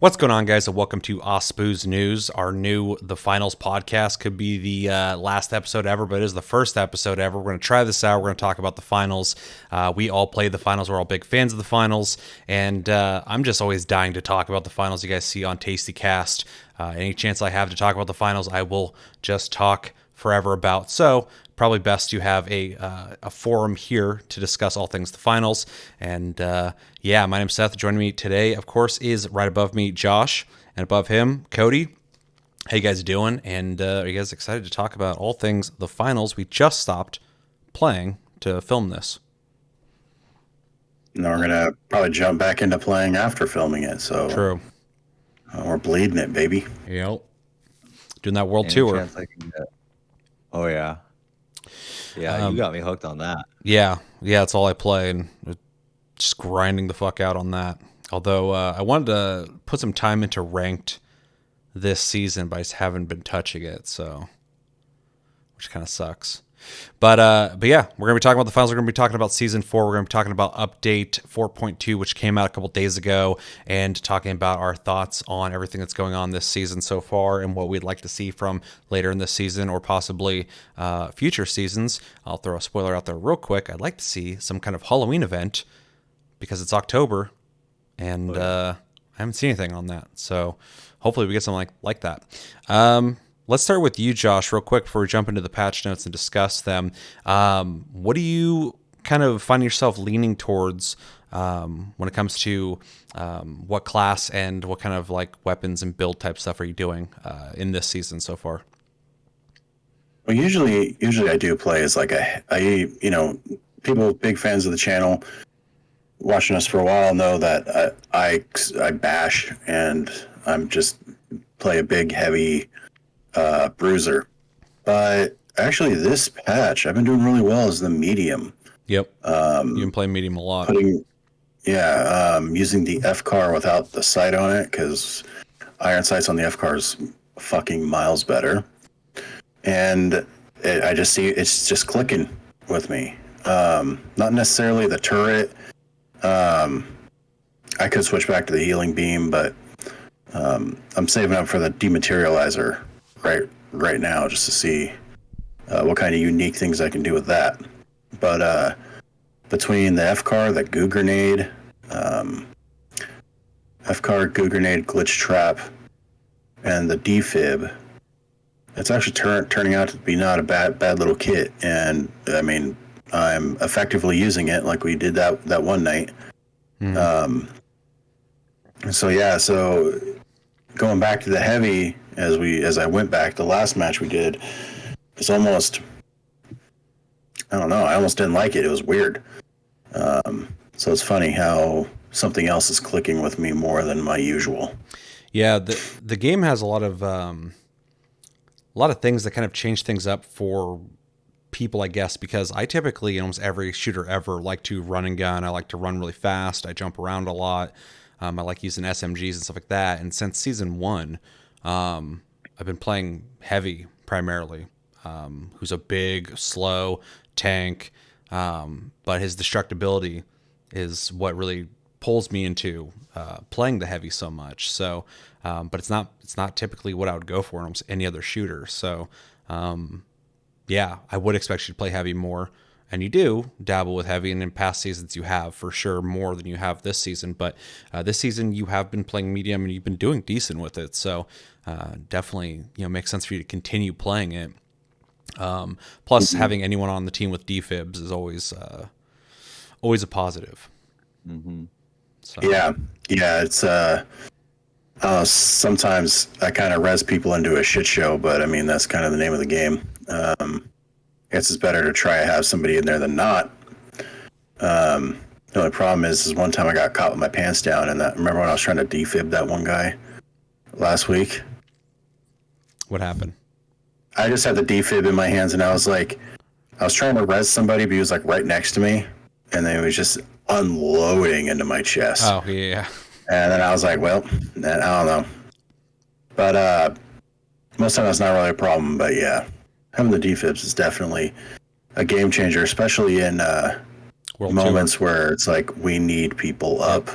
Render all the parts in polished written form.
What's going on, guys, and welcome to Osboo's News. Our new The Finals podcast could be the last episode ever, but it is the first episode ever. We're going to try this out. We're going to talk about the finals. We all play the finals. We're all big fans of the finals, and I'm just always dying to talk about the finals. You guys see on Tasty Cast. Any chance I have to talk about the finals, I will just talk forever about. So probably best to have a forum here to discuss all things the finals. And yeah, my name's Seth. Joining me today, of course, is right above me, Josh, and above him, Cody. How you guys doing? And are you guys excited to talk about all things the finals? We just stopped playing to film this. No, we're gonna probably jump back into playing after filming it. So True. We're bleeding it, baby. Yep. Doing that world Any tour. chance I can get- Oh yeah, yeah. You got me hooked on that. Yeah, that's all I play, and just grinding the fuck out on that. Although I wanted to put some time into ranked this season, but I just haven't been touching it, so which kind of sucks. But yeah, we're gonna be talking about the finals. We're gonna be talking about season 4. We're gonna be talking about update 4.2, which came out a couple days ago, and talking about our thoughts on everything that's going on this season so far and what we'd like to see from later in this season or possibly future seasons. I'll throw a spoiler out there real quick. I'd like to see some kind of Halloween event because it's October, and I haven't seen anything on that. So hopefully we get something like that. Let's start with you, Josh, real quick before we jump into the patch notes and discuss them. What do you kind of find yourself leaning towards when it comes to what class and what kind of like weapons and build type stuff are you doing in this season so far? Well, usually I do play as like people big fans of the channel watching us for a while know that I bash and I'm just play a big heavy bruiser. But actually this patch I've been doing really well as the medium. Yep. You've been playing medium a lot. Using the F car without the sight on it, because iron sights on the F car is fucking miles better. And I just see it's just clicking with me. Not necessarily the turret. I could switch back to the healing beam, but I'm saving up for the dematerializer right now just to see what kind of unique things I can do with that. But between the F car, the goo grenade, F car, goo grenade, glitch trap, and the defib, it's actually turning out to be not a bad little kit. And I mean, I'm effectively using it like we did that one night. Mm-hmm. So going back to the heavy, as I went back, the last match we did, it's almost, I don't know, I almost didn't like it. It was weird. So it's funny how something else is clicking with me more than my usual. Yeah, the game has a lot of things that kind of change things up for people, I guess, because I typically, almost every shooter ever, like to run and gun. I like to run really fast. I jump around a lot. I like using SMGs and stuff like that. And since season 1, I've been playing heavy primarily, who's a big, slow tank, but his destructibility is what really pulls me into playing the heavy so much. So, but it's not typically what I would go for in almost any other shooter. So, yeah, I would expect you to play heavy more. And you do dabble with heavy, and in past seasons you have for sure more than you have this season. But this season you have been playing medium, and you've been doing decent with it. So definitely, makes sense for you to continue playing it. Plus, having anyone on the team with defibs is always a positive. Mm-hmm. So. Yeah, it's sometimes I kind of res people into a shit show, but I mean that's kind of the name of the game. I guess it's better to try to have somebody in there than not. The only problem is one time I got caught with my pants down, and remember when I was trying to defib that one guy last week? What happened? I just had the defib in my hands, and I was trying to res somebody, but he was like right next to me, and then he was just unloading into my chest. Oh, yeah. And then I was like, well, I don't know. But most of the time that's not really a problem, but yeah. Having the defibs is definitely a game changer, especially in moments where it's like we need people up,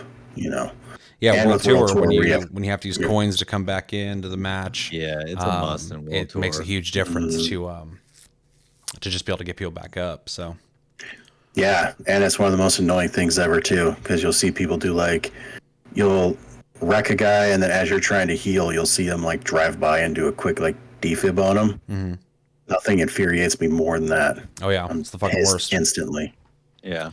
Yeah, And World with World Tour, Tour, where you have, when you have to use coins to come back into the match, Yeah, it's a must in World it makes a Tour. huge difference to just be able to get people back up. So yeah, and it's one of the most annoying things ever too, because you'll see people do like, you'll wreck a guy, and then as you're trying to heal, you'll see him like drive by and do a quick like defib on him. mm-hmm. Nothing infuriates me more than that. Oh yeah, I'm it's the fucking pissed worst. instantly. Yeah.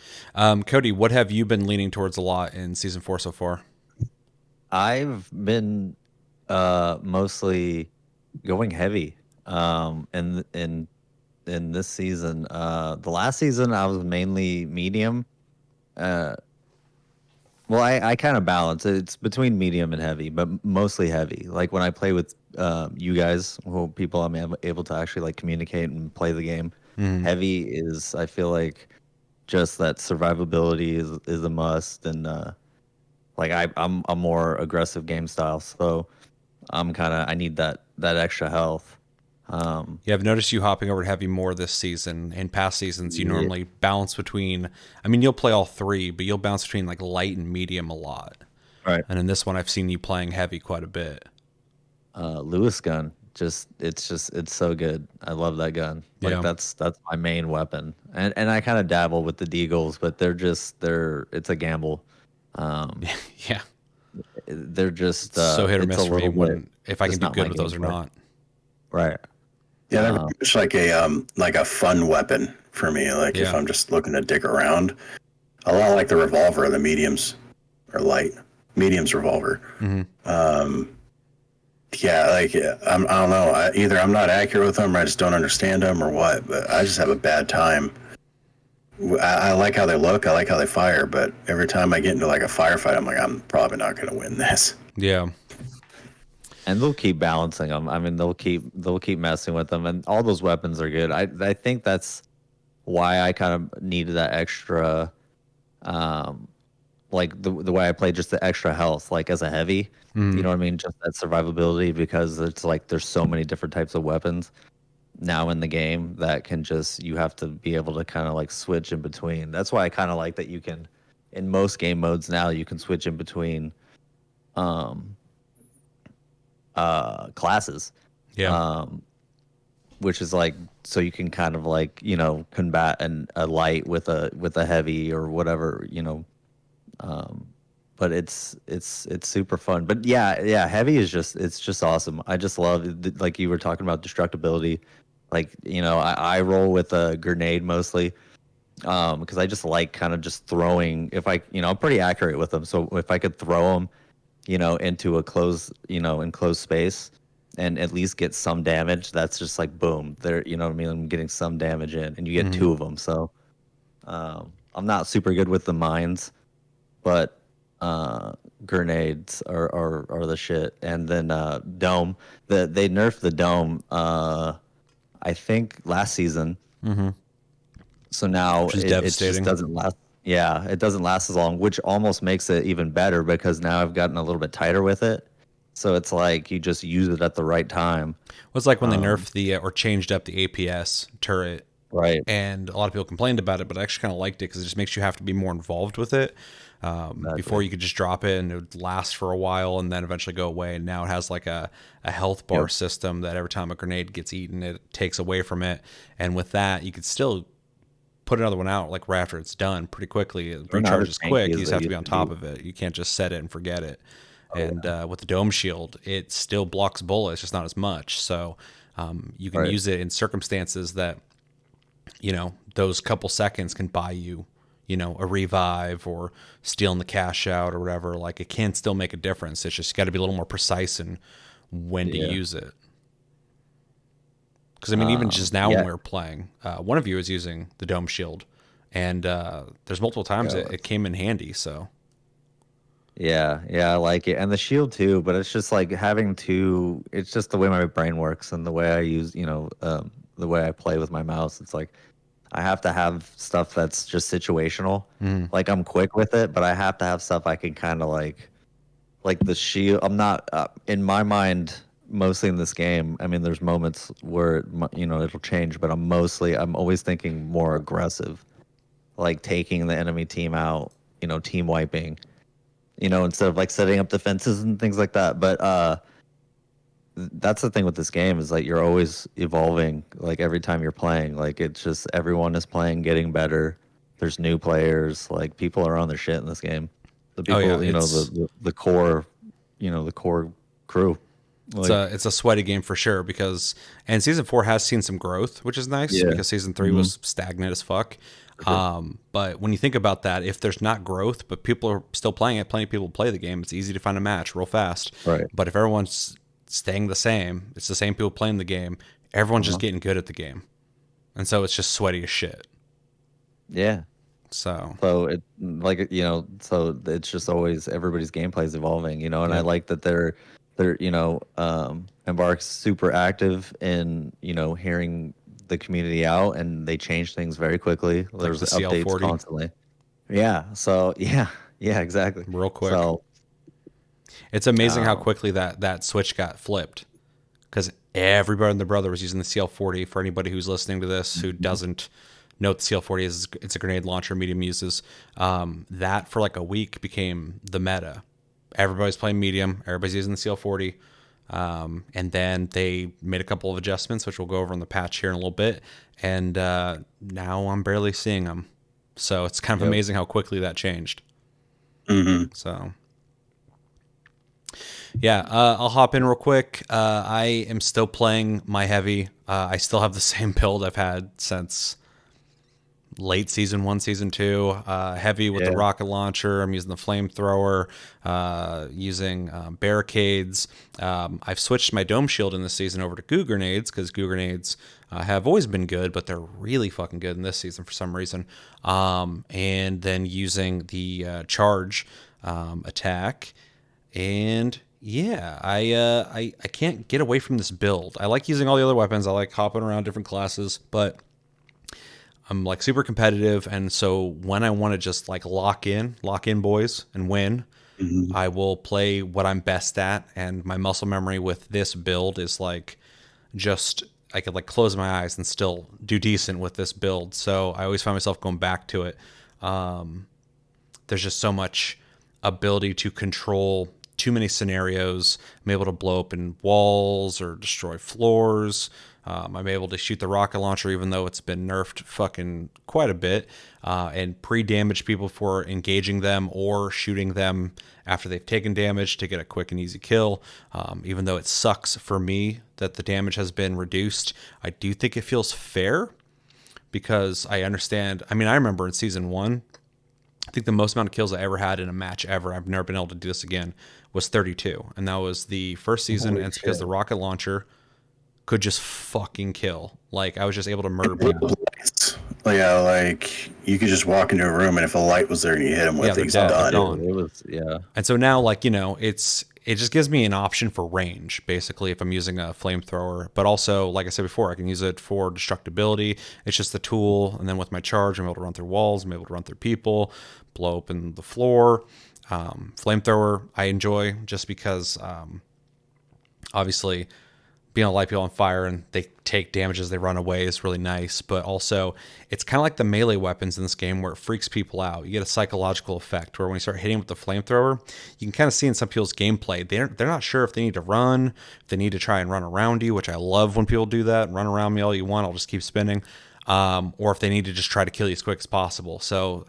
Cody, what have you been leaning towards a lot in season 4 so far? I've been mostly going heavy. In this season. The last season I was mainly medium. Well, I kind of balance it. It's between medium and heavy, but mostly heavy. Like when I play with you guys, well, people I'm able to actually like communicate and play the game. Mm-hmm. Heavy is, I feel like, just that survivability is a must, and like I'm a more aggressive game style, so I need that extra health. Yeah, I've noticed you hopping over to heavy more this season. In past seasons, you Yeah, normally bounce between. I mean, you'll play all three, but you'll bounce between like light and medium a lot. right. And in this one, I've seen you playing heavy quite a bit. Lewis gun, it's so good. I love that gun. Like Yeah, that's my main weapon, and I kind of dabble with the deagles, but they're it's a gamble. Um, yeah. they're just It's so hit or it's a miss for me little bit when if I can just do not my good with those or gameplay. not. Right. Yeah, they're very Um, much like a fun weapon for me. Like if Yeah, I'm just looking to dig around, a lot like the revolver, the mediums or light mediums revolver. mm-hmm. Um, yeah, like I don't know. Either I'm not accurate with them, or I just don't understand them, or what. But I just have a bad time. I like how they look. I like how they fire. But every time I get into like a firefight, I'm like, I'm probably not going to win this. Yeah, and they'll keep balancing them. I mean, they'll keep messing with them, and all those weapons are good. I think that's why I kind of needed that extra, um, like the way I play, just the extra health, like as a heavy. You mm-hmm. know what I mean? Just that survivability, because it's like there's so many different types of weapons now in the game that can just, you have to be able to kind of like switch in between. That's why I kind of like that you can, in most game modes now, you can switch in between um classes. Yeah, Um which is like, so you can kind of like, combat a light with a heavy or whatever, but it's super fun. But yeah, heavy is just awesome. I just love it. Like you were talking about destructibility. Like, I roll with a grenade mostly, because I just like kind of just throwing. If I, I'm pretty accurate with them, so if I could throw them, into a enclosed space and at least get some damage, that's just like boom. There, you know what I mean? I'm getting some damage in, and you get mm-hmm. two of them. So I'm not super good with the mines, but grenades are the shit. And then dome. They nerfed the dome. I think last season. Mm-hmm. So now Which is it just devastating. doesn't last. Yeah, it doesn't last as long, which almost makes it even better because now I've gotten a little bit tighter with it. So it's like you just use it at the right time. Well, it's like when they Um, nerfed the or changed up the APS turret, right. and a lot of people complained about it, but I actually kind of liked it because it just makes you have to be more involved with it. Before Exactly. you could just drop it and it would last for a while and then eventually go away. And now it has like a health bar Yep. system that every time a grenade gets eaten, it takes away from it. And with that, you could still put another one out like right after it's done pretty quickly. It They're not as recharges tanky quick. You as just they have to be used on to top be. of it. You can't just set it and forget it. Oh, And yeah. with the dome shield, it still blocks bullets, just not as much. So you can Right. use it in circumstances that, those couple seconds can buy you, a revive or stealing the cash out or whatever. Like it can still make a difference. It's just got to be a little more precise in when to Yeah. use it. Because I mean, even just now when Yeah. we were playing, one of you was using the dome shield, and there's multiple times Yeah. it came in handy. So Yeah. Yeah. I like it. And the shield too, but it's just like having two, it's just the way my brain works and the way I use, the way I play with my mouse. It's like I have to have stuff that's just situational. mm, Like I'm quick with it, but I have to have stuff I can kind of like the shield. I'm not in my mind mostly in this game. I mean, there's moments where it'll change, but I'm always thinking more aggressive, like taking the enemy team out, team wiping. you know, instead of like setting up defenses and things like that. But that's the thing with this game is like you're always evolving. Like every time you're playing, like it's just everyone is playing, getting better. There's new players. Like people are on their shit in this game. The Oh yeah, people, you know, the core, you know, the core crew. Like it's a sweaty game for sure because and season 4 has seen some growth, which is nice yeah, because season 3 was stagnant as fuck. for sure. But when you think about that, if there's not growth, but people are still playing it, plenty of people play the game. It's easy to find a match real fast. Right. But if everyone's staying the same, it's the same people playing the game. Everyone's just getting good at the game, and so it's just sweaty as shit. Yeah. So So it like you know, so it's just always everybody's gameplay is evolving, you know, and I Yep. like that they're you know, Embark's super active in, you know, hearing the community out and they change things very quickly. like There's the updates CL-40, constantly. Yeah. So yeah, exactly. real quick. So It's amazing how um quickly that switch got flipped because everybody and their brother was using the CL-40. For anybody who's listening to this who doesn't know what the CL-40 is, it's a grenade launcher medium uses. That for like a week became the meta. Everybody's playing medium. Everybody's using the CL-40. And then they made a couple of adjustments, which we'll go over in the patch here in a little bit. And now I'm barely seeing them. So it's kind of yep. amazing how quickly that changed. Hmm. So yeah, I'll hop in real quick. I am still playing my heavy. I still have the same build I've had since late season 1, season 2. Heavy with the Yeah. rocket launcher. I'm using the flamethrower, using barricades. I've switched my dome shield in this season over to goo grenades because goo grenades have always been good, but they're really fucking good in this season for some reason. And then using the charge attack. And yeah, I can't get away from this build. I like using all the other weapons. I like hopping around different classes, but I'm like super competitive, and so when I want to just like lock in boys and win, Hmm. I will play what I'm best at, and my muscle memory with this build is like just I could like close my eyes and still do decent with this build. So I always find myself going back to it. There's just so much ability to control too many scenarios. I'm able to blow open walls or destroy floors. I'm able to shoot the rocket launcher, even though it's been nerfed fucking quite a bit, and pre-damage people for engaging them or shooting them after they've taken damage to get a quick and easy kill. Even though it sucks for me that the damage has been reduced, I do think it feels fair because I understand. I mean, I remember in season 1, I think the most amount of kills I ever had in a match ever, I've never been able to do this again, was 32. And that was the first season, Holy and it's because shit. the rocket launcher could just fucking kill. Like, I was just able to murder people. Yeah, like you could just walk into a room and if a light was there and you hit him Yeah, with it, they're he's dead. They're done. gone. It was yeah. And so now, like, you know, it just gives me an option for range, basically, if I'm using a flamethrower. But also, like I said before, I can use it for destructibility. It's just the tool. And then with my charge, I'm able to run through walls. I'm able to run through people, blow open the floor. Flamethrower, I enjoy just because, obviously, being able to light people on fire and they take damage as they run away is really nice. But also, it's kind of like the melee weapons in this game where it freaks people out. You get a psychological effect where when you start hitting with the flamethrower, you can kind of see in some people's gameplay, they're not sure if they need to run, if they need to try and run around you, which I love when people do that. Run around me all you want, I'll just keep spinning. Or if they need to just try to kill you as quick as possible. So,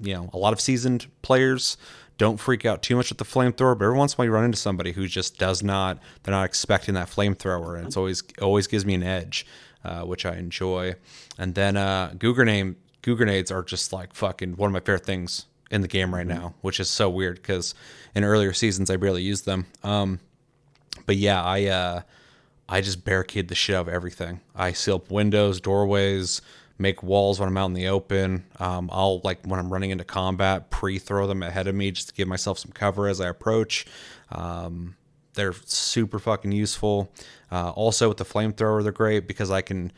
you know, a lot of seasoned players don't freak out too much with the flamethrower, but every once in a while you run into somebody who just does not, they're not expecting that flamethrower, and it's always gives me an edge, which I enjoy. And then goo grenades are just like fucking one of my favorite things in the game right now, which is so weird because in earlier seasons I barely used them. But yeah, I just barricade the shit out of everything. I seal up windows, doorways, make walls when I'm out in the open. I'll, like, when I'm running into combat, pre-throw them ahead of me just to give myself some cover as I approach. They're super fucking useful. Also, with the flamethrower, they're great because I can,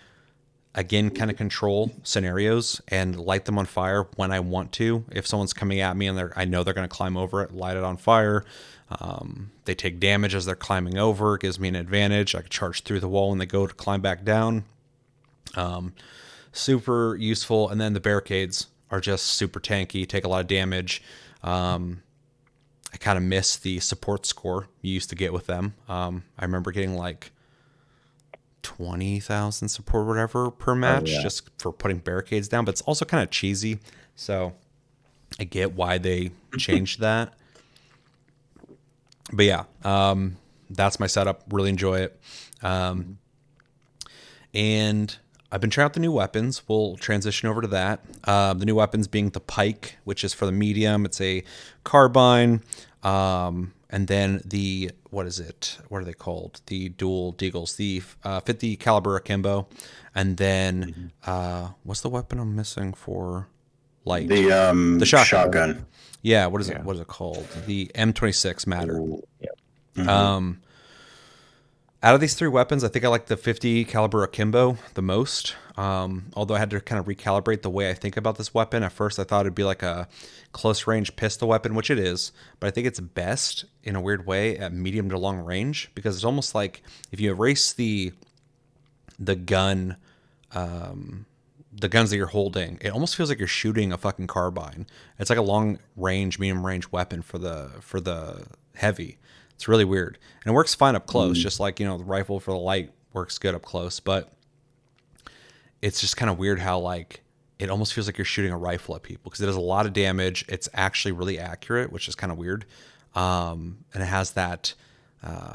again, kind of control scenarios and light them on fire when I want to. If someone's coming at me and I know they're going to climb over it, light it on fire. They take damage as they're climbing over. It gives me an advantage. I can charge through the wall when they go to climb back down. Super useful. And then the barricades are just super tanky, take a lot of damage. I kind of miss the support score you used to get with them. I remember getting like 20,000 support, whatever, per Oh match yeah. just for putting barricades down. But it's also kind of cheesy. So I get why they changed that. But yeah, that's my setup. Really enjoy it. And I've been trying out the new weapons. We'll transition over to that. The new weapons being the pike, which is for the medium. It's a carbine. And then the, what is it? What are they called? The dual deagles, the 50 caliber akimbo. And then what's the weapon I'm missing for light? The The shotgun. shotgun. Yeah, what is it? Yeah. What is it called? The M26 Matter. Yeah. Out of these three weapons, I think I like the 50 caliber akimbo the most. Although I had to kind of recalibrate the way I think about this weapon. At first, I thought it'd be like a close range pistol weapon, which it is. But I think it's best in a weird way at medium to long range, because it's almost like if you erase the gun, the guns that you're holding, it almost feels like you're shooting a fucking carbine. It's like a long range, medium range weapon for the heavy. It's really weird, and it works fine up close, just like, you know, the rifle for the light works good up close. But it's just kind of weird how, like, it almost feels like you're shooting a rifle at people because it does a lot of damage. It's actually really accurate, which is kind of weird, and it has that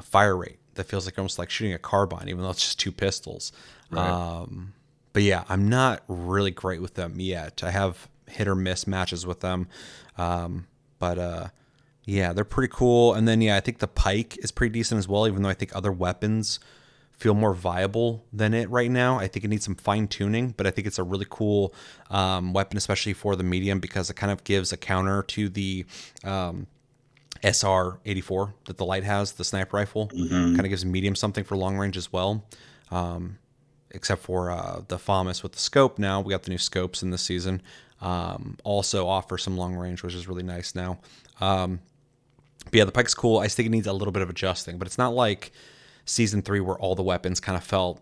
fire rate that feels like almost like shooting a carbine, even though it's just two pistols. Right. But yeah, I'm not really great with them yet. I have hit or miss matches with them. But yeah, they're pretty cool. And then, yeah, I think the pike is pretty decent as well, even though I think other weapons feel more viable than it right now. I think it needs some fine tuning, but I think it's a really cool weapon, especially for the medium, because it kind of gives a counter to the SR-84 that the light has, the sniper rifle. Kind of gives medium something for long range as well. Except for the FAMAS with the scope now. We got the new scopes in this season. Also offer some long range, which is really nice now. But yeah, the pike's cool. I just think it needs a little bit of adjusting, but it's not like season 3 where all the weapons kind of felt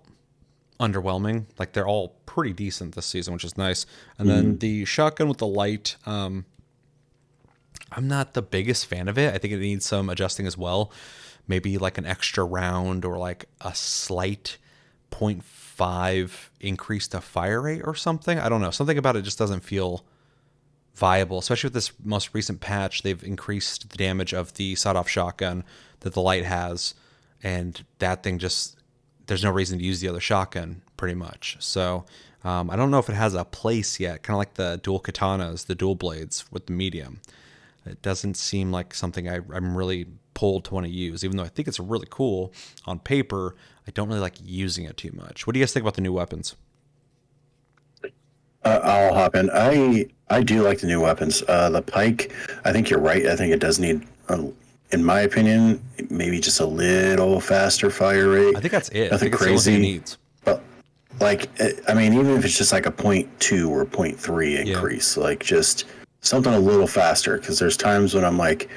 underwhelming. Like, they're all pretty decent this season, which is nice. And then the shotgun with the light, I'm not the biggest fan of it. I think it needs some adjusting as well. Maybe like an extra round or like a slight 0.5 increase to fire rate or something. I don't know. Something about it just doesn't feel viable, especially with this most recent patch. They've increased the damage of the sawed-off shotgun that the light has, and that thing just, there's no reason to use the other shotgun pretty much. So I don't know if it has a place yet, kind of like the dual katanas, the dual blades with the medium. It doesn't seem like something I'm really pulled to want to use, even though I think it's really cool on paper. I don't really like using it too much. What do you guys think about the new weapons? I'll hop in. I do like the new weapons. The pike, I think you're right. I think it does need, in my opinion, maybe just a little faster fire rate. I think that's it. Nothing I think it's crazy. the only thing it needs. But like, I mean, even if it's just like a 0.2 or 0.3 increase, like just something a little faster. Because there's times when I'm like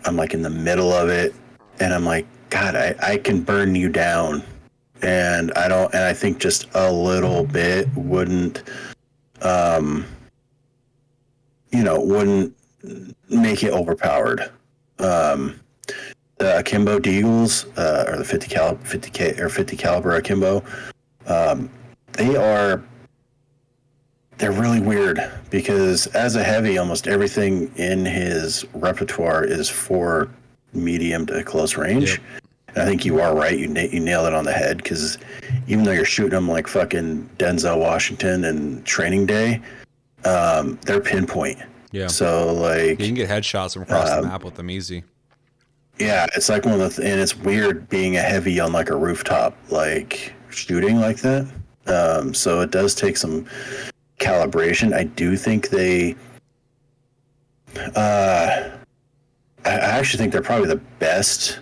in the middle of it, and I'm like, God, I can burn you down, and I don't. And I think just a little bit wouldn't, wouldn't make it overpowered. The akimbo deagles, or the 50 caliber akimbo, they're really weird because as a heavy, almost everything in his repertoire is for medium to close range. Yep. And I think you are right. You nailed it on the head, because even though you're shooting them like fucking Denzel Washington and Training Day, they're pinpoint. Yeah. So like, you can get headshots from across the map with them easy. Yeah, it's like one of the, and it's weird being a heavy on like a rooftop, like shooting like that. So it does take some calibration. I do think I actually think they're probably the best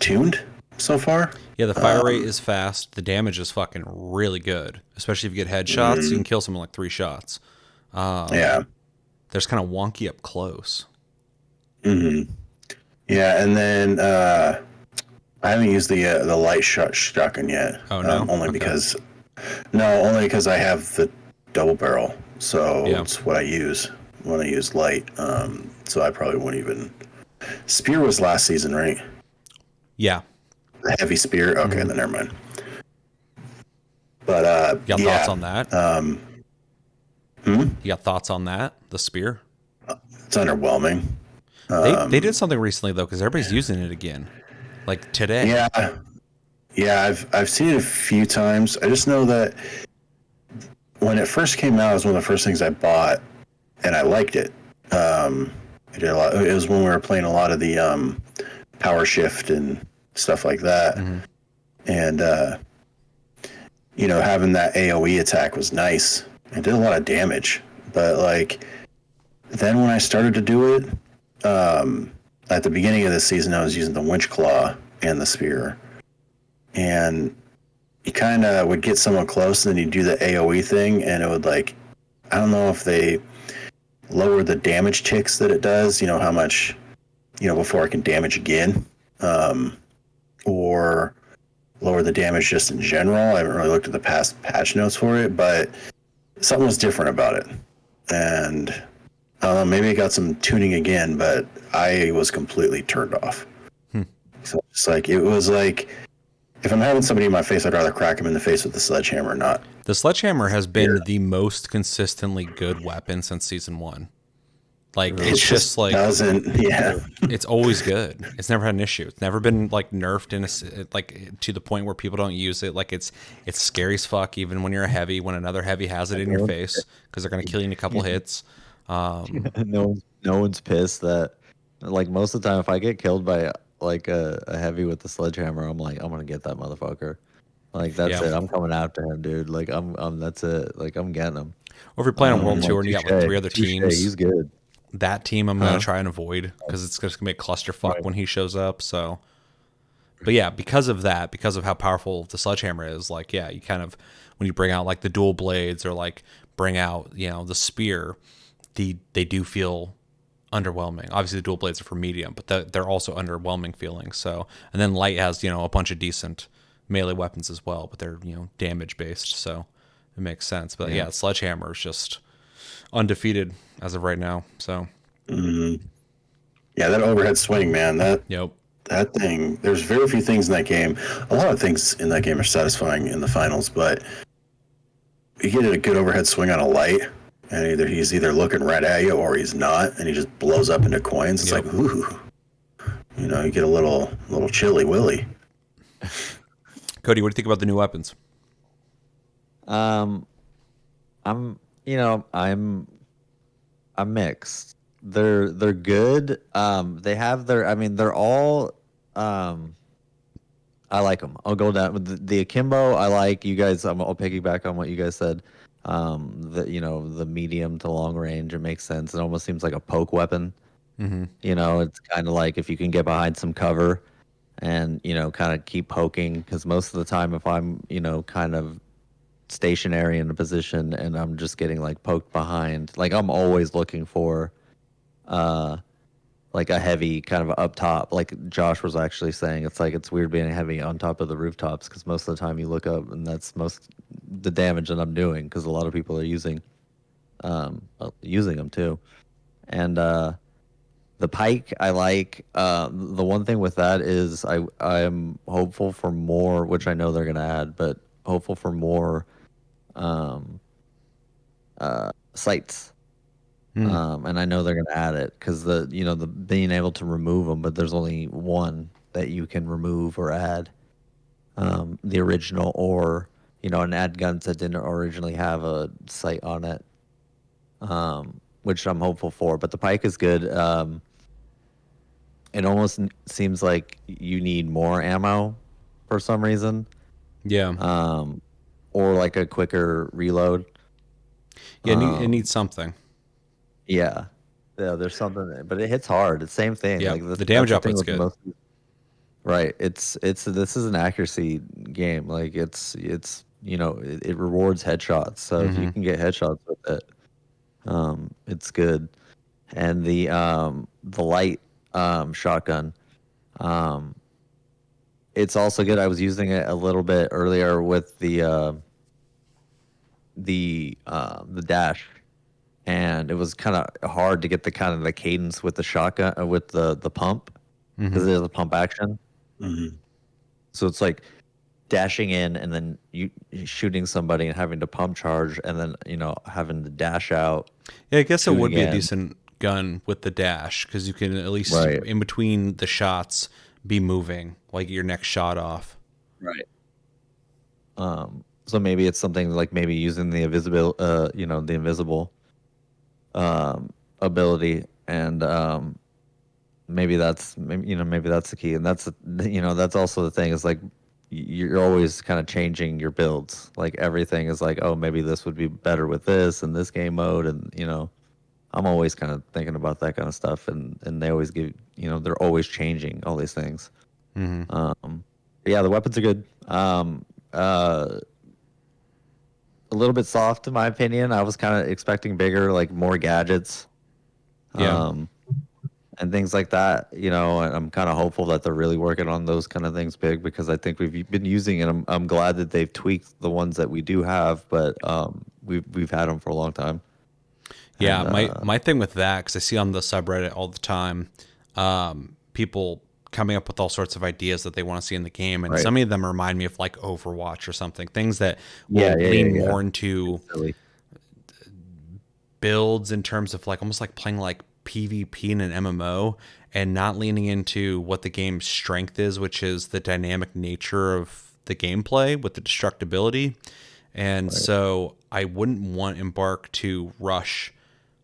tuned so far. Yeah, the fire rate is fast. The damage is fucking really good, especially if you get headshots. You can kill someone in like 3 shots. Yeah. They're just kind of wonky up close. Yeah, and then I haven't used the light shotgun yet. Oh no, only okay. because I have the double barrel, so it's what I use when I use light. So I probably wouldn't even Spear was last season, right? Yeah. The heavy spear. Okay, then never mind. But You got thoughts on that? Hmm? You got thoughts on that? The spear? It's underwhelming. They did something recently though, because everybody's using it again, like today. Yeah, yeah. I've seen it a few times. I just know that when it first came out, it was one of the first things I bought, and I liked it. I did a lot. It was when we were playing a lot of the power shift and stuff like that, and having that AOE attack was nice. It did a lot of damage, but like then when I started to do it, at the beginning of this season, I was using the winch claw and the spear, and you kind of would get someone close, and then you do the AOE thing, and it would like, I don't know if they lower the damage ticks that it does. You know how much, before it can damage again, or lower the damage just in general. I haven't really looked at the past patch notes for it, but something was different about it. And I don't know, maybe it got some tuning again, but I was completely turned off. So it's like, it was like, if I'm having somebody in my face, I'd rather crack him in the face with the sledgehammer, not. The sledgehammer has been the most consistently good weapon since season 1. Like It it's just like doesn't, yeah. it's always good. It's never had an issue. It's never been like nerfed like to the point where people don't use it. Like it's scary as fuck even when you're a heavy, when another heavy has it in your face because they're gonna kill you in a couple hits. No one's pissed that, like, most of the time if I get killed by like a heavy with the sledgehammer, I'm like, I'm gonna get that motherfucker. Like that's Yeah. it. I'm coming after him, dude. Like I'm that's it. Like I'm getting him. Or if you're playing on World I'm Tour like, and you got like 3 other teams, He's good. that team I'm gonna try and avoid because it's just gonna make clusterfuck Right. when he shows up. So, but yeah, because of that, because of how powerful the sledgehammer is, like yeah, you kind of when you bring out like the dual blades or like bring out the spear, they do feel underwhelming. Obviously, the dual blades are for medium, but they're also underwhelming feeling. So, and then light has a bunch of decent melee weapons as well, but they're damage based, so it makes sense. But yeah, sledgehammer is just undefeated as of right now. So Yeah, that overhead swing, man, yep. that thing, there's very few things in that game. A lot of things in that game are satisfying in the finals, but you get a good overhead swing on a light, and he's either looking right at you or he's not, and he just blows up into coins. It's Yep. like, ooh, you get a little chilly willy. Cody, what do you think about the new weapons? I'm I'm mixed. They're good. They have their. I mean, they're all. I like them. I'll go down with the akimbo. I like you guys. I'll piggyback on what you guys said. The medium to long range. It makes sense. It almost seems like a poke weapon. It's kind of like if you can get behind some cover, and kind of keep poking. Because most of the time, if I'm kind of stationary in a position and I'm just getting like poked behind, like I'm always looking for like a heavy kind of up top. Like Josh was actually saying, it's like it's weird being heavy on top of the rooftops because most of the time you look up and that's most the damage that I'm doing because a lot of people are using them too. And the pike I like. The one thing with that is I am hopeful for more, which I know they're gonna add, but hopeful for more sites. And I know they're going to add it because the being able to remove them, but there's only one that you can remove or add, the original or and add guns that didn't originally have a sight on it, which I'm hopeful for. But the pike is good. It almost seems like you need more ammo for some reason, Yeah. or like a quicker reload. Yeah, it needs something. Yeah. Yeah, there's something there, but it hits hard. It's same thing. Yeah, Like the damage that's the thing output's with good. most. Right. It's this is an accuracy game. Like it rewards headshots. So if you can get headshots with it, it's good. And the light shotgun, it's also good. I was using it a little bit earlier with the dash. and it was kind of hard to get the cadence with the shotgun with the pump because there's a pump action. Mm-hmm. So it's like dashing in and then you shooting somebody and having to pump charge and then having to dash out. Yeah, I guess it shoot would be a again. decent gun with the dash because you can at least Right. in between the shots be moving like your next shot off. Right. So maybe it's something like maybe using the invisible, the invisible ability, and maybe that's the key, and that's also the thing is like you're always kind of changing your builds. Like everything is like, oh, maybe this would be better with this and this game mode, and I'm always kind of thinking about that kind of stuff, and they always give they're always changing all these things. Yeah, the weapons are good. A little bit soft in my opinion. I was kind of expecting bigger, like more gadgets, Yeah. and things like that. And I'm kind of hopeful that they're really working on those kind of things big because I think we've been using it. I'm glad that they've tweaked the ones that we do have, but we've had them for a long time. Yeah, And, my thing with that, because I see on the subreddit all the time, people coming up with all sorts of ideas that they want to see in the game, and right. some of them remind me of like Overwatch or something. Things that Yeah, will yeah, lean yeah, yeah. more into Silly. builds in terms of like almost like playing like PvP in an MMO and not leaning into what the game's strength is, which is the dynamic nature of the gameplay with the destructibility. And so I wouldn't want Embark to rush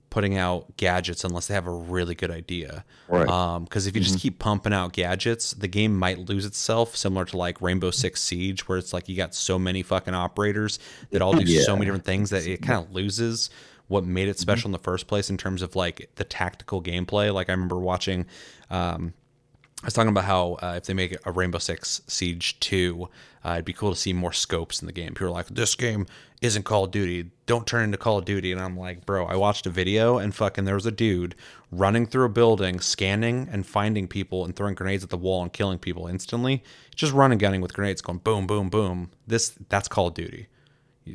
putting out gadgets unless they have a really good idea. Right. Because if you just keep pumping out gadgets, the game might lose itself, similar to like Rainbow Six Siege, where it's like you got so many fucking operators that all do so many different things that it kind of loses what made it special in the first place in terms of like the tactical gameplay. Like I remember watching, I was talking about how if they make a Rainbow Six Siege 2, it'd be cool to see more scopes in the game. People are like, this game isn't Call of Duty. Don't turn into Call of Duty. And I'm like, bro, I watched a video and fucking there was a dude running through a building, scanning and finding people and throwing grenades at the wall and killing people instantly. Just running, gunning with grenades going boom, boom, boom. That's Call of Duty.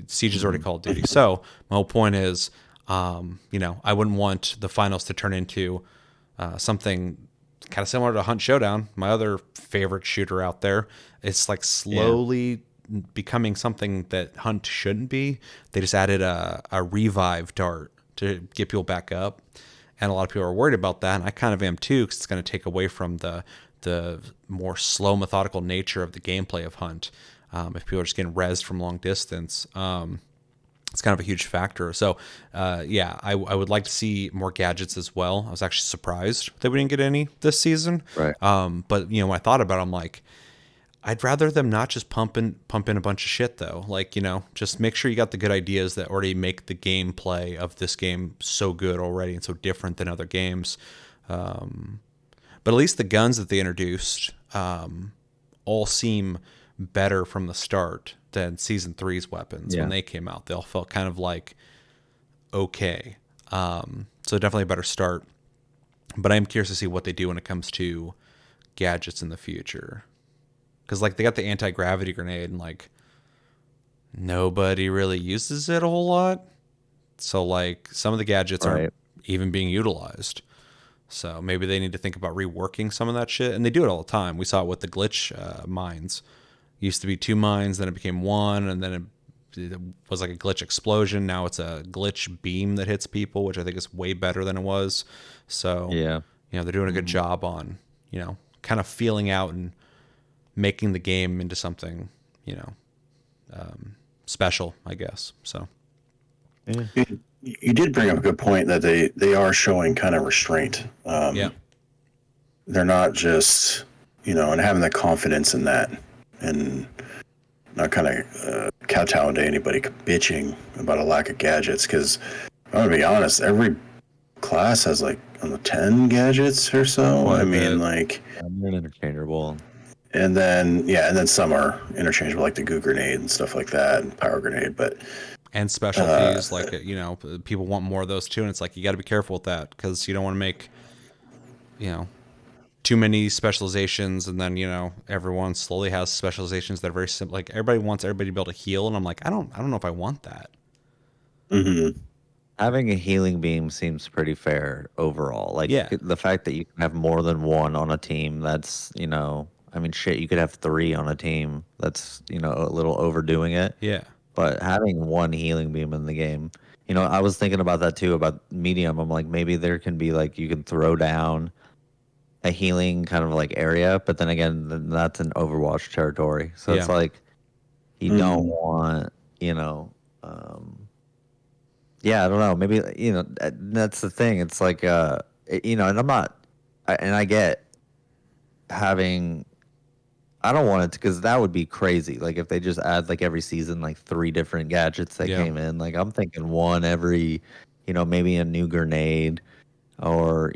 Siege is already Call of Duty. So my whole point is, I wouldn't want the finals to turn into something kind of similar to Hunt Showdown, my other favorite shooter out there. It's like slowly becoming something that Hunt shouldn't be. They just added a revive dart to get people back up, and a lot of people are worried about that, and I kind of am too, because it's going to take away from the more slow, methodical nature of the gameplay of Hunt. If people are just getting rezzed from long distance, it's kind of a huge factor. So, I would like to see more gadgets as well. I was actually surprised that we didn't get any this season. Right. But when I thought about it, I'm like, I'd rather them not just pump in a bunch of shit though. Like, just make sure you got the good ideas that already make the gameplay of this game so good already and so different than other games. But at least the guns that they introduced all seem better from the start than season 3's weapons when they came out. They all felt kind of like okay. So definitely a better start. But I'm curious to see what they do when it comes to gadgets in the future. Because like they got the anti-gravity grenade and like nobody really uses it a whole lot. So like some of the gadgets aren't even being utilized. So maybe they need to think about reworking some of that shit. And they do it all the time. We saw it with the glitch mines. Used to be 2 mines, then it became 1, and then it was like a glitch explosion. Now it's a glitch beam that hits people, which I think is way better than it was. So they're doing a good job on kind of feeling out and making the game into something special, I guess. So you did bring up a good point that they are showing kind of restraint. They're not just and having that confidence in that. And not kind of kowtowing to anybody bitching about a lack of gadgets, because I'm going to be honest, every class has like 10 gadgets or so. They're interchangeable. And then some are interchangeable, like the goo grenade and stuff like that, and power grenade. And specialties, people want more of those too, and it's like you got to be careful with that because you don't want to make too many specializations, and then everyone slowly has specializations that are very simple. Like everybody wants everybody to be able to heal, and I'm like, I don't know if I want that. Having a healing beam seems pretty fair overall. Like Yeah. the fact that you can have more than one on a team, that's, I mean, shit, you could have three on a team. That's, a little overdoing it. Yeah. But having one healing beam in the game, I was thinking about that too, about medium. I'm like, maybe there can be like, you can throw down a healing kind of like area, but then again, that's an Overwatch territory. So it's Yeah. like, you don't want, yeah, I don't know. Maybe that's the thing. It's like and I'm not, and I get having. I don't want it because that would be crazy. Like if they just add like every season like 3 different gadgets that Yeah. came in. Like I'm thinking one every, maybe a new grenade or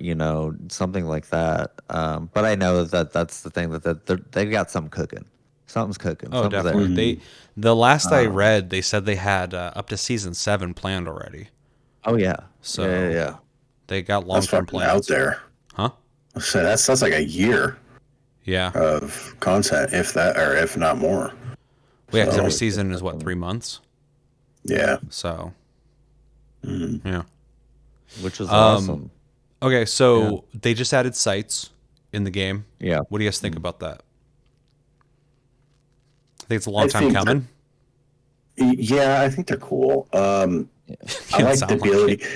something like that. But I know that's the thing that they've got something cooking. Something's cooking. Oh, Something's definitely. there. The last I read, they said they had up to season 7 planned already. Oh yeah. So Yeah. they got That's long-term fucking plans. out there. Huh? So that's like a year Yeah. of content, if that, or if not more. Well, yeah, because every So, season is what, 3 months? yeah. So, yeah. Which is awesome. Okay, so they just added sights in the game. Yeah. What do you guys think about that? I think it's a long I time think coming. Yeah, I think they're cool. I Can't like the sound like ability. it.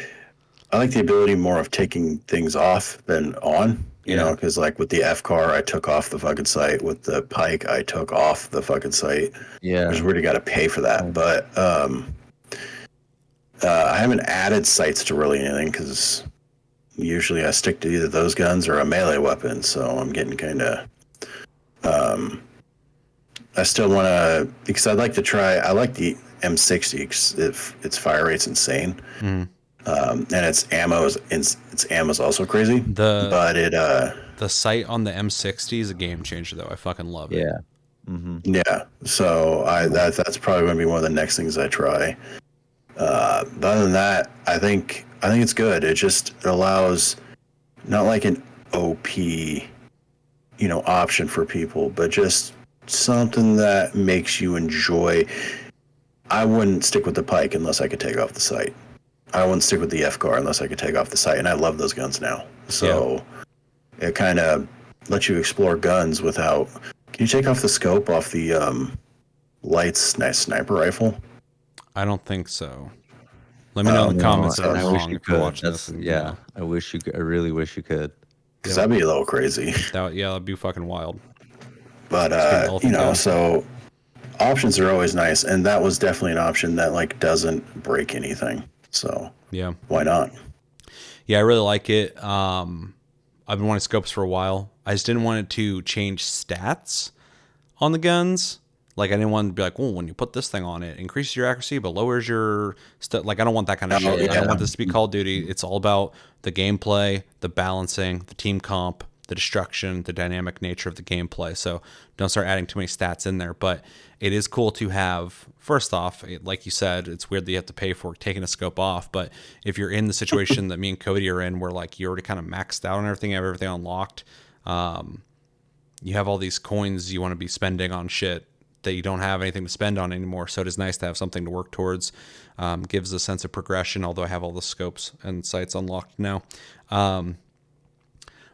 I like the ability more of taking things off than on. You Yeah. know, because like with the F car, I took off the fucking sight. With the pike, I took off the fucking sight. Yeah. There's really got to pay for that. But I haven't added sights to really anything because usually I stick to either those guns or a melee weapon. So I'm getting kind of. I still want to, because I'd like to try. I like the M60 because its fire rate's insane, and its ammo's also crazy. The But the sight on the M60 is a game changer, though. I fucking love it. Yeah. yeah. So that's probably going to be one of the next things I try. But other than that, I think it's good. It just allows not like an OP, option for people, but just something that makes you enjoy. I wouldn't stick with the pike unless I could take off the sight. I wouldn't stick with the F-car unless I could take off the sight, and I love those guns now. So it kind of lets you explore guns without. Can you take off the scope off the lights sniper rifle? I don't think so. Let me know in the comments if I'm I wish wrong you if you're could. watching this. And, Yeah, I wish you could. I really wish you could. Because that'd be a little crazy. That'd be fucking wild. But so options are always nice, and that was definitely an option that like doesn't break anything. So Yeah. why not? Yeah, I really like it. I've been wanting scopes for a while. I just didn't want it to change stats on the guns. Like I didn't want to be like, oh, when you put this thing on, it increases your accuracy but lowers your stuff. Like I don't want that kind of shit. I don't want this to be Call of Duty. It's all about the gameplay, the balancing, the team comp, the destruction, the dynamic nature of the gameplay. So don't start adding too many stats in there. But it is cool to have, first off, like you said, it's weird that you have to pay for taking a scope off. But if you're in the situation that me and Cody are in, where like you're already kind of maxed out on everything, have everything unlocked, you have all these coins you want to be spending on shit that you don't have anything to spend on anymore. So it is nice to have something to work towards. Gives a sense of progression, although I have all the scopes and sights unlocked now.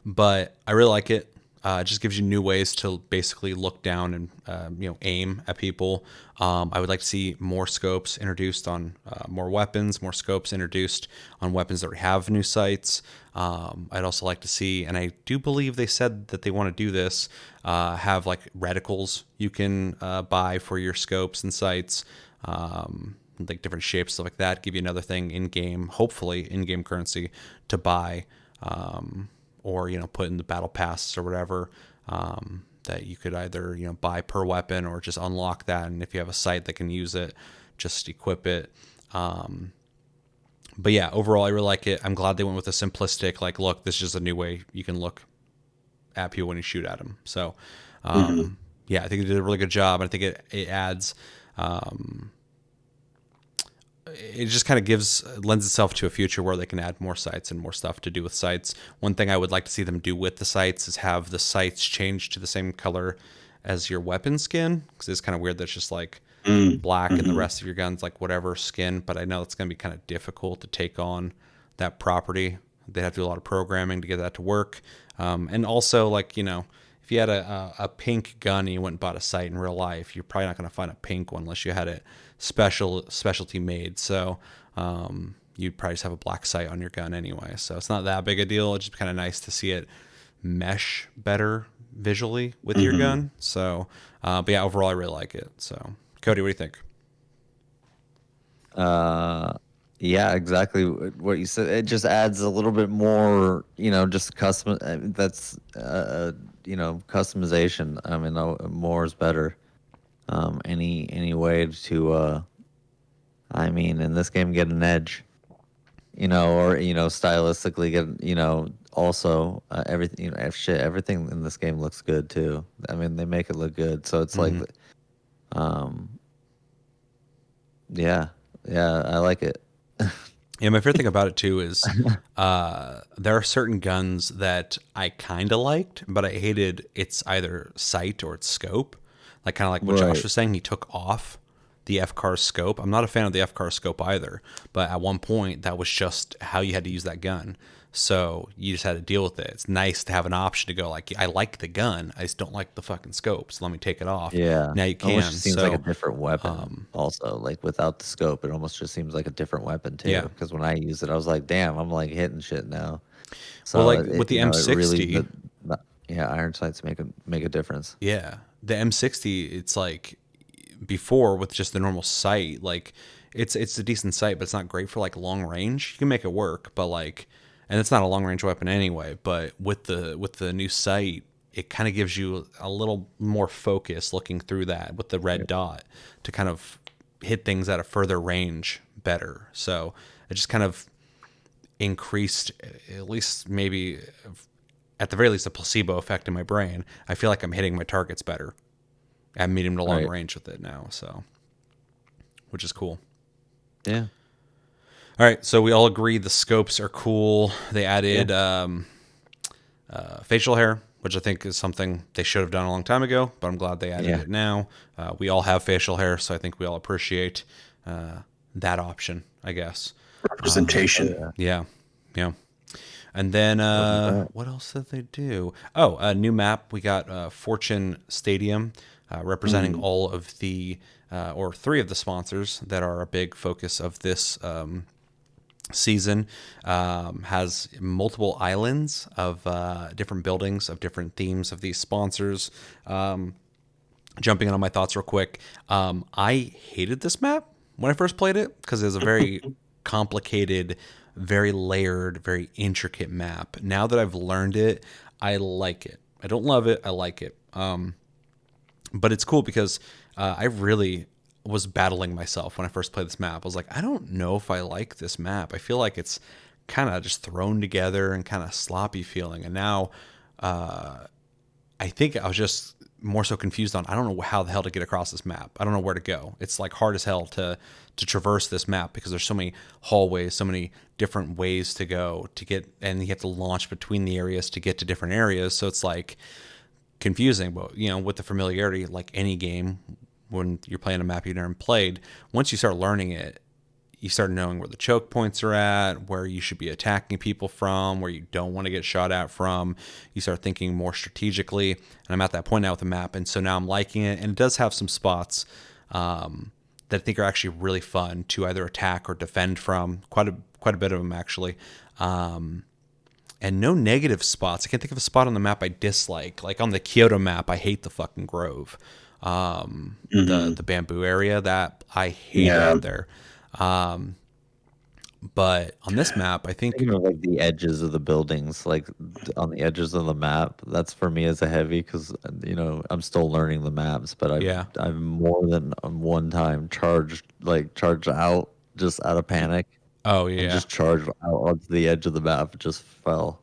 But I really like it. It just gives you new ways to basically look down and aim at people. I would like to see more scopes introduced on more weapons, more scopes introduced on weapons that have new sights. I'd also like to see, and I do believe they said that they want to do this, have like reticles you can buy for your scopes and sights, like different shapes, stuff like that. Give you another thing in game, hopefully in-game currency to buy. Or put in the battle pass or whatever, that you could either buy per weapon or just unlock that, and if you have a sight that can use it, just equip it. But yeah, overall I really like it. I'm glad they went with a simplistic, like, look, this is just a new way you can look at people when you shoot at them. So yeah, I think they did a really good job. I think it adds it just kind of lends itself to a future where they can add more sights and more stuff to do with sights. One thing I would like to see them do with the sights is have the sights change to the same color as your weapon skin, because it's kind of weird that it's just like black and the Mm-hmm. rest of your guns like whatever skin. But I know it's going to be kind of difficult to take on that property. They have to do a lot of programming to get that to work. And also, like, if you had a pink gun and you went and bought a sight in real life, you're probably not going to find a pink one unless you had it specialty made. So you'd probably just have a black sight on your gun anyway. So it's not that big a deal. It's just kind of nice to see it mesh better visually with your Mm-hmm. gun. So, but yeah, overall, I really like it. So, Cody, what do you think? Yeah, exactly what you said. It just adds a little bit more, just custom. That's customization. I mean, more is better. Any way to, I mean, in this game, get an edge, or stylistically get, also everything, everything in this game looks good too. I mean, they make it look good, so it's like, Mm-hmm. um, yeah, yeah, I like it. Yeah, my favorite thing about it too is there are certain guns that I kind of liked, but I hated its either sight or its scope. Like kind of like what Josh Right. was saying, he took off the FCAR scope. I'm not a fan of the FCAR scope either, but at one point that was just how you had to use that gun. So you just had to deal with it. It's nice to have an option to go like, I like the gun, I just don't like the fucking scope, so let me take it off. Yeah. Now you Almost can. just seems like a So different weapon also. Like without the scope, it almost just seems like a different weapon too. yeah, Because when I use it, I was like, damn, I'm like hitting shit now. well, So like with the it really M60. yeah, iron sights make a difference. Yeah, the M60, it's like before with just the normal sight, like it's a decent sight, but it's not great for like long range. You can make it work, but like, and it's not a long range weapon anyway. But with the new sight, it kind of gives you a little more focus looking through that with the red dot to kind of hit things at a further range better. So it just kind of increased, at least maybe at the very least, a placebo effect in my brain. I feel like I'm hitting my targets better at medium to long Right. range with it now, so which is cool. Yeah. All right, so we all agree the scopes are cool. They Yeah. added facial hair, which I think is something they should have done a long time ago, but I'm glad they added Yeah. it now. We all have facial hair, so I think we all appreciate that option, I guess. Oh Representation. yeah. Yeah, yeah. And then Wasn't bad. what else did they do? Oh, a new map. We got Fortune Stadium, representing Mm. all of the or three of the sponsors that are a big focus of this season. Has multiple islands of different buildings of different themes of these sponsors. Jumping in on my thoughts real quick, I hated this map when I first played it because it was a very complicated, very layered, very intricate map. Now that I've learned it, I like it. I don't love it. I like it. But it's cool because I really was battling myself when I first played this map. I was like, I don't know if I like this map. I feel like it's kind of just thrown together and kind of sloppy feeling. And now I think I was just more so confused on I don't know how the hell to get across this map. I don't know where to go. It's like hard as hell to traverse this map because there's so many hallways, so many different ways to go to get, and you have to launch between the areas to get to different areas. So it's like confusing, but with the familiarity, like any game, when you're playing a map you've never played, once you start learning it, you start knowing where the choke points are at, where you should be attacking people from, where you don't want to get shot at from. You start thinking more strategically, and I'm at that point now with the map, and so now I'm liking it, and it does have some spots that I think are actually really fun to either attack or defend from. Quite a bit of them actually. And no negative spots. I can't think of a spot on the map I dislike. Like on the Kyoto map, I hate the fucking Grove. The Hmm. bamboo area, that I hate Yeah. out there. But on this map, I think, Thinking of like the edges of the buildings, like on the edges of the map. That's for me as a heavy because I'm still learning the maps, but yeah. I've more than one time charged out just out of panic Oh and yeah, just charged out onto the edge of the map. Just fell.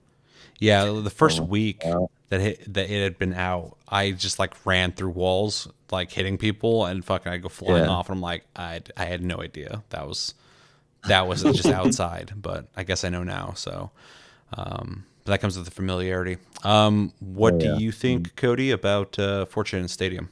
yeah. The first I'm like, week "Wow." that it had been out, I just like ran through walls, like hitting people, and fucking I go flying Yeah, off, and I'm like, I had no idea that was just outside, but I guess I know now. So but that comes with the familiarity. What oh do yeah. you think, Cody, about Fortune Stadium?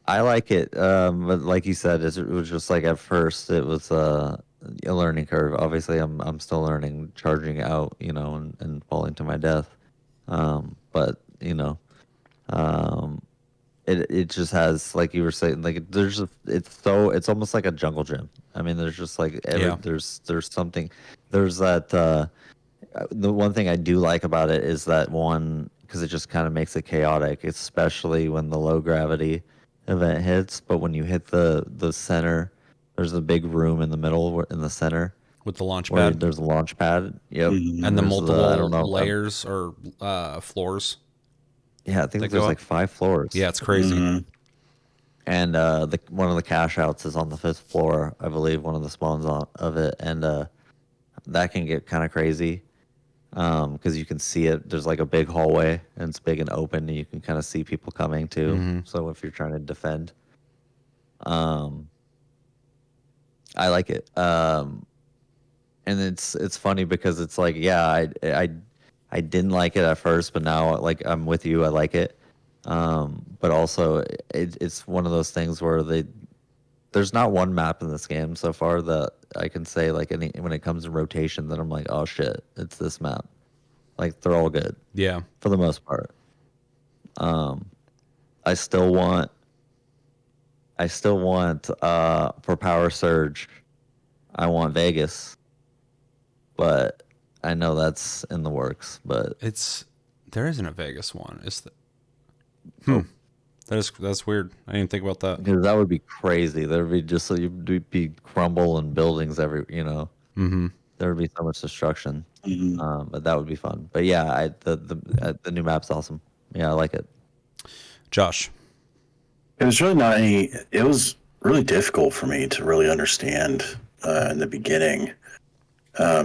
I like it, but like you said, it was just like at first it was a learning curve. Obviously, I'm still learning charging out, and falling to my death. But um, it just has, like you were saying, like it's almost like a jungle gym. I mean, there's just like Yeah. there's something, there's that the one thing I do like about it is that one, because it just kind of makes it chaotic, especially when the low gravity event hits. But when you hit the center, there's a big room in the middle, in the center, With the launch where pad there's a launch pad. Yep, Mhm. and and the there's the, I don't multiple know, layers or floors yeah, I that think go there's like up. 5 floors. Yeah, it's crazy. And the one of the cash outs is on the 5th floor, I believe. One of the spawns of it, and that can get kind of crazy. Because you can see it. There's like a big hallway, and it's big and open, and you can kind of see people coming too. Mm-hmm. So if you're trying to defend, um, I like it. And it's funny because it's like, yeah, I didn't like it at first, but now, like, I'm with you. I like it. But also it's one of those things where there's not one map in this game so far that I can say, like, when it comes to rotation, that I'm like, oh shit, it's this map. Like, they're all good Yeah. for the most part. Um, I still want for Power Surge, I want Vegas, but I know that's in the works. But There isn't a Vegas one. Is the oh, that's weird. I didn't think about that. because that would be crazy. There'd be just, so you'd be crumble and buildings Mm-hmm. there would be so much destruction. Mhm. But that would be fun. But yeah, the new map's awesome. Yeah, I like it. Josh. It was really not any. It was really difficult for me to really understand in the beginning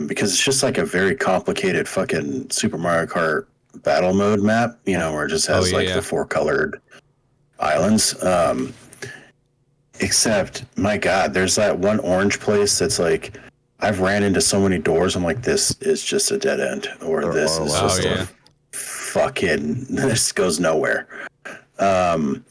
because it's just like a very complicated fucking Super Mario Kart battle mode map. Where it just Oh has yeah, like yeah. the 4 colored islands. Except, my God, there's that one orange place that's like, I've ran into so many doors. I'm like, this is just a dead end, or There this are a is lot of Oh just yeah. a fucking, this goes nowhere. Um,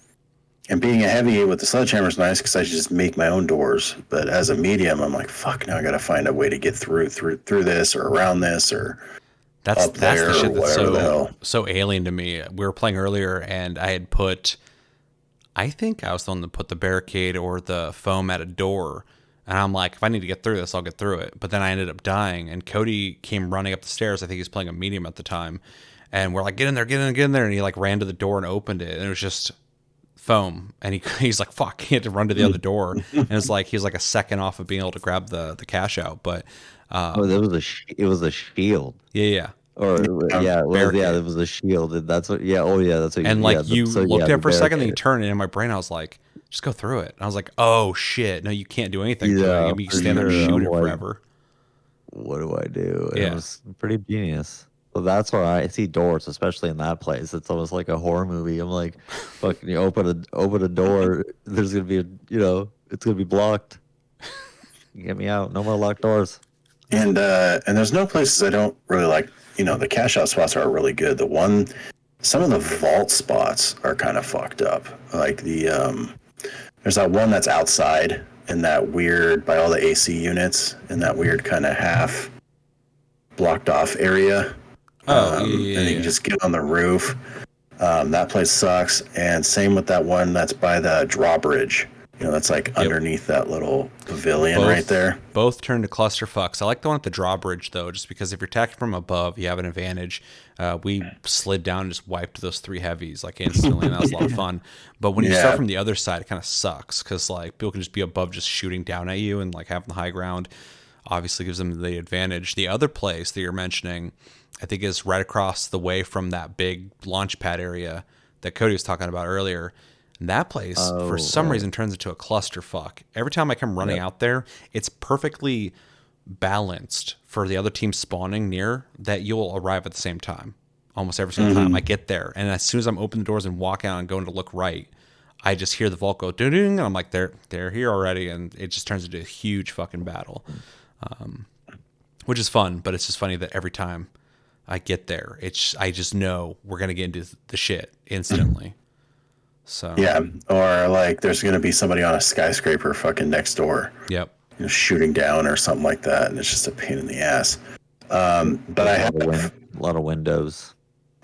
and being a heavy with the sledgehammer is nice because I just make my own doors. But as a medium, I'm like, fuck, now I got to find a way to get through this or around this or up That's there the or shit that's whatever the hell. so alien to me. We were playing earlier, and I think I was the one that put the barricade or the foam at a door. And I'm like, if I need to get through this, I'll get through it. But then I ended up dying, and Cody came running up the stairs. I think he was playing a medium at the time. And we're like, get in there, get in, get in there. And he like ran to the door and opened it. And it was just foam. And he's like, fuck, he had to run to the other door. And it's like, he's like a second off of being able to grab the cash out. But Oh, it was a shield. yeah, yeah. Or Um, yeah, it was, yeah, Barricade. it was a shield. And that's what, yeah, oh yeah, that's what And yeah, like you so yeah, looked at the it for a second, then you barricade. turned, and in my brain I was like, just go through it. And I was like, oh shit, no, you can't do anything to it. Yeah, I mean, you can for stand there and sure. shoot I'm it like, forever. what do I do? And it Yeah. was pretty genius. So that's where I see doors, especially in that place. It's almost like a horror movie. I'm like, fucking, you open a door. There's gonna be it's gonna be blocked. Get me out. No more locked doors. and there's no places I don't really like. The cash out spots are really good. Some of the vault spots are kind of fucked up. Like there's that one that's outside in that weird, by all the AC units, in that weird kind of half blocked off area. Oh yeah, And you yeah, can yeah. just get on the roof. That place sucks. And same with that one that's by the drawbridge. That's like Yep. underneath that little pavilion right there. Both turn to clusterfucks. I like the one at the drawbridge though, just because if you're attacking from above, you have an advantage. We slid down and just wiped those 3 heavies like instantly, and that was a lot of fun. But when you start Yeah. from the other side, it kind of sucks because like people can just be above, just shooting down at you, and like having the high ground obviously gives them the advantage. The other place that you're mentioning, I think, is right across the way from that big launch pad area that Cody was talking about earlier. And that place, for Oh, some right. reason, turns into a clusterfuck. Every time I come running Yep. out there, it's perfectly balanced for the other team spawning near that you'll arrive at the same time. Almost every single time I get there. And as soon as I'm opening the doors and walk out and going to look right, I just hear the vault go ding, and I'm like, they're here already, and it just turns into a huge fucking battle, which is fun. But it's just funny that every time I get there, I just know we're gonna get into the shit instantly. So Yeah, or like there's gonna be somebody on a skyscraper fucking next door, yep. shooting down or something like that, and it's just a pain in the ass. But There's I a lot of have, a lot of windows.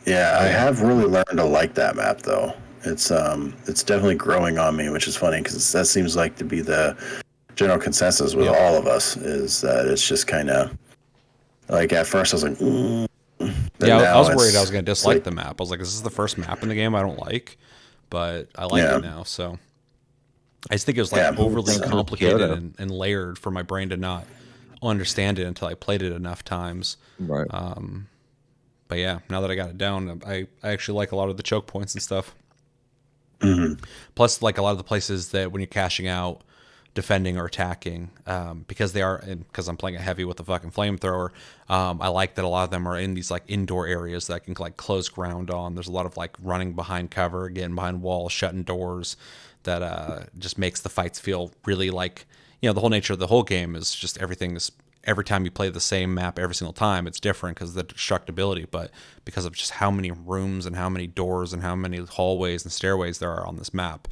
yeah, Oh I yeah. have really learned to like that map though. It's definitely growing on me, which is funny because that seems like to be the general consensus with Yep. all of us is that it's just kind of like at first I was like, but Yeah, I now was worried I was gonna it's dislike like, the map. I was like, "Is this the first map in the game I don't like?" But I like yeah, it now. So I just think it was like yeah, overly it's, With complicated Kyoto. and layered for my brain to not understand it until I played it enough times. Right. But yeah, now that I got it down, I actually like a lot of the choke points and stuff. mhm. Plus, like a lot of the places that when you're cashing out, defending or attacking, because they are, because I'm playing a heavy with a fucking flamethrower. I like that a lot of them are in these like indoor areas that I can like close ground on. There's a lot of like running behind cover, getting behind walls, shutting doors. That just makes the fights feel really like, the whole nature of the whole game is just everything is every time you play the same map every single time, it's different because of the destructibility, but because of just how many rooms and how many doors and how many hallways and stairways there are on this map,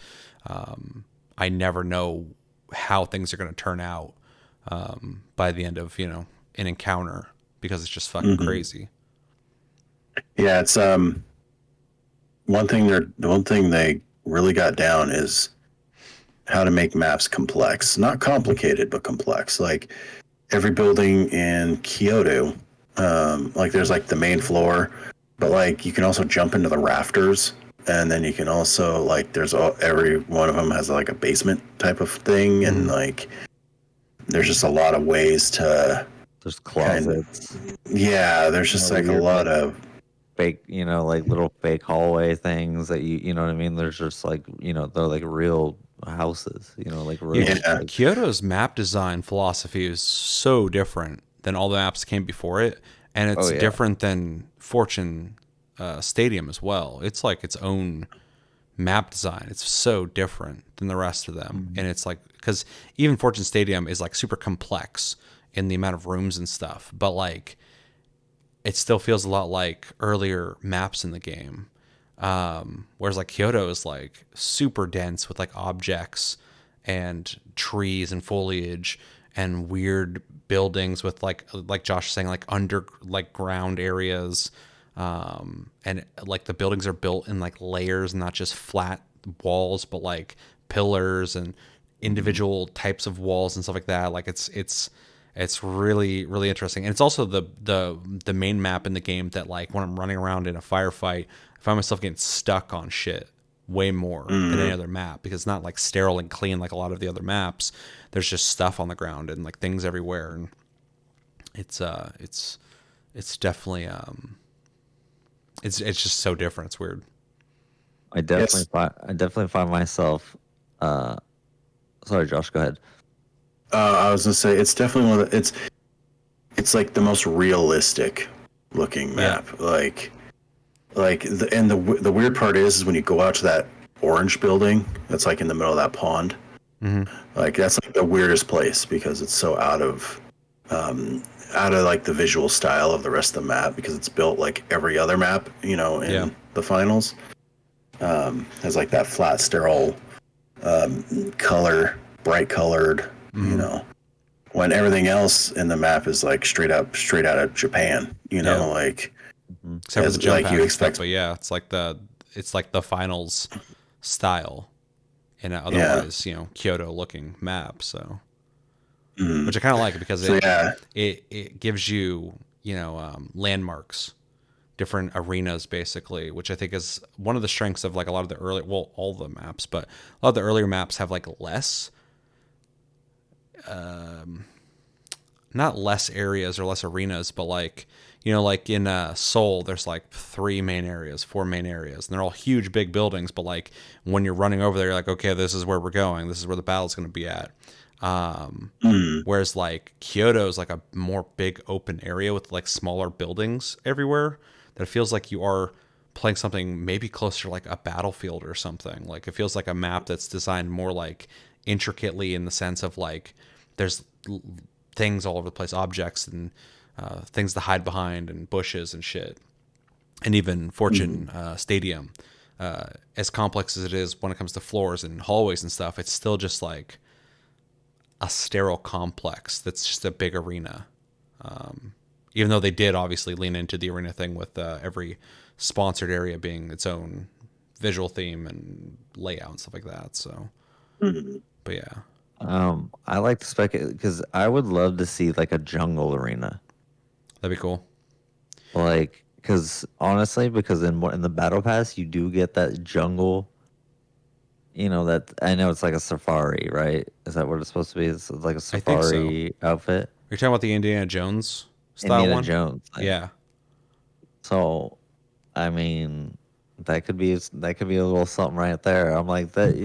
I never know how things are going to turn out by the end of an encounter because it's just fucking crazy. Yeah, it's the one thing they really got down is how to make maps complex. Not complicated, but complex. Like every building in Kyoto, like there's like the main floor, but like you can also jump into the rafters, and then you can also like every one of them has like a basement type of thing, and Mm-hmm. like there's just a lot of ways to There's kind of, closets. yeah, there's just like a Weird lot like of, fake, like little fake hallway things that you know what I mean? There's just like, they're like real houses, like Yeah, real yeah, like Kyoto's map design philosophy is so different than all the maps that came before it, and oh it's yeah. different than Fortune Stadium as well. It's like its own map design. It's so different than the rest of them, Mhm. and it's like because even Fortune Stadium is like super complex in the amount of rooms and stuff, but like it still feels a lot like earlier maps in the game. Whereas like Kyoto is like super dense with like objects and trees and foliage and weird buildings with like Josh was saying like under like ground areas, and like the buildings are built in like layers, not just flat walls, but like pillars and individual types of walls and stuff like that. Like it's really really interesting, and it's also the main map in the game that like when I'm running around in a firefight, I find myself getting stuck on shit way more than any other map because it's not like sterile and clean like a lot of the other maps. There's just stuff on the ground and like things everywhere, and it's definitely it's just so different. It's weird. it's. I definitely find myself uh sorry Josh, go ahead. I was gonna say it's definitely it's like the most realistic looking Yeah. map. The weird part is when you go out to that orange building that's like in the middle of that pond. Mm-hmm. Like that's like the weirdest place because it's so out of like the visual style of the rest of the map because it's built like every other map, Yeah. in the finals. Has like that flat, sterile color, bright colored, you Mm-hmm. know, when everything else in the map is like straight out of Japan, Yeah. like Mhm. Except for the as jump like you pads and stuff. expect. But yeah, it's like the finals style in an Yeah. otherwise Kyoto looking map. So Mm. which I kind of like because So yeah. it gives you landmarks, different arenas basically, which I think is one of the strengths of like a lot of the early well all the maps, but a lot of the earlier maps have like less not less areas or less arenas, but like like in Seoul, there's like 3 main areas, 4 main areas, and they're all huge, big buildings. But like when you're running over there, you're like, okay, this is where we're going. This is where the battle's going to be at. Mm. Whereas like Kyoto is like a more big open area with like smaller buildings everywhere. That it feels like you are playing something maybe closer to like a battlefield or something. Like it feels like a map that's designed more like intricately in the sense of like there's things all over the place, objects and things to hide behind and bushes and shit. And even Fortune Stadium, as complex as it is when it comes to floors and hallways and stuff, it's still just like a sterile complex that's just a big arena. Even though they did obviously lean into the arena thing with every sponsored area being its own visual theme and layout and stuff like that. So, but yeah, I like to speculate because I would love to see like a jungle arena. that'd be cool. Like, because honestly, because in the battle pass you do get that jungle. You know that I know it's like a safari, right? Is that what it's supposed to be? It's like a I think so. safari outfit. You're talking about the Indiana Jones style Indiana one? Jones thing. Yeah. So, I mean, that could be a little something right there. I'm like that,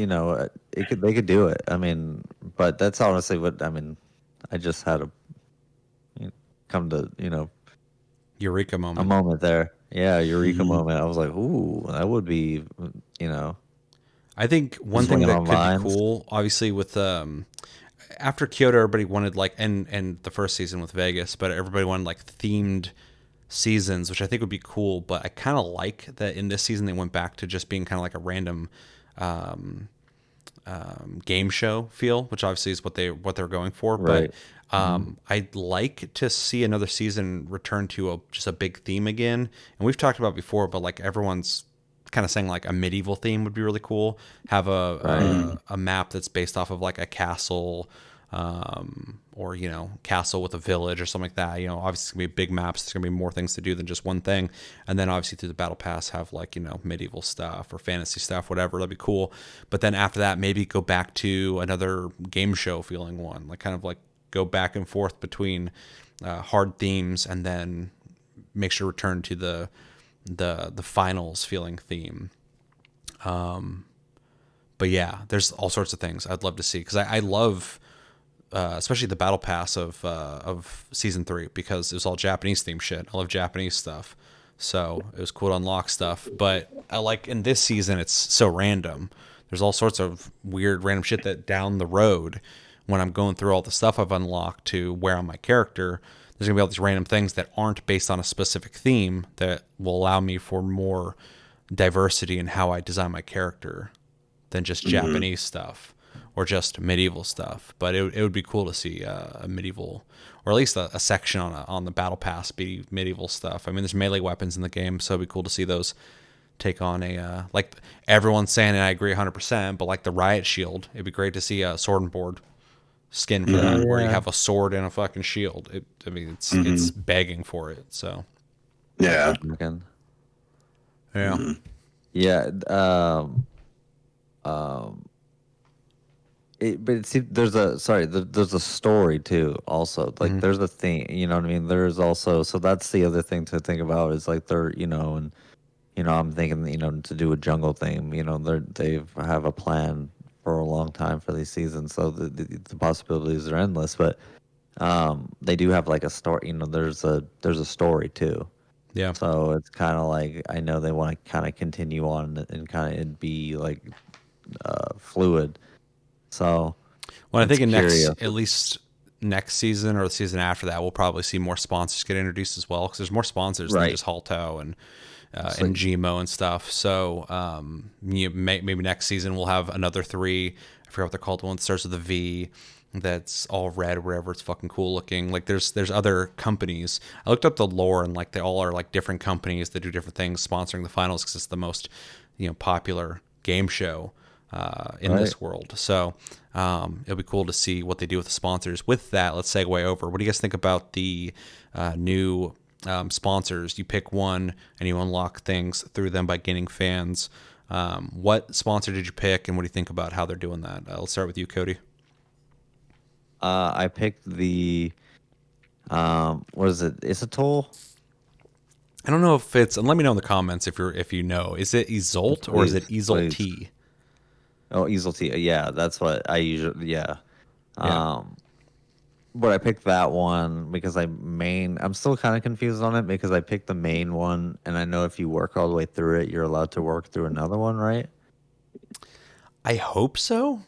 they could do it. I mean, but that's honestly what I mean. I just had a come to Eureka a moment. moment there. Yeah, eureka moment. I was like, ooh, that would be you know I think one thing swinging that on could be vines. cool, obviously with after Kyoto, everybody wanted like and the first season with Vegas, but everybody wanted like themed seasons, which I think would be cool. But I kind of like that in this season they went back to just being kind of like a random game show feel, which obviously is what they're going for. Right. But I'd like to see another season return to just a big theme again. And we've talked about before, but like everyone's kind of saying like a medieval theme would be really cool. Have a map that's based off of like a castle, or castle with a village or something like that. Obviously it's gonna be big maps. There's gonna be more things to do than just one thing. And then obviously through the battle pass have like medieval stuff or fantasy stuff, whatever. That'd be cool. But then after that, maybe go back to another game show feeling one, like kind of like go back and forth between hard themes and then make sure to return to the finals feeling theme. But yeah, there's all sorts of things I'd love to see because I love especially the battle pass of season 3 because it was all Japanese themed shit. I love Japanese stuff, so it was cool to unlock stuff. But I like in this season it's so random. There's all sorts of weird random shit that down the road when I'm going through all the stuff I've unlocked to wear on my character, there's gonna be all these random things that aren't based on a specific theme that will allow me for more diversity in how I design my character than just Japanese stuff or just medieval stuff. But it would be cool to see a medieval, or at least a section on the battle pass be medieval stuff. I mean, there's melee weapons in the game, so it'd be cool to see those take on a like everyone's saying, and I agree 100%. But like the riot shield, it'd be great to see a sword and board skin for that, where you have a sword and a fucking shield. It's begging for it. So Yeah. yeah. Yeah. But see, there's a story too. Also, like there's a thing. You know what I mean? There's also that's the other thing to think about is like and I'm thinking to do a jungle theme. They have a plan for a long time for these seasons, so the possibilities are endless. But they do have like a story. There's a story too. Yeah. So it's kind of like I know they want to kind of continue on and kind of be like fluid. So, well, I think curious. at least next season or the season after that, we'll probably see more sponsors get introduced as well because there's more sponsors than just Halto and Gmo and stuff. So maybe next season we'll have another 3. I forgot what they're called. The one that starts with a V. That's all red, wherever it's fucking cool looking. Like there's other companies. I looked up the lore and like they all are like different companies that do different things sponsoring the finals because it's the most popular game show in this world. So it'll be cool to see what they do with the sponsors. With that, let's segue over. What do you guys think about the new sponsors? You pick one and you unlock things through them by gaining fans. What sponsor did you pick, and what do you think about how they're doing that? Let's start with you, Cody. I picked the what is it? It's a tool. I don't know if it's, and let me know in the comments if you know. Is it Isolt or is it Isolt T? Oh, Easel T. Yeah, that's what I usually. Yeah. But I picked that one because I'm still kind of confused on it because I picked the main one, and I know if you work all the way through it, you're allowed to work through another one, right? I hope so.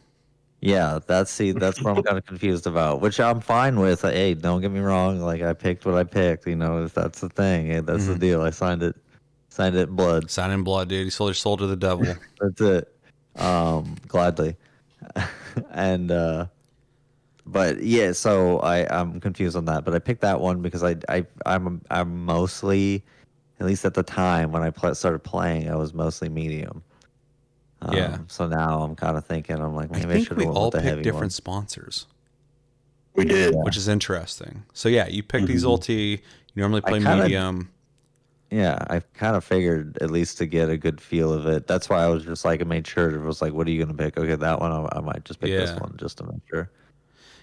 Yeah, that's what I'm kind of confused about, which I'm fine with. Hey, don't get me wrong. Like I picked what I picked. If that's the thing, hey, that's the deal. I signed it Signed it in blood. Sign in blood, dude. You sold your soul to the devil. That's it. Gladly. And but yeah, so I'm confused on that. But I picked that one because I'm mostly, at least at the time when I started playing, I was mostly medium. Yeah. So now I'm kind of thinking, I'm like, I maybe I think should we have went all with the picked heavy different one. sponsors, We did. which is interesting. So yeah, you picked these Mhm. ulti. You normally I play kinda medium. Yeah, I kind of figured at least to get a good feel of it. That's why I was just like, I made sure it was like, what are you gonna pick? Okay, that one. I might just pick this Yeah. one just to make sure.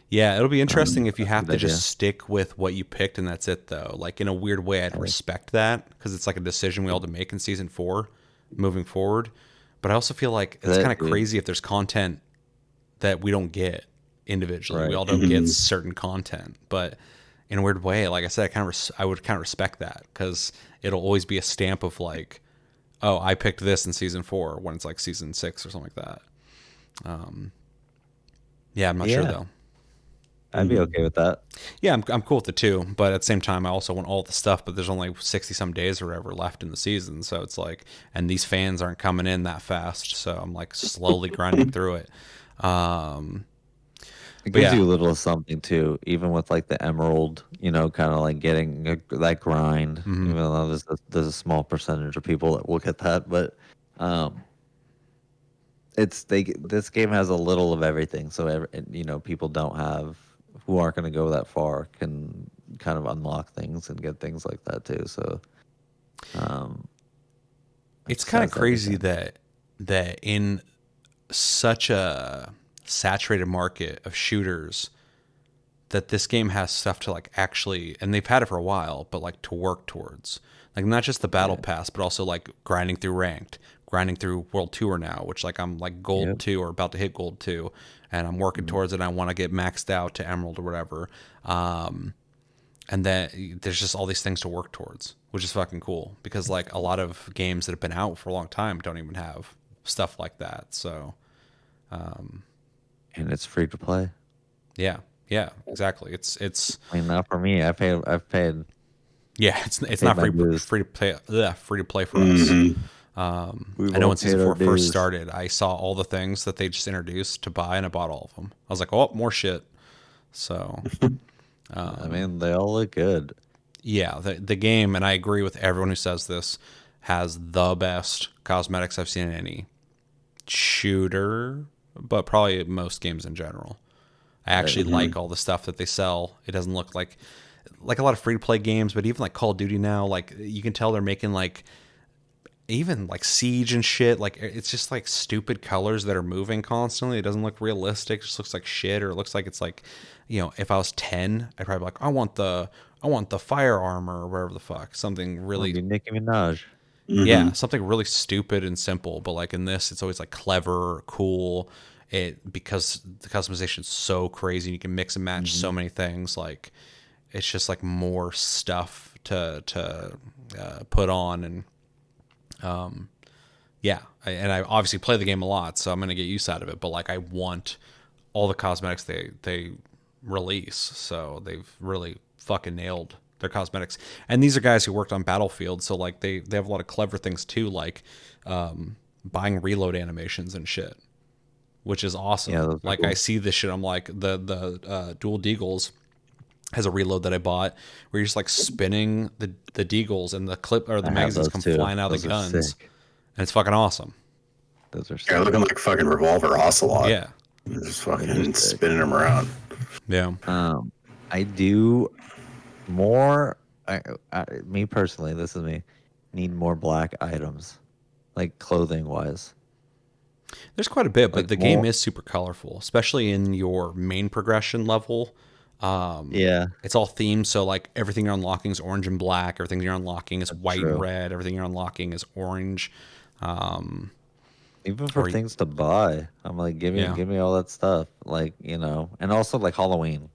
Yeah, it'll be interesting if you That's a have good to just idea. stick with what you picked and that's it, though. Like, in a weird way, I'd Right. respect that because it's like a decision we all have to make in season 4 moving forward. But I also feel like it's kind That of dude. crazy if there's content that we don't get individually. We Right. all don't get Mhm. certain content. But in a weird way, like I said, I would kind of respect that because it'll always be a stamp of like, oh, I picked this in season 4 when it's like season 6 or something like that. Yeah, I'm not sure Yeah, though. I'd be Mhm. okay with that. Yeah, I'm cool with the 2, but at the same time, I also want all the stuff. But there's only 60 some days or whatever left in the season, so it's like, and these fans aren't coming in that fast, so I'm like slowly grinding through it. Um, It but gives yeah, you a little something too, even with like the emerald, kind of like getting that grind. hmm Even though there's a small percentage of people that will get that, but um, this game has a little of everything. So people don't have who aren't going to go that far can kind of unlock things and get things like that too. So um, it it's just kind of has crazy everything. that in such a saturated market of shooters that this game has stuff to like actually, and they've had it for a while, but like to work towards, like not just the battle Yeah. pass, but also like grinding through ranked, grinding through world tour now, which like I'm like gold Yep. 2 or about to hit gold 2, and I'm working Mhm. towards it. And I want to get maxed out to emerald or whatever. And then there's just all these things to work towards, which is fucking cool because like a lot of games that have been out for a long time don't even have stuff like that. So And it's free to play. yeah, yeah, exactly. It's I mean, not for me. yeah, I it's paid not my dues. free to play for us. Mhm. We've I know all when paid season our 4 first dues. started, I saw all the things that they just introduced to buy, and I bought all of them. I was like, oh, more shit. So I mean, they all look good. yeah, the game, and I agree with everyone who says this, has the best cosmetics I've seen in any shooter, but probably most games in general. I Right. actually like Mhm. all the stuff that they sell. It doesn't look like a lot of free to play games, but even like Call of Duty now, like you can tell they're making like even like Siege and shit. Like it's just like stupid colors that are moving constantly. It doesn't look realistic. It just looks like shit, or it looks like it's like, if I was 10, I'd probably be like, I want the fire armor or whatever the fuck, something I want really, to be Nicki Minaj. yeah, Mhm. something really stupid and simple. But like in this, it's always like clever, or cool. It because the customization is so crazy, and you can mix and match Hmm. so many things. Like it's just like more stuff to put on, and yeah, and I obviously play the game a lot, so I'm gonna get used out of it. But like I want all the cosmetics they release, so they've really fucking nailed their cosmetics. And these are guys who worked on Battlefield, so like they have a lot of clever things too, like buying reload animations and shit, which is Yeah, awesome. those are Like I cool. see this shit, I'm like the dual deagles has a reload that I bought where you're just like spinning the deagles and the clip or the I have magazines those come too. flying out of Those the are guns, sick. and it's fucking awesome. Those are Yeah, sick. looking like fucking revolver ocelot. Yeah, Just Those are fucking sick. spinning them around. yeah. Um, I do more. Me personally, this is me. Need more black items, like clothing wise. There's quite a bit, but Like the game more. is super colorful, especially in your main progression level. Yeah, It's all themed, so like everything you're unlocking is orange and black. Everything you're unlocking is that's white and true. red. Everything you're unlocking is orange. Even for Or things to buy, I'm like, yeah, give me all that stuff. Like, and also like Halloween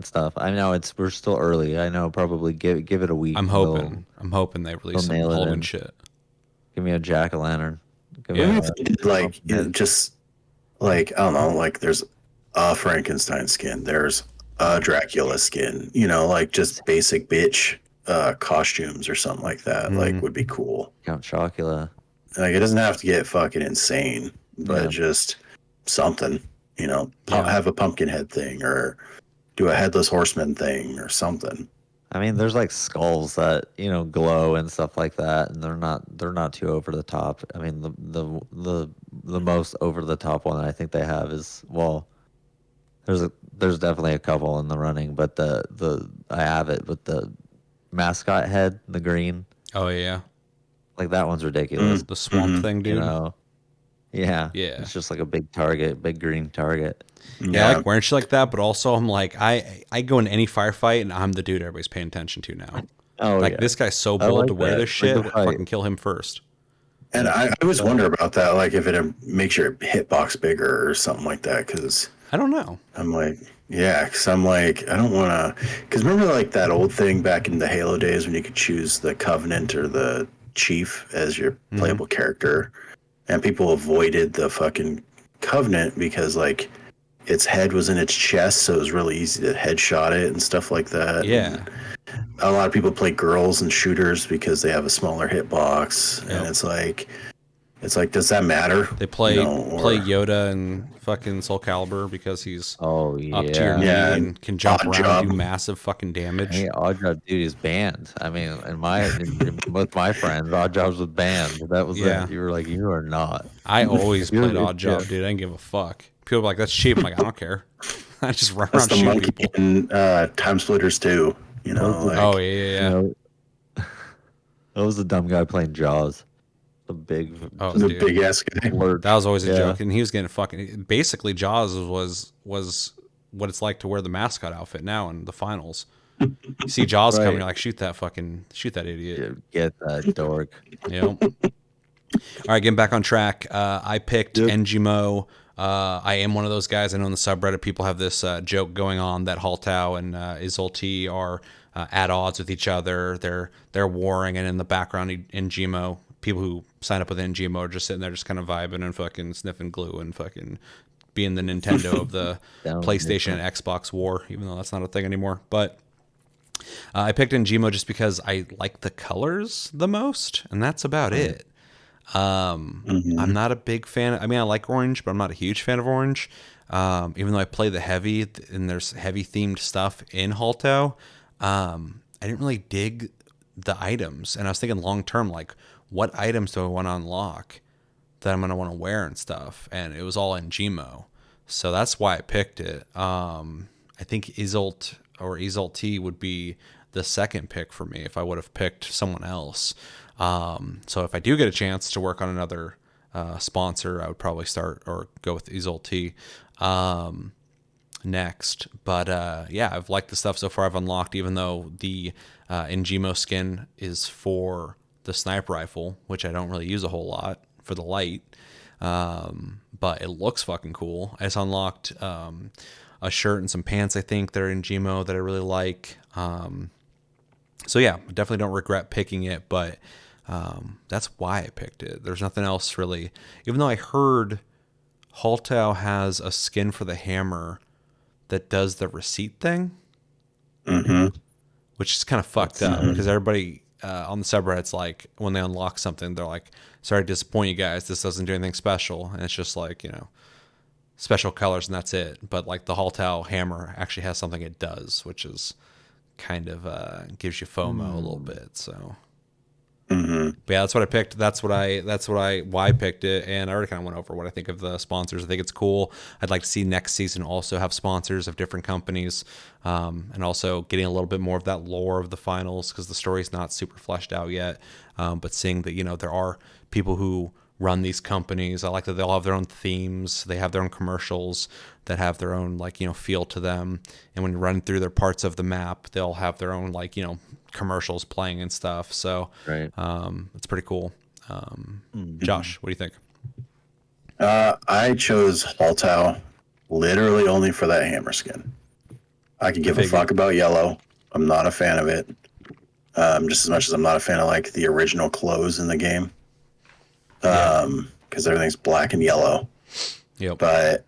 stuff. I know we're still early. I know probably give it a week I'm and hoping. I'm hoping they they'll release some nail it Halloween in. shit. Give me a jack o' lantern. Give me Yeah, Maybe a if they did like pumpkin head. just like I don't know, like there's a Frankenstein skin, there's a Dracula skin, like just basic bitch costumes or something like that. Like, would be cool. Count Chocula. Like, it doesn't have to get fucking insane, but Yeah. just something. Yeah. Have a pumpkin head thing, or do a headless horseman thing, or something. I mean, there's like skulls that glow and stuff like that, and they're not too over the top. I mean, the most over the top one I think they have is, well, there's definitely a couple in the running, but the I have it, but the mascot head, the green, Oh yeah. like that one's ridiculous. The swamp thing, You dude. know, yeah, Yeah. it's just like a big target, big green target. Yeah, I like wearing shit like that, but also I'm like, I go in any firefight and I'm the dude everybody's paying attention to now. Oh Like, yeah, this guy's so I bold like to wear that. this Like shit. the fight. Fucking kill him first. And I always wonder about that, like if it makes your hitbox bigger or something like that, because I don't know. I'm like, yeah, because I'm like, I don't want to, because remember like that old thing back in the Halo days when you could choose the Covenant or the Chief as your playable character, and people avoided the fucking Covenant because like its head was in its chest, so it was really easy to headshot it and stuff like that. Yeah. And a lot of people play girls and shooters because they have a smaller hitbox, and it's like, does that matter? They play or, Yoda and fucking Soul Calibur because he's Oh up to your knee yeah, and can jump Odd around Job. and do massive fucking damage. hey, Oddjob dude is banned. I mean, with my friends, Oddjobs was banned. That was it. You were like, you are not. I always played You're- Odd Job, dude. I didn't give a fuck. People are like, that's cheap. I'm like, I don't care. I just run That's around the shooting monkey people. in Time Splitters too. Like, Oh yeah. You know, that was the dumb guy playing Jaws. The big, Oh, the dude. big ass guy. That was always a joke, and he was getting fucking. Basically, Jaws was what it's like to wear the mascot outfit now in the finals. You see Jaws coming, you're like, shoot that idiot. Get that dork. Yep. All right, getting back on track. I picked Ngmo. I am one of those guys. I know in the subreddit people have this joke going on that Haltao and Izolti are at odds with each other. They're warring, and in the background, Ngmo, people who sign up with Ngmo are just sitting there, just kind of vibing and fucking sniffing glue and fucking being the Nintendo of the PlayStation and Xbox war, even though that's not a thing anymore. But I picked Ngmo just because I like the colors the most, and that's about it. I'm not a big fan. I mean, I like orange, but I'm not a huge fan of orange. Even though I play the heavy and there's heavy themed stuff in Halto, I didn't really dig the items. And I was thinking long term, like, what items do I want to unlock that I'm going to want to wear and stuff? And it was all in Gmo. So that's why I picked it. I think Isolt or Isolti would be the second pick for me if I would have picked someone else. So if I do get a chance to work on another sponsor, I would probably start or go with Isolti next. But yeah, I've liked the stuff so far I've unlocked, even though the Ngmo skin is for the sniper rifle, which I don't really use a whole lot for the light. But it looks fucking cool. I just unlocked a shirt and some pants, I think, that are in Ngmo that I really like. So yeah, definitely don't regret picking it, but that's why I picked it. There's nothing else really. Even though I heard Haltao has a skin for the hammer that does the receipt thing, which is kind of fucked up because everybody on the subreddit's like, when they unlock something, they're like, sorry to disappoint you guys, this doesn't do anything special. And it's just like, special colors and that's it. But like the Haltao hammer actually has something it does, which is kind of gives you FOMO a little bit. So but yeah, that's what I picked. That's why I picked it. And I already kind of went over what I think of the sponsors. I think it's cool. I'd like to see next season also have sponsors of different companies, and also getting a little bit more of that lore of the finals, because the story's not super fleshed out yet. But seeing that, there are people who run these companies. I like that they all have their own themes. They have their own commercials that have their own feel to them. And when you run through their parts of the map, they'll have their own commercials playing and stuff. So it's pretty cool. Josh, what do you think? I chose Haltao literally only for that hammer skin. I can give a fuck about yellow. I'm not a fan of it. Just as much as I'm not a fan of the original clothes in the game. Because everything's black and yellow. Yep. But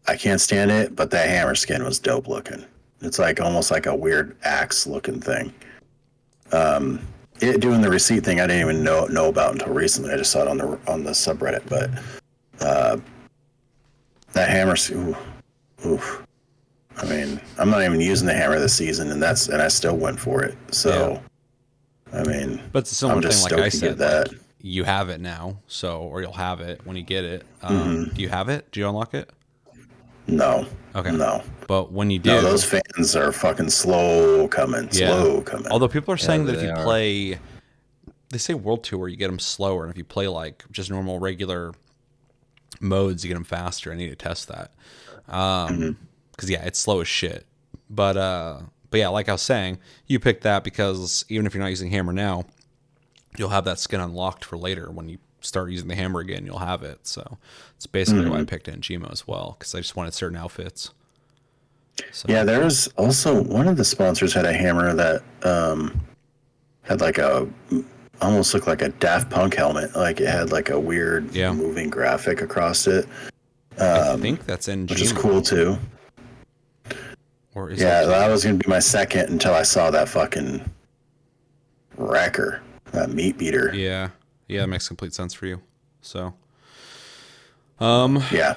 I can't stand it. But that hammer skin was dope looking. It's almost like a weird axe looking thing. Doing the receipt thing, I didn't even know about until recently. I just saw it on the subreddit. But that hammer, oof. I mean, I'm not even using the hammer this season, and I still went for it. So, yeah. I mean, but it's a similar I'm just thing. Like I stoked to get said, that. like you have it now, or you'll have it when you get it. Mm-hmm. Do you have it? Do you unlock it? No. Okay. No. But when you do, no, those fans are fucking slow coming. Yeah. Slow coming. Although people are saying that if they you are. play, they say World Tour, you get them slower, and if you play like just normal regular modes, you get them faster. I need to test that. Because yeah, it's slow as shit. But yeah, like I was saying, you pick that because even if you're not using hammer now, you'll have that skin unlocked for later. When you start using the hammer again, you'll have it. So it's basically why I picked Ngemo as well, because I just wanted certain outfits. So. Yeah, there's also one of the sponsors had a hammer that had like almost looked like a Daft Punk helmet. Like it had like a weird moving graphic across it. I think that's Ngemo. Which is cool too. Or is that was going to be my second until I saw that fucking wrecker, that meat beater. Yeah, that makes complete sense for you. So, yeah,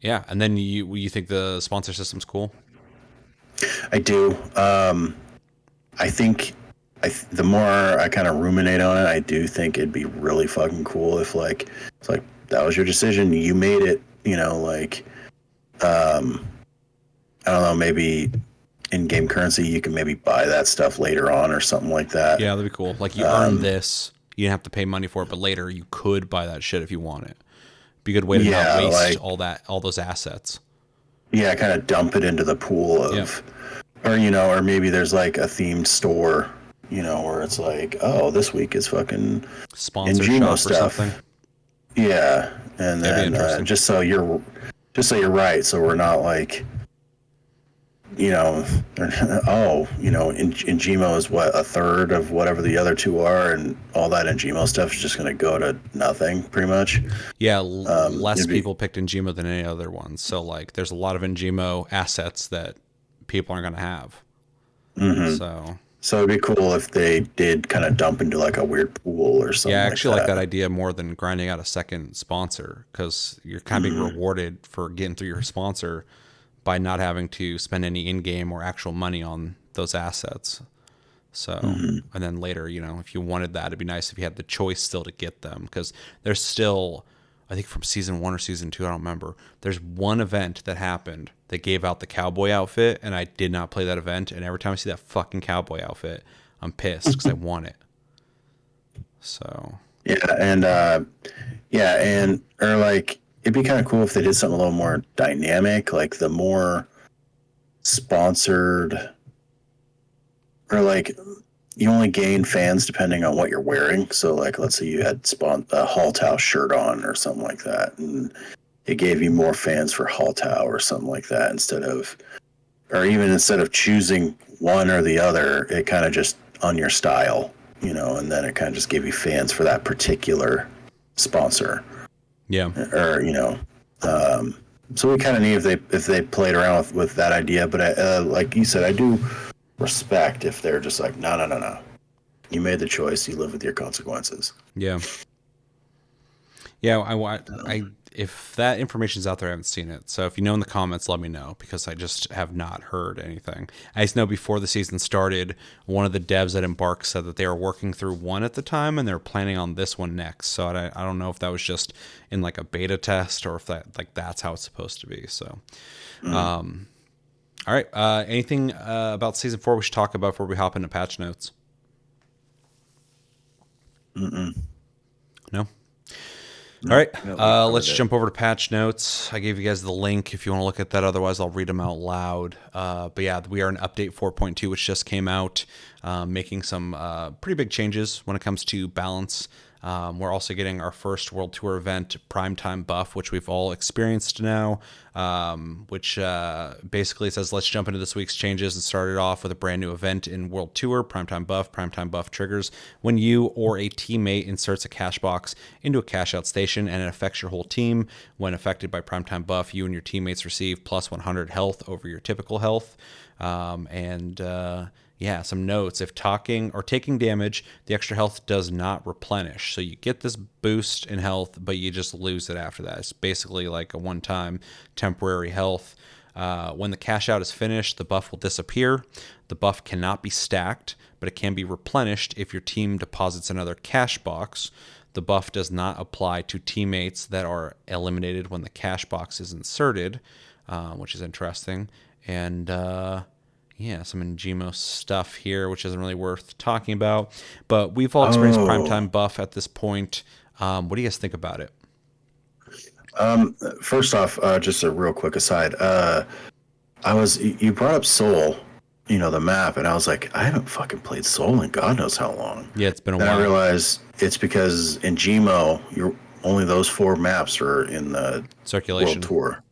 and then you think the sponsor system's cool? I do. I think the more I kind of ruminate on it, I do think it'd be really fucking cool if like it's like that was your decision, you made it. You know, like I don't know, maybe in-game currency you can maybe buy that stuff later on or something like that. Yeah, that'd be cool. Like you earn this, you didn't have to pay money for it, but later you could buy that shit if you want it. Be a good way to not waste all those assets. Yeah, kind of dump it into the pool of, or maybe there's like a themed store, where it's like, oh, this week is fucking sponsor shop stuff. Or something. Yeah, and then just so you're right, so we're not like, Ngemo is what, a third of whatever the other two are, and all that Ngemo stuff is just going to go to nothing, pretty much. Yeah, less people picked Ngemo than any other one. So, like, there's a lot of Ngemo assets that people aren't going to have. Mm-hmm. So it'd be cool if they did kind of dump into like a weird pool or something. Yeah, I actually like that idea more than grinding out a second sponsor, because you're kind of being rewarded for getting through your sponsor by not having to spend any in-game or actual money on those assets. So, and then later, if you wanted that, it'd be nice if you had the choice still to get them, because there's still, I think from season 1 or season 2, I don't remember, there's one event that happened that gave out the cowboy outfit, and I did not play that event, and every time I see that fucking cowboy outfit, I'm pissed because I want it. So. Or like, it'd be kind of cool if they did something a little more dynamic, like the more sponsored, or like you only gain fans depending on what you're wearing. So like, let's say you had a Haltau shirt on or something like that, and it gave you more fans for Haltau or something like that instead of choosing one or the other, it kind of just on your style, and then it kind of just gave you fans for that particular sponsor. Yeah. Or, so we kind of need if they played around with that idea. But like you said, I do respect if they're just like, no. You made the choice. You live with your consequences. Yeah. Yeah. I if that information's out there, I haven't seen it. So if you know in the comments, let me know, because I just have not heard anything. I just know before the season started, one of the devs at Embark said that they were working through one at the time and they're planning on this one next. So I don't know if that was just in like a beta test or if that's how it's supposed to be. So, all right. Anything about season 4 we should talk about before we hop into patch notes? No. All right, let's jump over to patch notes. I gave you guys the link if you want to look at that. Otherwise, I'll read them out loud. But yeah, we are in update 4.2, which just came out, making some pretty big changes when it comes to balance. We're also getting our first World Tour event, Primetime Buff, which we've all experienced now, which basically says, let's jump into this week's changes and start it off with a brand new event in World Tour. Primetime Buff triggers when you or a teammate inserts a cash box into a cash out station, and it affects your whole team. When affected by Primetime Buff, you and your teammates receive plus 100 health over your typical health. some notes. If talking or taking damage, the extra health does not replenish. So you get this boost in health, but you just lose it after that. It's basically like a one-time temporary health. When the cash out is finished, the buff will disappear. The buff cannot be stacked, but it can be replenished if your team deposits another cash box. The buff does not apply to teammates that are eliminated when the cash box is inserted, which is interesting. And some Ngemo stuff here, which isn't really worth talking about. But we've all experienced primetime buff at this point. What do you guys think about it? First off, just a real quick aside. You brought up Soul, the map, and I was like, I haven't fucking played Soul in God knows how long. Yeah, it's been a while. while. I realized it's because in Gmo, only those 4 maps are in the circulation World Tour.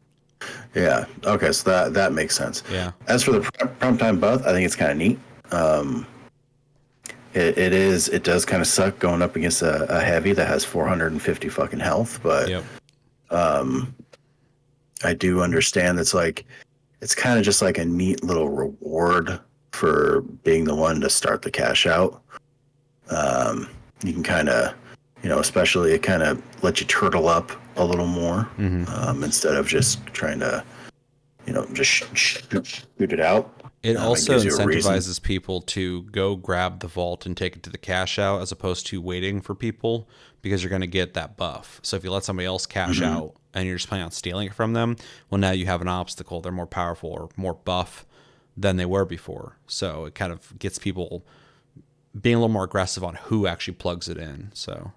Yeah. Okay. So that makes sense. Yeah. As for the primetime buff, I think it's kind of neat. It does kind of suck going up against a heavy that has 450 fucking health, but yep. I do understand it's kind of just like a neat little reward for being the one to start the cash out. You can kind of, especially it kind of lets you turtle up a little more instead of just trying to, just shoot it out. It also incentivizes people to go grab the vault and take it to the cash out as opposed to waiting for people because you're going to get that buff. So if you let somebody else cash out and you're just planning on stealing it from them, well, now you have an obstacle. They're more powerful or more buff than they were before. So it kind of gets people being a little more aggressive on who actually plugs it in. So,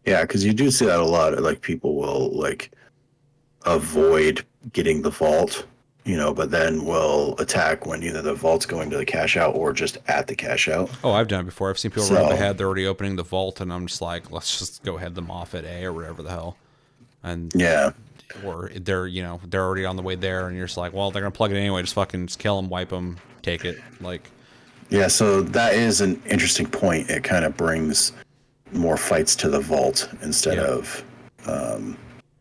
yeah, because you do see that a lot. Like people will avoid getting the vault, but then will attack when either the vault's going to the cash out or just at the cash out. Oh, I've done it before. I've seen people run up ahead. They're already opening the vault, and I'm just like, let's just go head them off at A or whatever the hell. And yeah, or they're already on the way there, and you're just like, well, they're gonna plug it anyway. Just fucking kill them, wipe them, take it. Yeah, so that is an interesting point. It kind of brings more fights to the vault instead of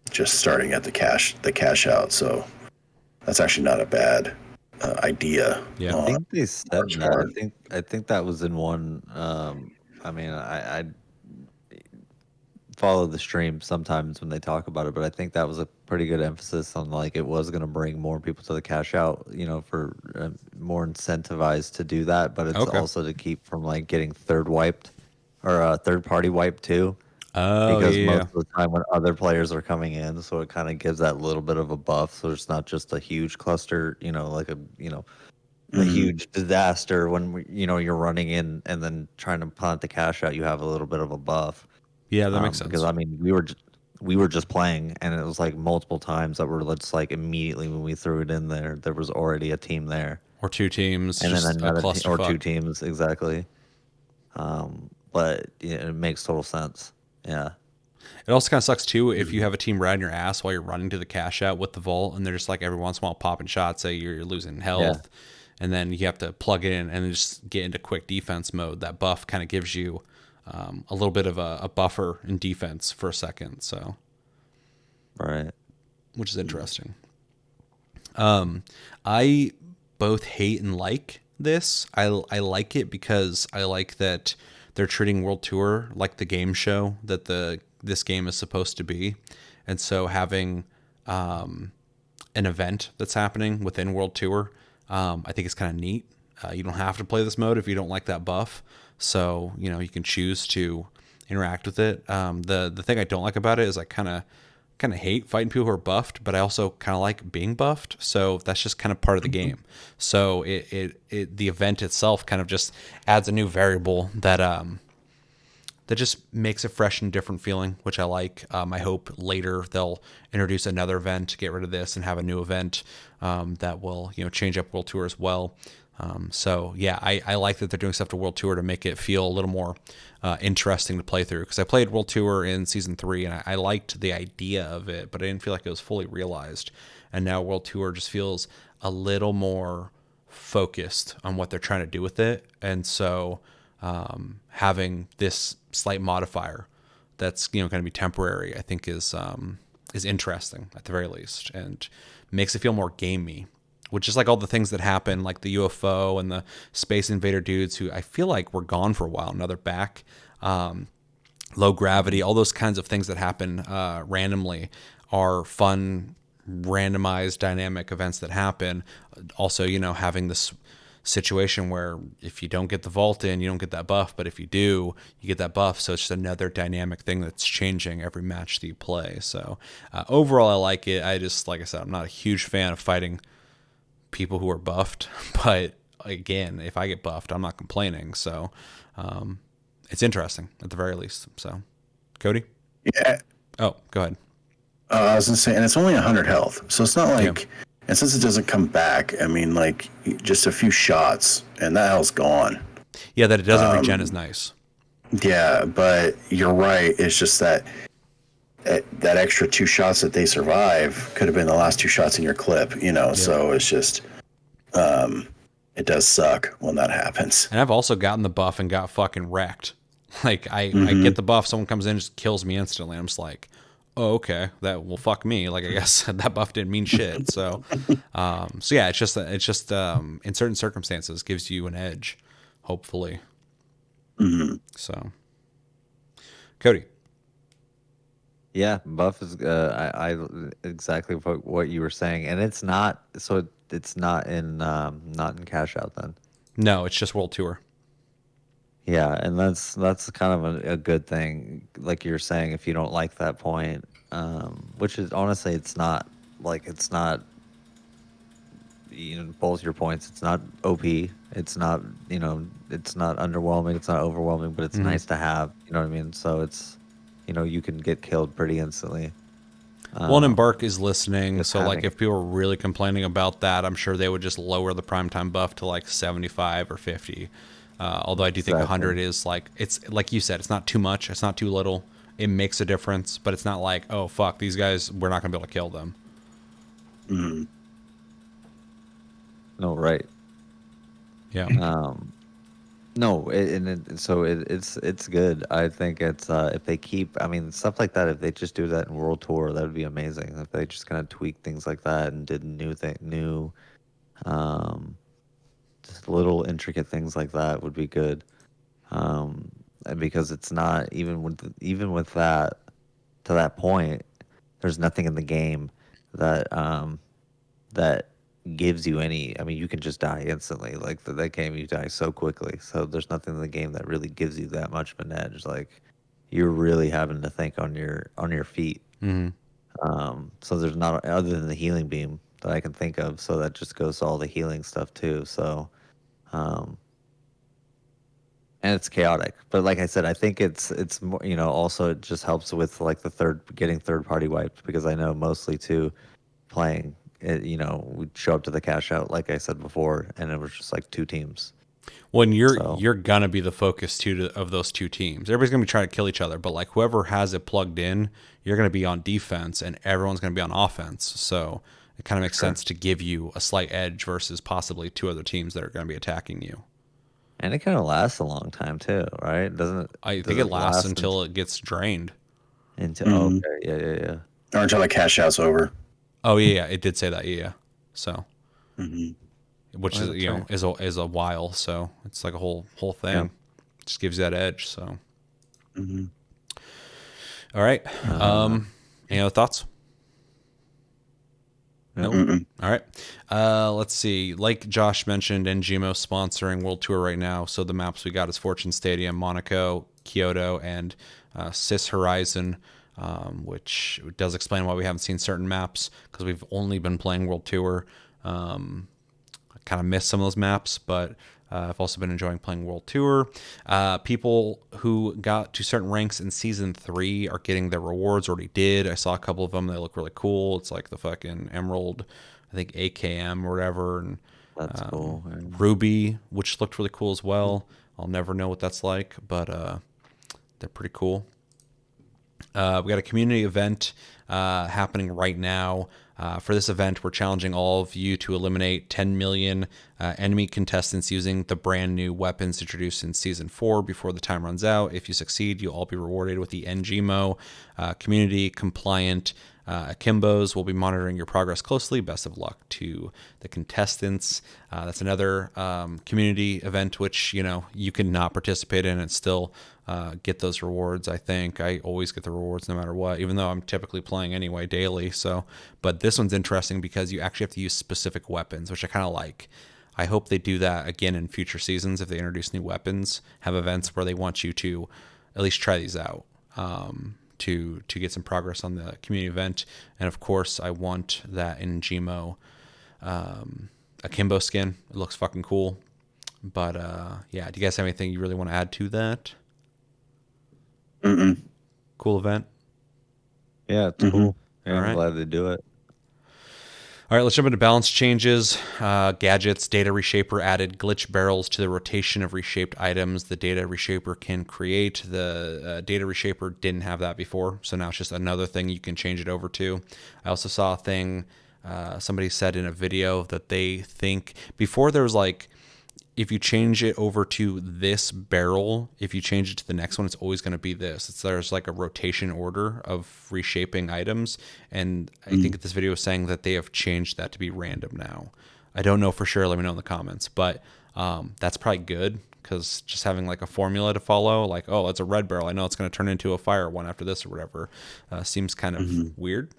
just starting at the cash out. So that's actually not a bad idea. Yeah, I think they said that. I think that was in one. I follow the stream sometimes when they talk about it, but I think that was a pretty good emphasis on it was going to bring more people to the cash out, for more incentivized to do that, but it's also to keep from getting third party wiped too. Oh, because yeah. most of the time when other players are coming in, so it kind of gives that little bit of a buff. So it's not just a huge cluster, a huge disaster when you're running in and then trying to plant the cash out. You have a little bit of a buff. Yeah, that makes sense. Because we were just playing, and it was multiple times that were just immediately when we threw it in there was already a team there, or 2 teams, and just then another or 2 clusterfuck. teams exactly. But it makes total sense. Yeah. It also kind of sucks too if you have a team riding your ass while you're running to the cash out with the vault, and they're just every once in a while popping shots, say you're losing health, and then you have to plug it in and just get into quick defense mode. That buff kind of gives you a little bit of a buffer in defense for a second, so right, which is interesting. I both hate and like this. I like it because I like that they're treating World Tour like the game show that this game is supposed to be, and so having an event that's happening within World Tour, I think it's kind of neat. You don't have to play this mode if you don't like that buff, so you can choose to interact with it. The thing I don't like about it is I kind of hate fighting people who are buffed, but I also kind of like being buffed. So that's just kind of part of the game. So the event itself kind of just adds a new variable that just makes a fresh and different feeling, which I like. I hope later they'll introduce another event to get rid of this and have a new event that will change up World Tour as well. So yeah, I like that they're doing stuff to World Tour to make it feel a little more interesting to play through, because I played World Tour in Season 3 and I liked the idea of it, but I didn't feel like it was fully realized. And now World Tour just feels a little more focused on what they're trying to do with it. And so having this slight modifier that's going to be temporary, I think is interesting at the very least, and makes it feel more gamey, which is like all the things that happen, like the UFO and the Space Invader dudes who I feel like were gone for a while. Now they're back. Low gravity, all those kinds of things that happen randomly are fun, randomized, dynamic events that happen. Also, having this situation where if you don't get the vault in, you don't get that buff, but if you do, you get that buff. So it's just another dynamic thing that's changing every match that you play. So overall, I like it. I just, like I said, I'm not a huge fan of fighting people who are buffed, but again, if I get buffed, I'm not complaining. So it's interesting at the very least. So, Cody? Yeah. Oh, go ahead. I was gonna say, and it's only 100 health, so it's not like. Yeah. And since it doesn't come back, I mean, like just a few shots, and that health's gone. Yeah, that it doesn't regen is nice. Yeah, but you're right. It's just that extra 2 shots that they survive could have been the last 2 shots in your clip. So it's just. It does suck when that happens. And I've also gotten the buff and got fucking wrecked. Like I get the buff, someone comes in and just kills me instantly. I'm just like, oh, okay, that will fuck me. Like I guess that buff didn't mean shit. So, yeah, it's just in certain circumstances gives you an edge, hopefully. So, Cody. Yeah, buff is I exactly what you were saying, and it's not in cash out then. No, it's just World Tour. Yeah, and that's kind of a good thing, like you're saying, if you don't like that point, which is honestly it's not both your points. It's not OP. It's not it's not underwhelming. It's not overwhelming, but it's nice to have. You know what I mean? So it's you can get killed pretty instantly. Well, and Embark is listening, so like if people were really complaining about that, I'm sure they would just lower the primetime buff to like 75 or 50. Although I do think 100 is like, it's like you said, it's not too much, it's not too little. It makes a difference, but it's not like, oh fuck, these guys, we're not gonna be able to kill them. No, right. Yeah. No, it's good. I think it's if they keep, I mean, stuff like that. If they just do that in World Tour, that would be amazing. If they just kind of tweak things like that and did just little intricate things like that would be good. And because it's not even with that to that point, there's nothing in the game that that gives you any. I mean, you can just die instantly. Like that game, you die so quickly. So there's nothing in the game that really gives you that much of an edge. Like you're really having to think on your feet. So there's not, other than the healing beam that I can think of. So that just goes to all the healing stuff too. So, and it's chaotic. But like I said, I think it's more. Also it just helps with like getting third party wiped, because I know mostly too playing. We'd show up to the cash out, like I said before, and it was just like 2 teams. When you're gonna be the focus of those 2 teams. Everybody's gonna be trying to kill each other, but like whoever has it plugged in, you're gonna be on defense, and everyone's gonna be on offense. So it kind of makes sense to give you a slight edge versus possibly 2 other teams that are gonna be attacking you. And it kind of lasts a long time too, right? I think it lasts until it gets drained. Okay, yeah. Or until the cash out's over. Oh yeah, it did say that. Yeah. So, which is is a while. So it's like a whole thing. Yeah. Just gives you that edge. So, all right. Any other thoughts? No. All right. Let's see. Like Josh mentioned, NGMO sponsoring World Tour right now. So the maps we got is Fortune Stadium, Monaco, Kyoto, and Cis Horizon. Which does explain why we haven't seen certain maps, because we've only been playing World Tour. I kind of missed some of those maps, but I've also been enjoying playing World Tour. People who got to certain ranks in Season 3 are getting their rewards, already did. I saw a couple of them. They look really cool. It's like the fucking Emerald, I think AKM or whatever, and that's cool. Ruby, which looked really cool as well. I'll never know what that's like, but they're pretty cool. We got a community event happening right now. For this event, we're challenging all of you to eliminate 10 million enemy contestants using the brand new weapons introduced in Season 4 before the time runs out. If you succeed, you'll all be rewarded with the NGMO community compliant Akimbos will be monitoring your progress closely. Best of luck to the contestants. That's another community event which you can not participate in and still get those rewards. I think I always get the rewards no matter what, even though I'm typically playing anyway daily. So, but this one's interesting because you actually have to use specific weapons, which I kind of like. I hope they do that again in future seasons if they introduce new weapons, have events where they want you to at least try these out to get some progress on the community event. And of course, I want that in Gmo Akimbo skin. It looks fucking cool. But yeah, do you guys have anything you really want to add to that? Mm-mm. Cool event. Yeah, it's cool. Yeah, All I'm right. glad they do it. All right, let's jump into balance changes. Gadgets, data reshaper added glitch barrels to the rotation of reshaped items the data reshaper can create. The data reshaper didn't have that before, so now it's just another thing you can change it over to. I also saw a thing, somebody said in a video that they think before there was like, if you change it over to this barrel, if you change it to the next one, it's always going to be this. There's like a rotation order of reshaping items. And I think this video is saying that they have changed that to be random now. I don't know for sure. Let me know in the comments. But that's probably good because just having like a formula to follow, like, oh, it's a red barrel. I know it's going to turn into a fire one after this or whatever, seems kind of weird.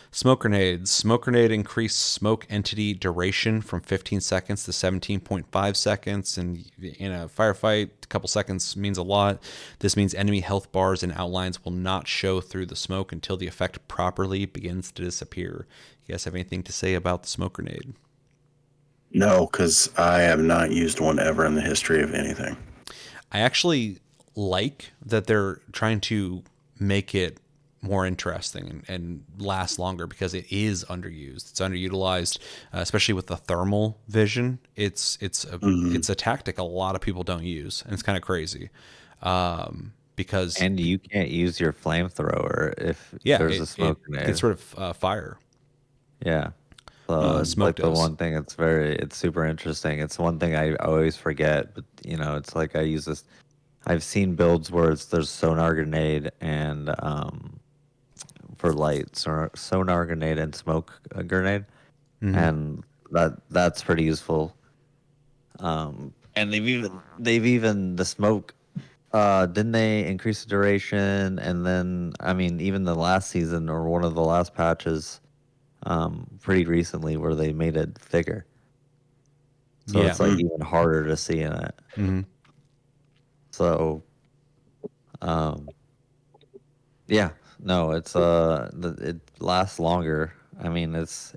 Smoke grenades. Smoke grenade increased smoke entity duration from 15 seconds to 17.5 seconds. And in a firefight, a couple seconds means a lot. This means enemy health bars and outlines will not show through the smoke until the effect properly begins to disappear. You guys have anything to say about the smoke grenade? No, because I have not used one ever in the history of anything. I actually like that they're trying to make it more interesting and last longer because it is underused. It's underutilized, especially with the thermal vision. It's a tactic a lot of people don't use, and it's kind of crazy because And you can't use your flamethrower if there's a smoke grenade. It's sort of fire. Yeah. So it's Smoke like the does. one thing it's super interesting. It's one thing I always forget, but it's like I use this. I've seen builds where there's sonar grenade and for light sonar grenade and smoke grenade, and that's pretty useful. And they've even the smoke. Didn't they increase the duration? And then I mean, even the last season or one of the last patches, pretty recently, where they made it thicker. So Yeah. it's like even harder to see in it. So, yeah, no, it lasts longer. I mean, it's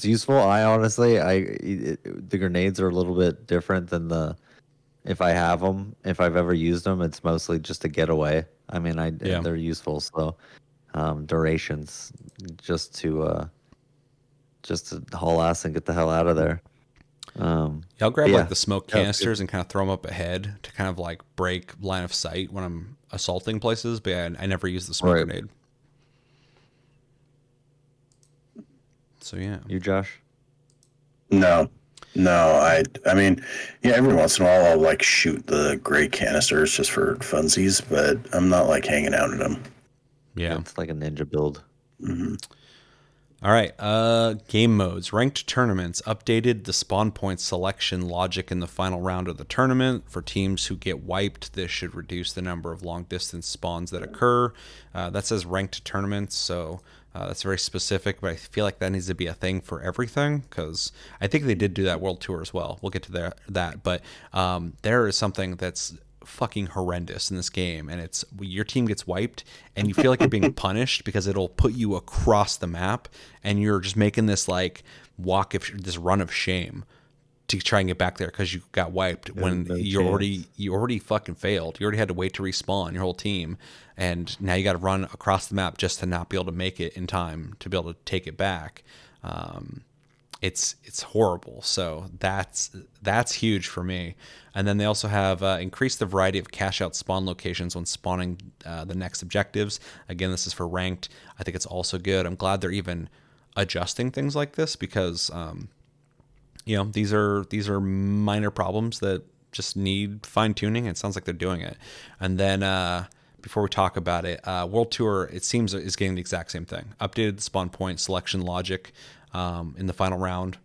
useful. I honestly, the grenades are a little bit different than if I have them, if I've ever used them, it's mostly just a getaway. I mean, they're useful. So, durations just to haul ass and get the hell out of there. I'll grab like the smoke canisters and kind of throw them up ahead to kind of like break line of sight when I'm assaulting places. But yeah, I never use the smoke grenade. So yeah, you, Josh? No. I mean, yeah, every once in a while I'll like shoot the gray canisters just for funsies, but I'm not like hanging out in them. Yeah, it's like a ninja build. All right. Game modes. Ranked tournaments updated the spawn point selection logic in the final round of the tournament. For teams who get wiped, this should reduce the number of long distance spawns that occur. That says ranked tournaments, so that's very specific, but I feel like that needs to be a thing for everything because I think they did do that World Tour as well. We'll get to that, but there is something that's fucking horrendous in this game, and it's your team gets wiped and you feel like you're being punished because it'll put you across the map and you're just making this like this run of shame to try and get back there because you got wiped when you already fucking failed. You already had to wait to respawn your whole team, and now you got to run across the map just to not be able to make it in time to be able to take it back. It's horrible. So that's huge for me. And then they also have increased the variety of cash out spawn locations when spawning the next objectives. Again, this is for ranked. I think it's also good. I'm glad they're even adjusting things like this because these are minor problems that just need fine tuning. It sounds like they're doing it. And then before we talk about it, World Tour, it seems, is getting the exact same thing. Updated the spawn point selection logic in the final round.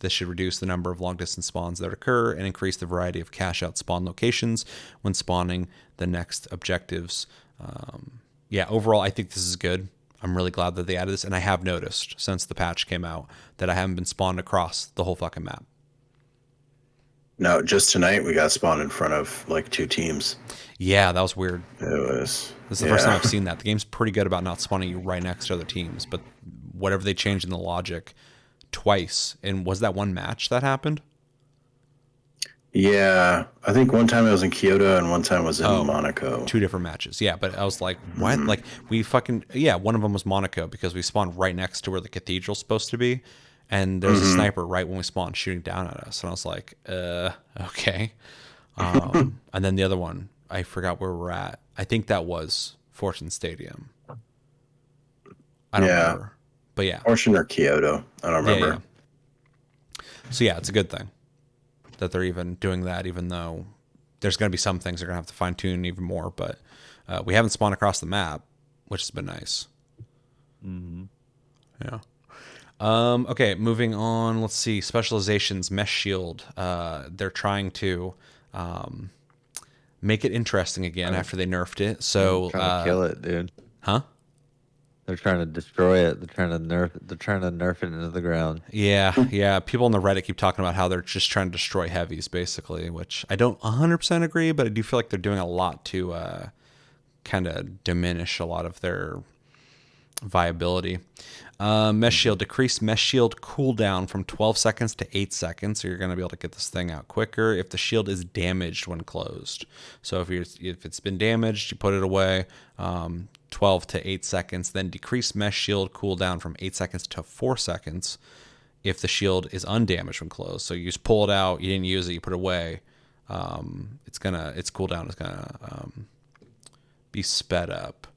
This should reduce the number of long distance spawns that occur and increase the variety of cash out spawn locations when spawning the next objectives. Yeah, overall, I think this is good. I'm really glad that they added this, and I have noticed since the patch came out that I haven't been spawned across the whole fucking map. No, just tonight we got spawned in front of like 2 teams. Yeah, that was weird. It was. This is the first time I've seen that. The game's pretty good about not spawning you right next to other teams, but whatever they changed in the logic twice. And was that one match that happened? Yeah, I think one time it was in Kyoto and one time was in Monaco. 2 different matches. Yeah, but I was like, what? Like, we fucking, yeah, one of them was Monaco because we spawned right next to where the cathedral's supposed to be. And there's a sniper right when we spawned shooting down at us. And I was like, okay. And then the other one, I forgot where we're at. I think that was Fortune Stadium. I don't remember. But yeah. Fortune or Kyoto. I don't remember. Yeah. So yeah, it's a good thing that they're even doing that, even though there's going to be some things they're going to have to fine tune even more. But we haven't spawned across the map, which has been nice. Mm-hmm. Yeah. Okay, moving on. Let's see. Specializations, Mesh Shield. They're trying to make it interesting again after they nerfed it. So trying to kill it, dude. Huh? They're trying to destroy it. They're trying to nerf it into the ground. Yeah, yeah. People on the Reddit keep talking about how they're just trying to destroy heavies, basically, which I don't 100% agree, but I do feel like they're doing a lot to kind of diminish a lot of their viability. Mesh Shield, decrease Mesh Shield cooldown from 12 seconds to 8 seconds, so you're going to be able to get this thing out quicker if the shield is damaged when closed. So if it's been damaged, you put it away, 12 to 8 seconds, then decrease Mesh Shield cooldown from 8 seconds to 4 seconds if the shield is undamaged when closed. So you just pull it out, you didn't use it, you put it away, its cooldown is gonna be sped up.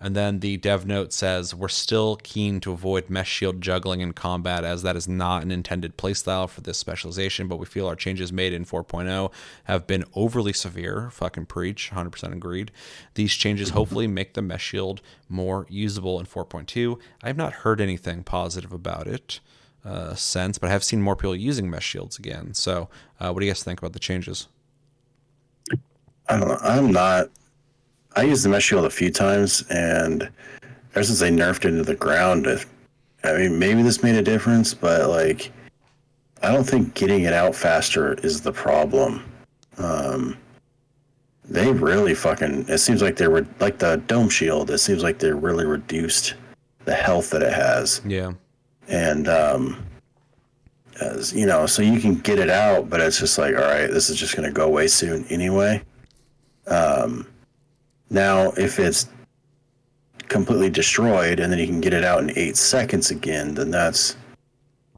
And then the dev note says, we're still keen to avoid Mesh Shield juggling in combat as that is not an intended playstyle for this specialization, but we feel our changes made in 4.0 have been overly severe. Fucking preach, 100% agreed. These changes hopefully make the Mesh Shield more usable in 4.2. I have not heard anything positive about it since, but I have seen more people using Mesh Shields again. So what do you guys think about the changes? I don't know. I used the Mesh Shield a few times, and ever since they nerfed it into the ground, I mean, maybe this made a difference, but like, I don't think getting it out faster is the problem. They really fucking, it seems like they were like the Dome Shield. It seems like they really reduced the health that it has. Yeah. And, as you know, so you can get it out, but it's just like, all right, this is just going to go away soon anyway. Now, if it's completely destroyed and then you can get it out in 8 seconds again, then that's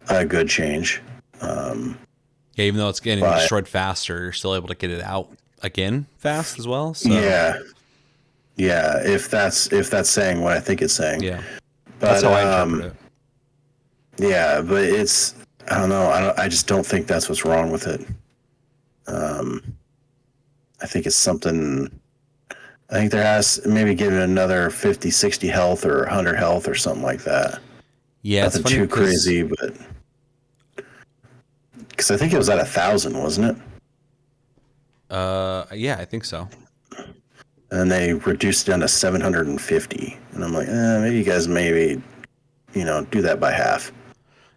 a good change. Yeah, even though it's getting destroyed faster, you're still able to get it out again fast as well. So. Yeah, if that's saying what I think it's saying. Yeah, but, that's how I interpret it. Yeah, but it's, I don't know. I just don't think that's what's wrong with it. I think it's something. I think there has maybe give it another 50, 60 health or 100 health or something like that. Yeah, nothing it's funny too crazy, but because I think it was at 1,000, wasn't it? Yeah, I think so. And they reduced it down to 750, and I'm like, maybe you guys do that by half.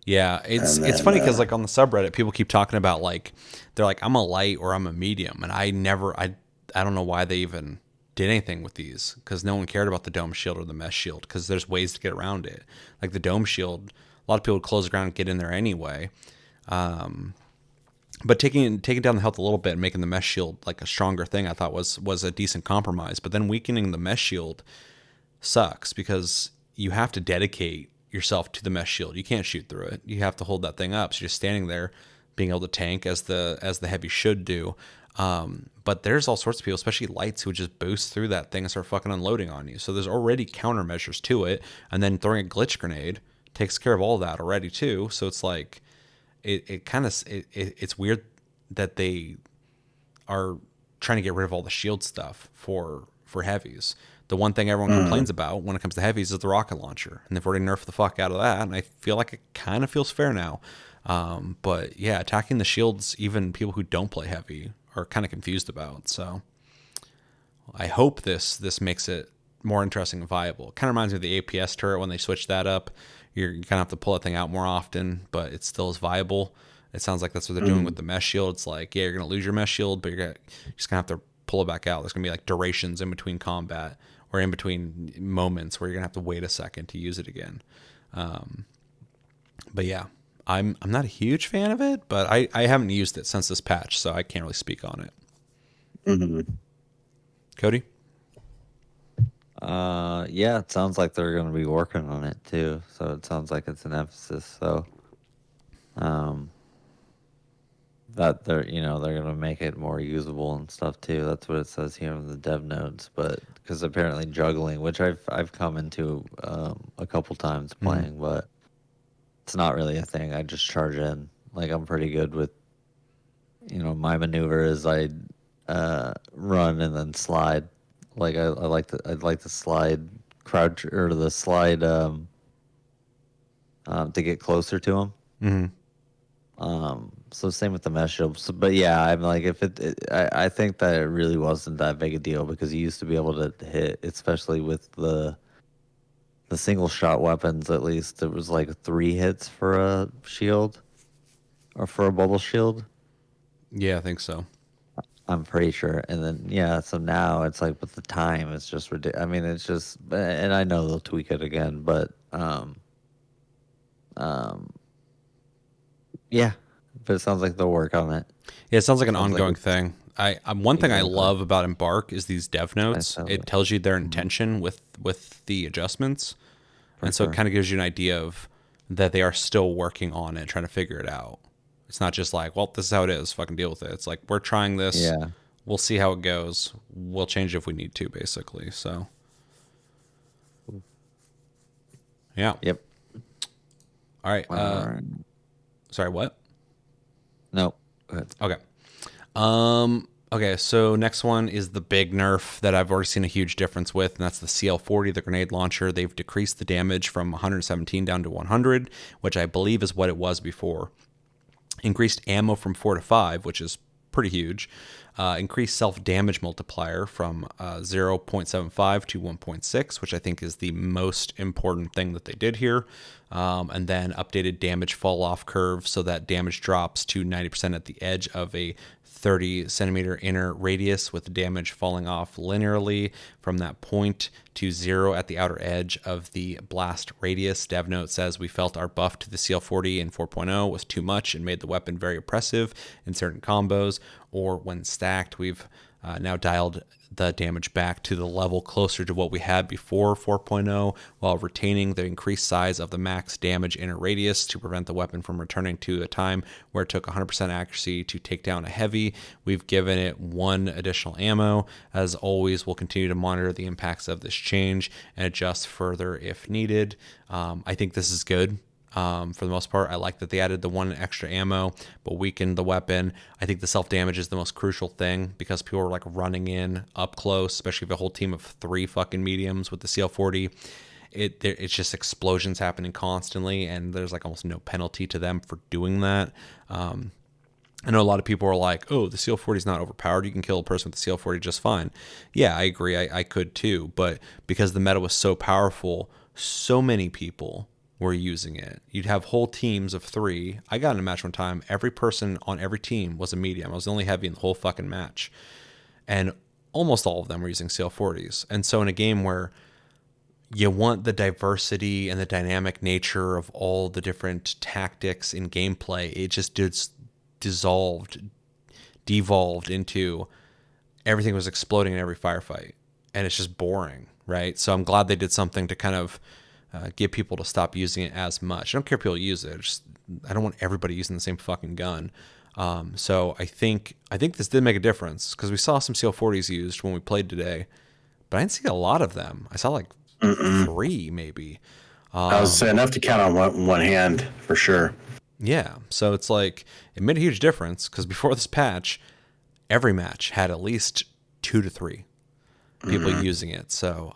Yeah, it's funny because like on the subreddit, people keep talking about like they're like, I'm a light or I'm a medium, and I don't know why they even did anything with these, because no one cared about the Dome Shield or the Mesh Shield, because there's ways to get around it. Like the Dome Shield, a lot of people would close the ground and get in there anyway. But taking down the health a little bit and making the Mesh Shield like a stronger thing, I thought was a decent compromise. But then weakening the Mesh Shield sucks because you have to dedicate yourself to the Mesh Shield. You can't shoot through it. You have to hold that thing up. So you're just standing there being able to tank as the heavy should do. But there's all sorts of people, especially lights, who just boost through that thing and start fucking unloading on you. So there's already countermeasures to it, and then throwing a glitch grenade takes care of all that already too. So it's like it's weird that they are trying to get rid of all the shield stuff for for heavies. The one thing everyone complains about when it comes to heavies is the rocket launcher, and they've already nerfed the fuck out of that, and I feel like it kind of feels fair now. But yeah, attacking the shields, even people who don't play heavy are kind of confused about. So I hope this makes it more interesting and viable. It kind of reminds me of the APS turret when they switched that up. You kind of have to pull that thing out more often, but it still is viable. It sounds like that's what they're doing with the mesh shield. It's like, yeah, you're going to lose your mesh shield, but you're just going to have to pull it back out. There's going to be like durations in between combat or in between moments where you're going to have to wait a second to use it again. But yeah, I'm not a huge fan of it, but I haven't used it since this patch, so I can't really speak on it. Mm-hmm. Cody? Yeah, it sounds like they're going to be working on it too. So it sounds like it's an emphasis. So, that they're going to make it more usable and stuff too. That's what it says here in the dev notes. But because apparently juggling, which I've come into a couple times playing, but it's not really a thing. I just charge in. Like I'm pretty good with, my maneuver is I run and then slide. Like I'd like to slide crouch or the slide to get closer to him. So same with the mesh shield. So, but yeah, I'm like I think that it really wasn't that big a deal because you used to be able to hit, especially with the single shot weapons. At least it was like 3 hits for a shield or for a bubble shield. Yeah, I think so. I'm pretty sure. And then, yeah, so now it's like with the time, it's just ridiculous. I mean, it's just, and I know they'll tweak it again, but, yeah, but it sounds like they'll work on it. Yeah, it sounds like an ongoing thing. One thing I love about Embark is these dev notes. It tells you their intention with the adjustments. And so it kind of gives you an idea of that they are still working on it, trying to figure it out. It's not just like, well, this is how it is. Fucking deal with it. It's like, we're trying this. Yeah. We'll see how it goes. We'll change it if we need to, basically. So, yeah. Yep. All right. Sorry, what? No. Go ahead. Okay. Okay, so next one is the big nerf that I've already seen a huge difference with, and that's the CL-40, the grenade launcher. They've decreased the damage from 117 down to 100, which I believe is what it was before. Increased ammo from 4 to 5, which is pretty huge. Increased self-damage multiplier from 0.75 to 1.6, which I think is the most important thing that they did here. And then updated damage fall-off curve so that damage drops to 90% at the edge of a 30 centimeter inner radius, with damage falling off linearly from that point to 0 at the outer edge of the blast radius. DevNote says we felt our buff to the CL-40 in 4.0 was too much and made the weapon very oppressive in certain combos, or when stacked. We've now dialed the damage back to the level closer to what we had before 4.0 while retaining the increased size of the max damage inner radius to prevent the weapon from returning to a time where it took 100% accuracy to take down a heavy. We've given it 1 additional ammo. As always, we'll continue to monitor the impacts of this change and adjust further if needed. I think this is good. For the most part, I like that they added the 1 extra ammo, but weakened the weapon. I think the self-damage is the most crucial thing because people are like running in up close, especially if a whole team of 3 fucking mediums with the CL-40. It's just explosions happening constantly, and there's like almost no penalty to them for doing that. I know a lot of people are like, oh, the CL-40 is not overpowered. You can kill a person with the CL-40 just fine. Yeah, I agree. I could too, but because the meta was so powerful, so many people were using it. You'd have whole teams of 3. I got in a match one time. Every person on every team was a medium. I was the only heavy in the whole fucking match. And almost all of them were using CL-40s. And so in a game where you want the diversity and the dynamic nature of all the different tactics in gameplay, it just devolved into everything was exploding in every firefight. And it's just boring, right? So I'm glad they did something to kind of get people to stop using it as much. I don't care if people use it. I don't want everybody using the same fucking gun. So I think this did make a difference because we saw some CL-40s used when we played today, but I didn't see a lot of them. I saw like 3 maybe. I was enough to count on one hand for sure. Yeah, so it's like it made a huge difference because before this patch, every match had at least 2 to 3. people Mhm. using it. So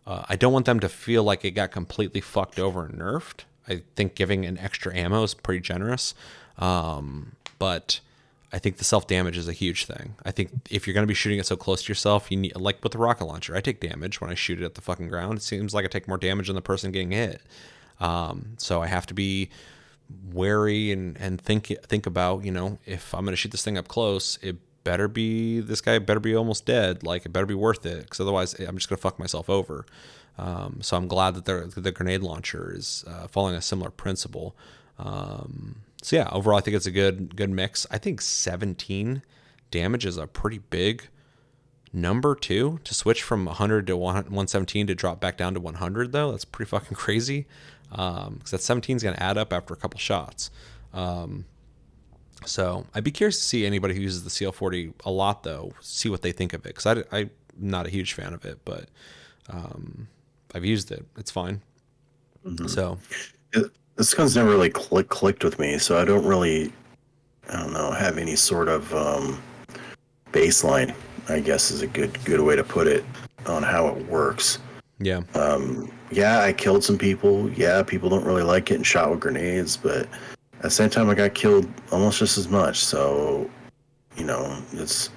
I don't want them to feel like it got completely fucked over and nerfed. I think giving an extra ammo is pretty generous. But I think the self damage is a huge thing. I think if you're going to be shooting it so close to yourself, you need, like with the rocket launcher, I take damage when I shoot it at the fucking ground. It seems like I take more damage than the person getting hit. So I have to be wary and think about, you know, if I'm going to shoot this thing up close, it better be, this guy better be almost dead. Like, it better be worth it, because otherwise I'm just going to fuck myself over. So I'm glad that the grenade launcher is following a similar principle. So yeah, overall I think it's a good mix. I think 17 damage is a pretty big number too. To switch from 100 to 117 to drop back down to 100 though, that's pretty fucking crazy. Because that 17 is going to add up after a couple shots. So I'd be curious to see anybody who uses the CL-40 a lot though, see what they think of it. Because I'm not a huge fan of it, but I've used it. It's fine. Mhm. So This gun's never really clicked with me, so I don't really, I don't know, have any sort of baseline, I guess is a good way to put it, on how it works. yeah, Yeah, I killed some people. Yeah, people don't really like getting shot with grenades, but at the same time, I got killed almost just as much. So, you know, it's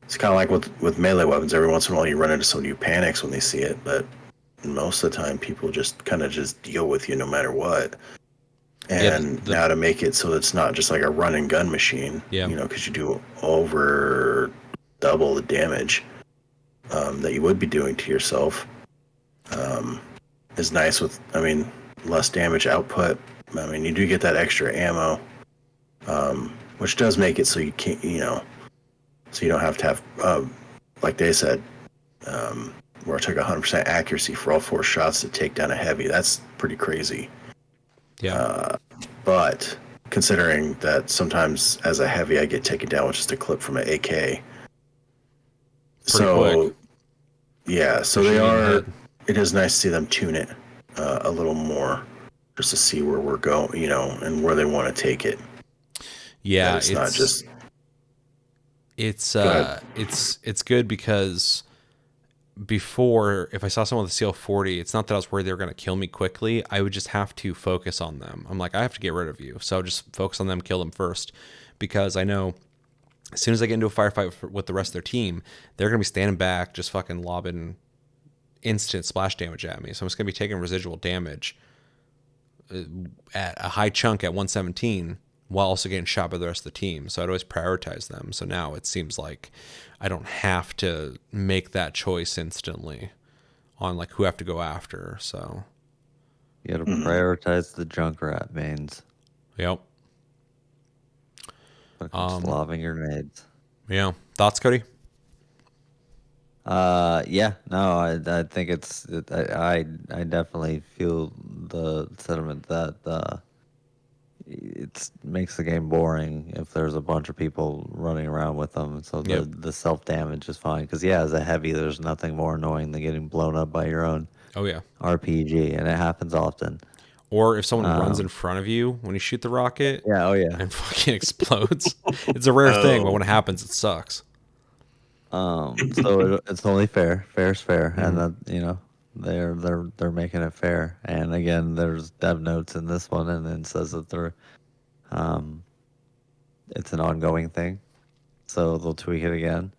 kind of like with melee weapons. Every once in a while, you run into someone who panics when they see it, but most of the time, people just kind of just deal with you no matter what. yeah, And now to make it so it's not just like a run and gun machine, yeah. you know, because you do over double the damage that you would be doing to yourself, is nice with, I mean, less damage output. I mean, you do get that extra ammo, which does make it so you can't, you know, so you don't have to have, like they said, where it took 100% accuracy for all 4 shots to take down a heavy. That's pretty crazy. Yeah. But considering that sometimes as a heavy I get taken down with just a clip from an AK. Pretty quick. So yeah, so Especially they getting are. hit. It is nice to see them tune it a little more, just to see where we're going, you know, and where they want to take it. That Yeah, it's not just. it's Go ahead. it's good because before, if I saw someone with a CL-40, it's not that I was worried they were going to kill me quickly. I would just have to focus on them. I'm like, I have to get rid of you. So just focus on them, kill them first. Because I know as soon as I get into a firefight with the rest of their team, they're going to be standing back, just fucking lobbing instant splash damage at me. So I'm just going to be taking residual damage at a high chunk at 117 while also getting shot by the rest of the team. So I'd always prioritize them. So now it seems like I don't have to make that choice instantly on like who I have to go after. So You gotta Mhm. prioritize the Junkrat mains. yep. Fucking just lobbing grenades. Yeah. Thoughts, Cody? Yeah, no, I think I definitely feel the sentiment that it makes the game boring if there's a bunch of people running around with them. So Yep. the self damage is fine because yeah, as a heavy, there's nothing more annoying than getting blown up by your own Oh yeah. RPG, and it happens often. Or if someone runs in Um, front of you when you shoot the rocket yeah, oh yeah. and fucking explodes. It's a rare thing, but when it happens, it sucks. So it's only fair. Fair's fair, and Mhm. that they're making it fair. And again, there's dev notes in this one, and it says that um, it's an ongoing thing, so they'll tweak it again.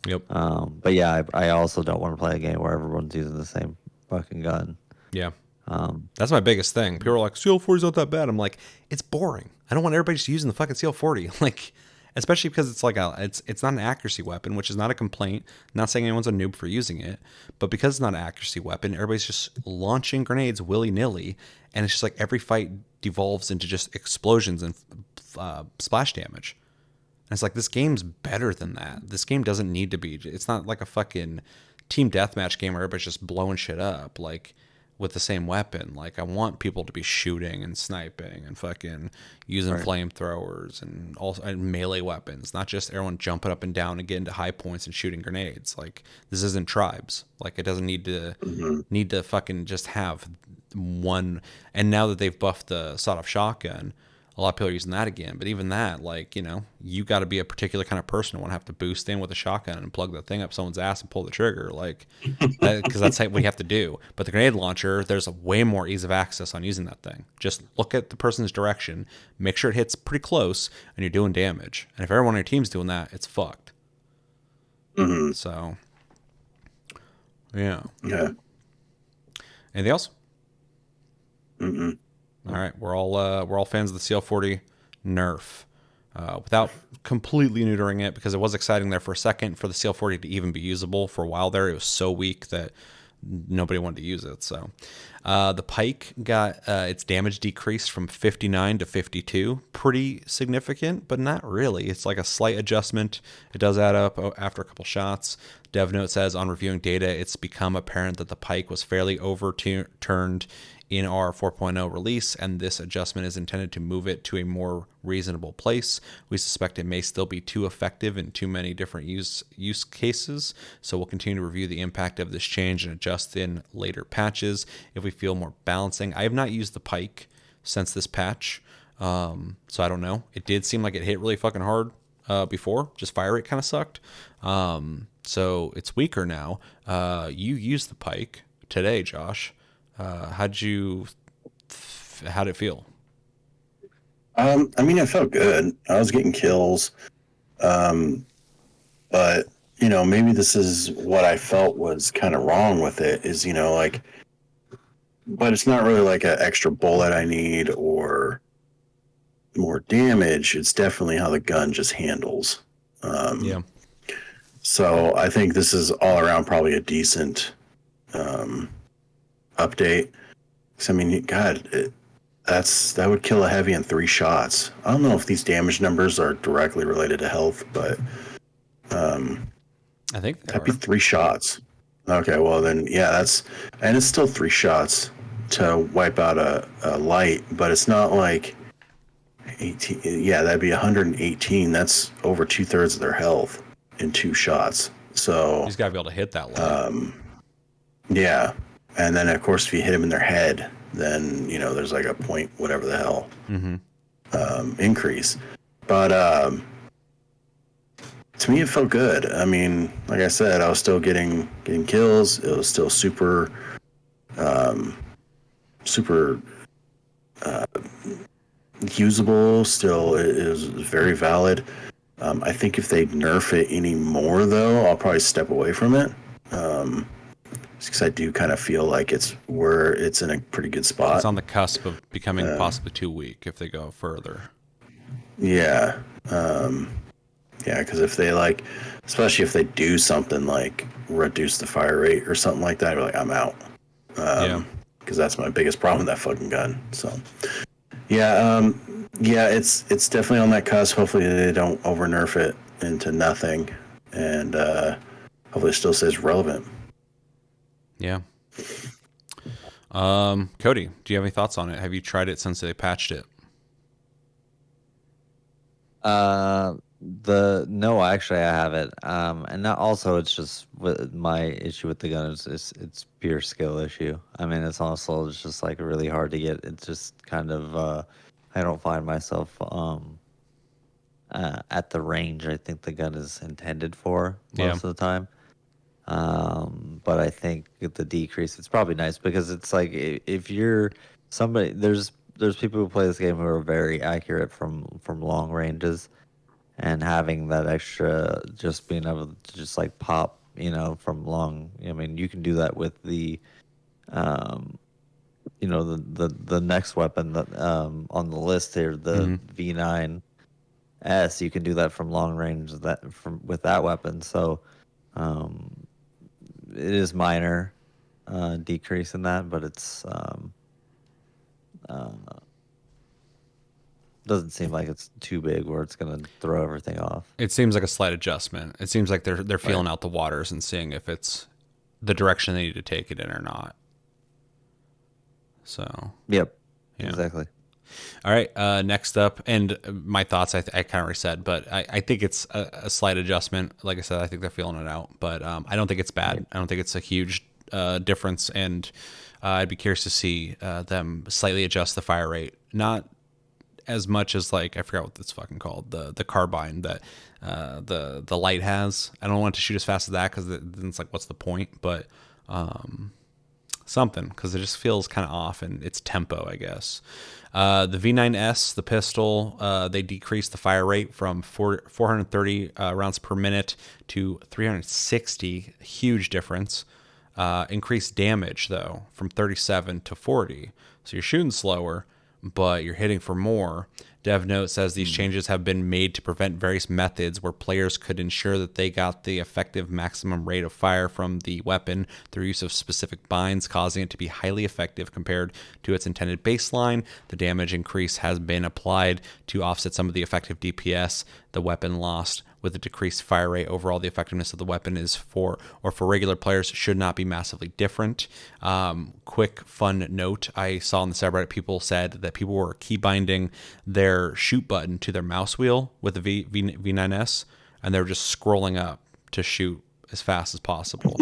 Yep. But yeah, I also don't want to play a game where everyone's using the same fucking gun. Yeah. Um, That's my biggest thing. People are like, CL-40 is not that bad. I'm like, it's boring. I don't want everybody just using the fucking CL-40. Like, especially because it's like it's not an accuracy weapon, which is not a complaint. Not saying anyone's a noob for using it, but because it's not an accuracy weapon, everybody's just launching grenades willy nilly, and it's just like every fight devolves into just explosions and splash damage. And it's like, this game's better than that. This game doesn't need to be. It's not like a fucking team deathmatch game where everybody's just blowing shit up like with the same weapon. Like, I want people to be shooting and sniping and fucking using Right. flamethrowers and melee weapons, not just everyone jumping up and down and getting to high points and shooting grenades. Like, this isn't Tribes. Like, it doesn't need to fucking just have one. And now that they've buffed the sawed-off shotgun, a lot of people are using that again. But even that, like, you know, you got to be a particular kind of person who want to have to boost in with a shotgun and plug that thing up someone's ass and pull the trigger, like that, because that's what you have to do. But the grenade launcher, there's a way more ease of access on using that thing. Just look at the person's direction, make sure it hits pretty close, and you're doing damage. And if everyone on your team's doing that, it's fucked. Mm-hmm. So, yeah. Yeah. Anything else? Mm-mm. All right, we're all fans of the CL-40 Nerf. Without completely neutering it, because it was exciting there for a second for the CL-40 to even be usable. For a while there, it was so weak that nobody wanted to use it. So the Pike got its damage decreased from 59 to 52. Pretty significant, but not really. It's like a slight adjustment. It does add up after a couple shots. DevNote says on reviewing data, it's become apparent that the Pike was fairly overturned in our 4.0 release, and this adjustment is intended to move it to a more reasonable place. We suspect it may still be too effective in too many different use cases, so we'll continue to review the impact of this change and adjust in later patches if we feel more balancing. I have not used the Pike since this patch, so I don't know. It did seem like it hit really fucking hard before, just fire rate kind of sucked. So it's weaker now. You used the Pike today, Josh. How'd it feel? I mean, it felt good. I was getting kills. But, you know, maybe this is what I felt was kind of wrong with it is, you know, like, but it's not really like an extra bullet I need or more damage. It's definitely how the gun just handles. Yeah. So I think this is all around probably a decent update. Because I mean, God, that would kill a heavy in 3 shots. I don't know if these damage numbers are directly related to health, but I think that'd be 3 shots. Okay, well then, yeah, and it's still 3 shots to wipe out a light, but it's not like 18. Yeah, that'd be 118. That's over 2/3 of their health in 2 shots. So you just gotta be able to hit that light. yeah, and then of course if you hit them in their head, then you know there's like a point whatever the hell increase. But to me it felt good. I mean, like I said, I was still getting kills. It was still super usable. Still, it is very valid. I think if they nerf it anymore, though, I'll probably step away from it. Because I do kind of feel like it's in a pretty good spot. It's on the cusp of becoming possibly too weak if they go further. Yeah. Yeah, because if they especially if they do something like reduce the fire rate or something like that, you're like, I'm out. Because that's my biggest problem with that fucking gun. So, yeah, it's definitely on that cusp. Hopefully they don't over nerf it into nothing, and hopefully it still stays relevant. Yeah. Cody, do you have any thoughts on it? Have you tried it since they patched it? No, actually I haven't. And that also it's just my issue with the gun is it's pure skill issue. I mean, it's just like really hard to get. It's just kind of I don't find myself at the range I think the gun is intended for most of the time. But I think the decrease, it's probably nice because it's like if you're somebody, there's people who play this game who are very accurate from long ranges, and having that extra, just being able to just like pop, you know, from long. I mean, you can do that with the, you know, the next weapon that on the list here, the V9S. You can do that from long range with that weapon. So. It is minor decrease in that, but it's doesn't seem like it's too big where it's going to throw everything off. It seems like a slight adjustment. It seems like they're feeling out the waters and seeing if it's the direction they need to take it in or not. So. Yep. Yeah. Exactly. All right. Next up, and my thoughts I kind of already said, but I think it's a slight adjustment. Like I said, I think they're feeling it out, but I don't think it's bad. I don't think it's a huge difference, and I'd be curious to see them slightly adjust the fire rate. Not as much as like I forgot what it's fucking called, the carbine that the light has. I don't want it to shoot as fast as that because then it's like what's the point? But something, because it just feels kind of off in its tempo, I guess. The V9S, the pistol, they decreased the fire rate from 430 rounds per minute to 360. Huge difference. Increased damage, though, from 37 to 40. So you're shooting slower, but you're hitting for more. DevNote says these changes have been made to prevent various methods where players could ensure that they got the effective maximum rate of fire from the weapon through use of specific binds, causing it to be highly effective compared to its intended baseline. The damage increase has been applied to offset some of the effective DPS the weapon lost. With a decreased fire rate, overall the effectiveness of the weapon is for regular players should not be massively different. Quick fun note, I saw on the subreddit people said that people were key binding their shoot button to their mouse wheel with the V9S, and they were just scrolling up to shoot as fast as possible,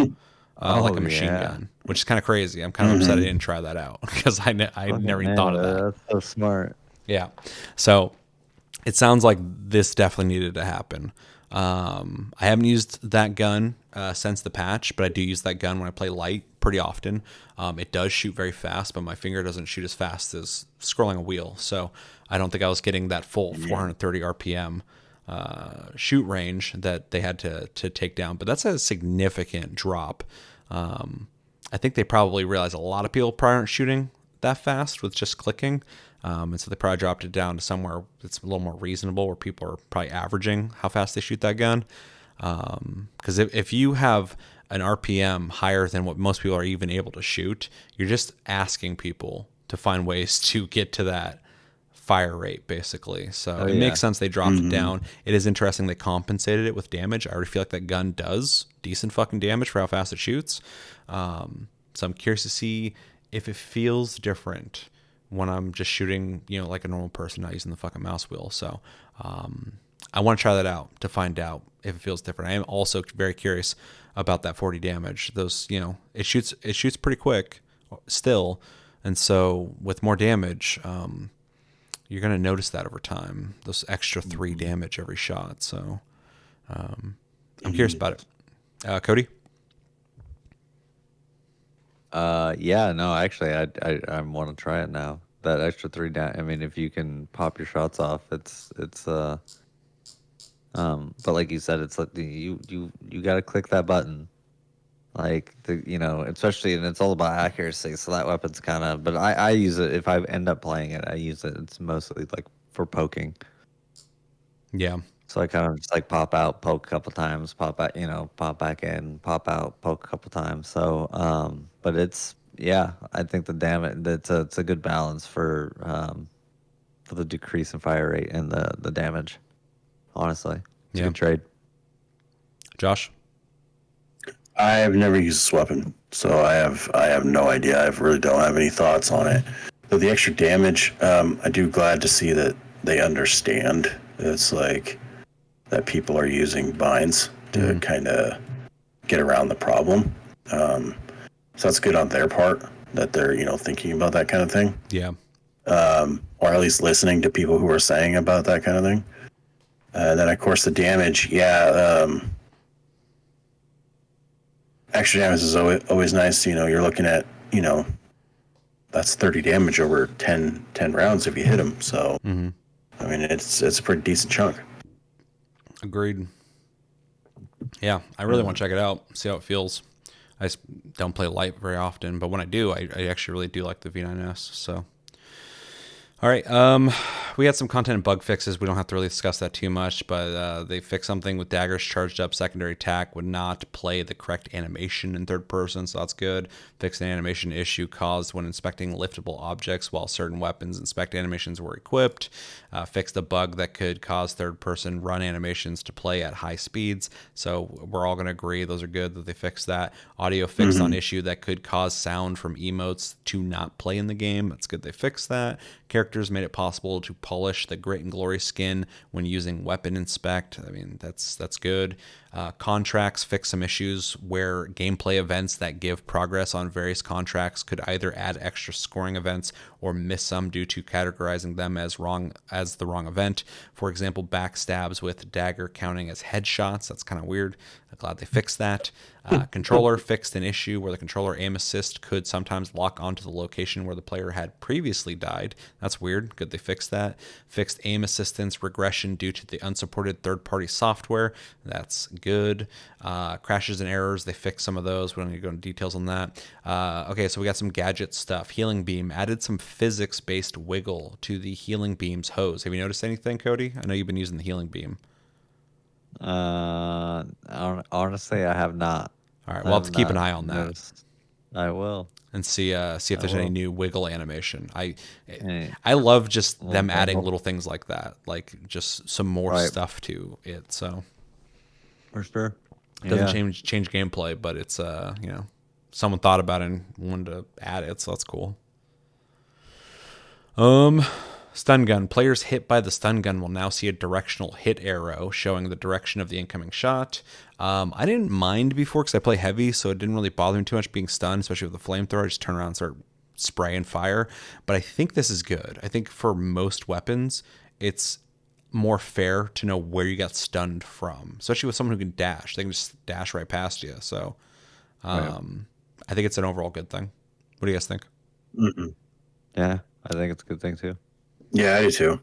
like a machine gun, which is kind of crazy. I'm kind of upset I didn't try that out because I never even thought of that. That's so smart. Yeah, so it sounds like this definitely needed to happen. I haven't used that gun since the patch, but I do use that gun when I play light pretty often. It does shoot very fast, but my finger doesn't shoot as fast as scrolling a wheel. So I don't think I was getting that full 430 RPM shoot range that they had to take down. But that's a significant drop. I think they probably realized a lot of people probably aren't shooting that fast with just clicking. And so they probably dropped it down to somewhere that's a little more reasonable where people are probably averaging how fast they shoot that gun. Because if you have an RPM higher than what most people are even able to shoot, you're just asking people to find ways to get to that fire rate, basically. So it makes sense they dropped it down. It is interesting they compensated it with damage. I already feel like that gun does decent fucking damage for how fast it shoots. So I'm curious to see if it feels different when I'm just shooting, like a normal person, not using the fucking mouse wheel. So I want to try that out to find out if it feels different. I am also very curious about that 40 damage. Those, it shoots pretty quick still. And so with more damage, you're going to notice that over time, those extra 3 damage every shot. So I'm curious about it. Cody? Actually, I want to try it now. That extra 3 down. I mean, if you can pop your shots off, it's but like you said, it's like you got to click that button, like especially, and it's all about accuracy. So that weapon's kind of, but I use it if I end up playing it. I use it. It's mostly like for poking. Yeah. So I kind of just like pop out, poke a couple times, pop out, pop back in, pop out, poke a couple times. So, but I think the damage, it's a good balance for the decrease in fire rate and the damage. Honestly, it's a good trade. Josh? I have never used this weapon, so I have no idea. I really don't have any thoughts on it. But the extra damage, I do glad to see that they understand. It's like that people are using binds to kind of get around the problem. So that's good on their part that they're, thinking about that kind of thing. Yeah. Or at least listening to people who are saying about that kind of thing. Then, of course, the damage. Extra damage is always nice. You're looking at, that's 30 damage over 10 rounds if you hit them. So, I mean, it's a pretty decent chunk. Agreed. Yeah, I really want to check it out, see how it feels. I just don't play light very often, but when I do, I actually really do like the V9S. So, all right, we had some content and bug fixes. We don't have to really discuss that too much, but they fixed something with daggers charged up. Secondary attack would not play the correct animation in third person, so that's good. Fixed an animation issue caused when inspecting liftable objects while certain weapons inspect animations were equipped. Fixed a bug that could cause third person run animations to play at high speeds. So we're all going to agree those are good that they fixed that. Audio fixed on issue that could cause sound from emotes to not play in the game. That's good they fixed that. Characters made it possible to polish the Great and Glory skin when using weapon inspect. I mean, that's good. Contracts fix some issues where gameplay events that give progress on various contracts could either add extra scoring events or miss some due to categorizing them as the wrong event. For example, backstabs with dagger counting as headshots. That's kind of weird. I'm glad they fixed that. Controller fixed an issue where the controller aim assist could sometimes lock onto the location where the player had previously died. That's weird. Good they fixed that. Fixed aim assistance regression due to the unsupported third-party software. That's good. Crashes and errors, they fixed some of those. We don't need to go into details on that. Okay, so we got some gadget stuff. Healing beam added some physics-based wiggle to the healing beam's hose. Have you noticed anything, Cody? I know you've been using the healing beam. Honestly, I have not. All right, we'll have to keep an eye on that noticed. I will. and see if there's any new wiggle animation. I Hey, love just them little adding wiggle. little things like that, like just some more Right. stuff to it. So For sure. it doesn't Yeah. change gameplay, but it's someone thought about it and wanted to add it, so that's cool. Stun gun. Players hit by the stun gun will now see a directional hit arrow showing the direction of the incoming shot. I didn't mind before because I play heavy, so it didn't really bother me too much being stunned, especially with the flamethrower. I just turn around and start spraying fire. But I think this is good. I think for most weapons, it's more fair to know where you got stunned from, especially with someone who can dash. They can just dash right past you. So I think it's an overall good thing. What do you guys think? Yeah, I think it's a good thing too. Yeah, I do too.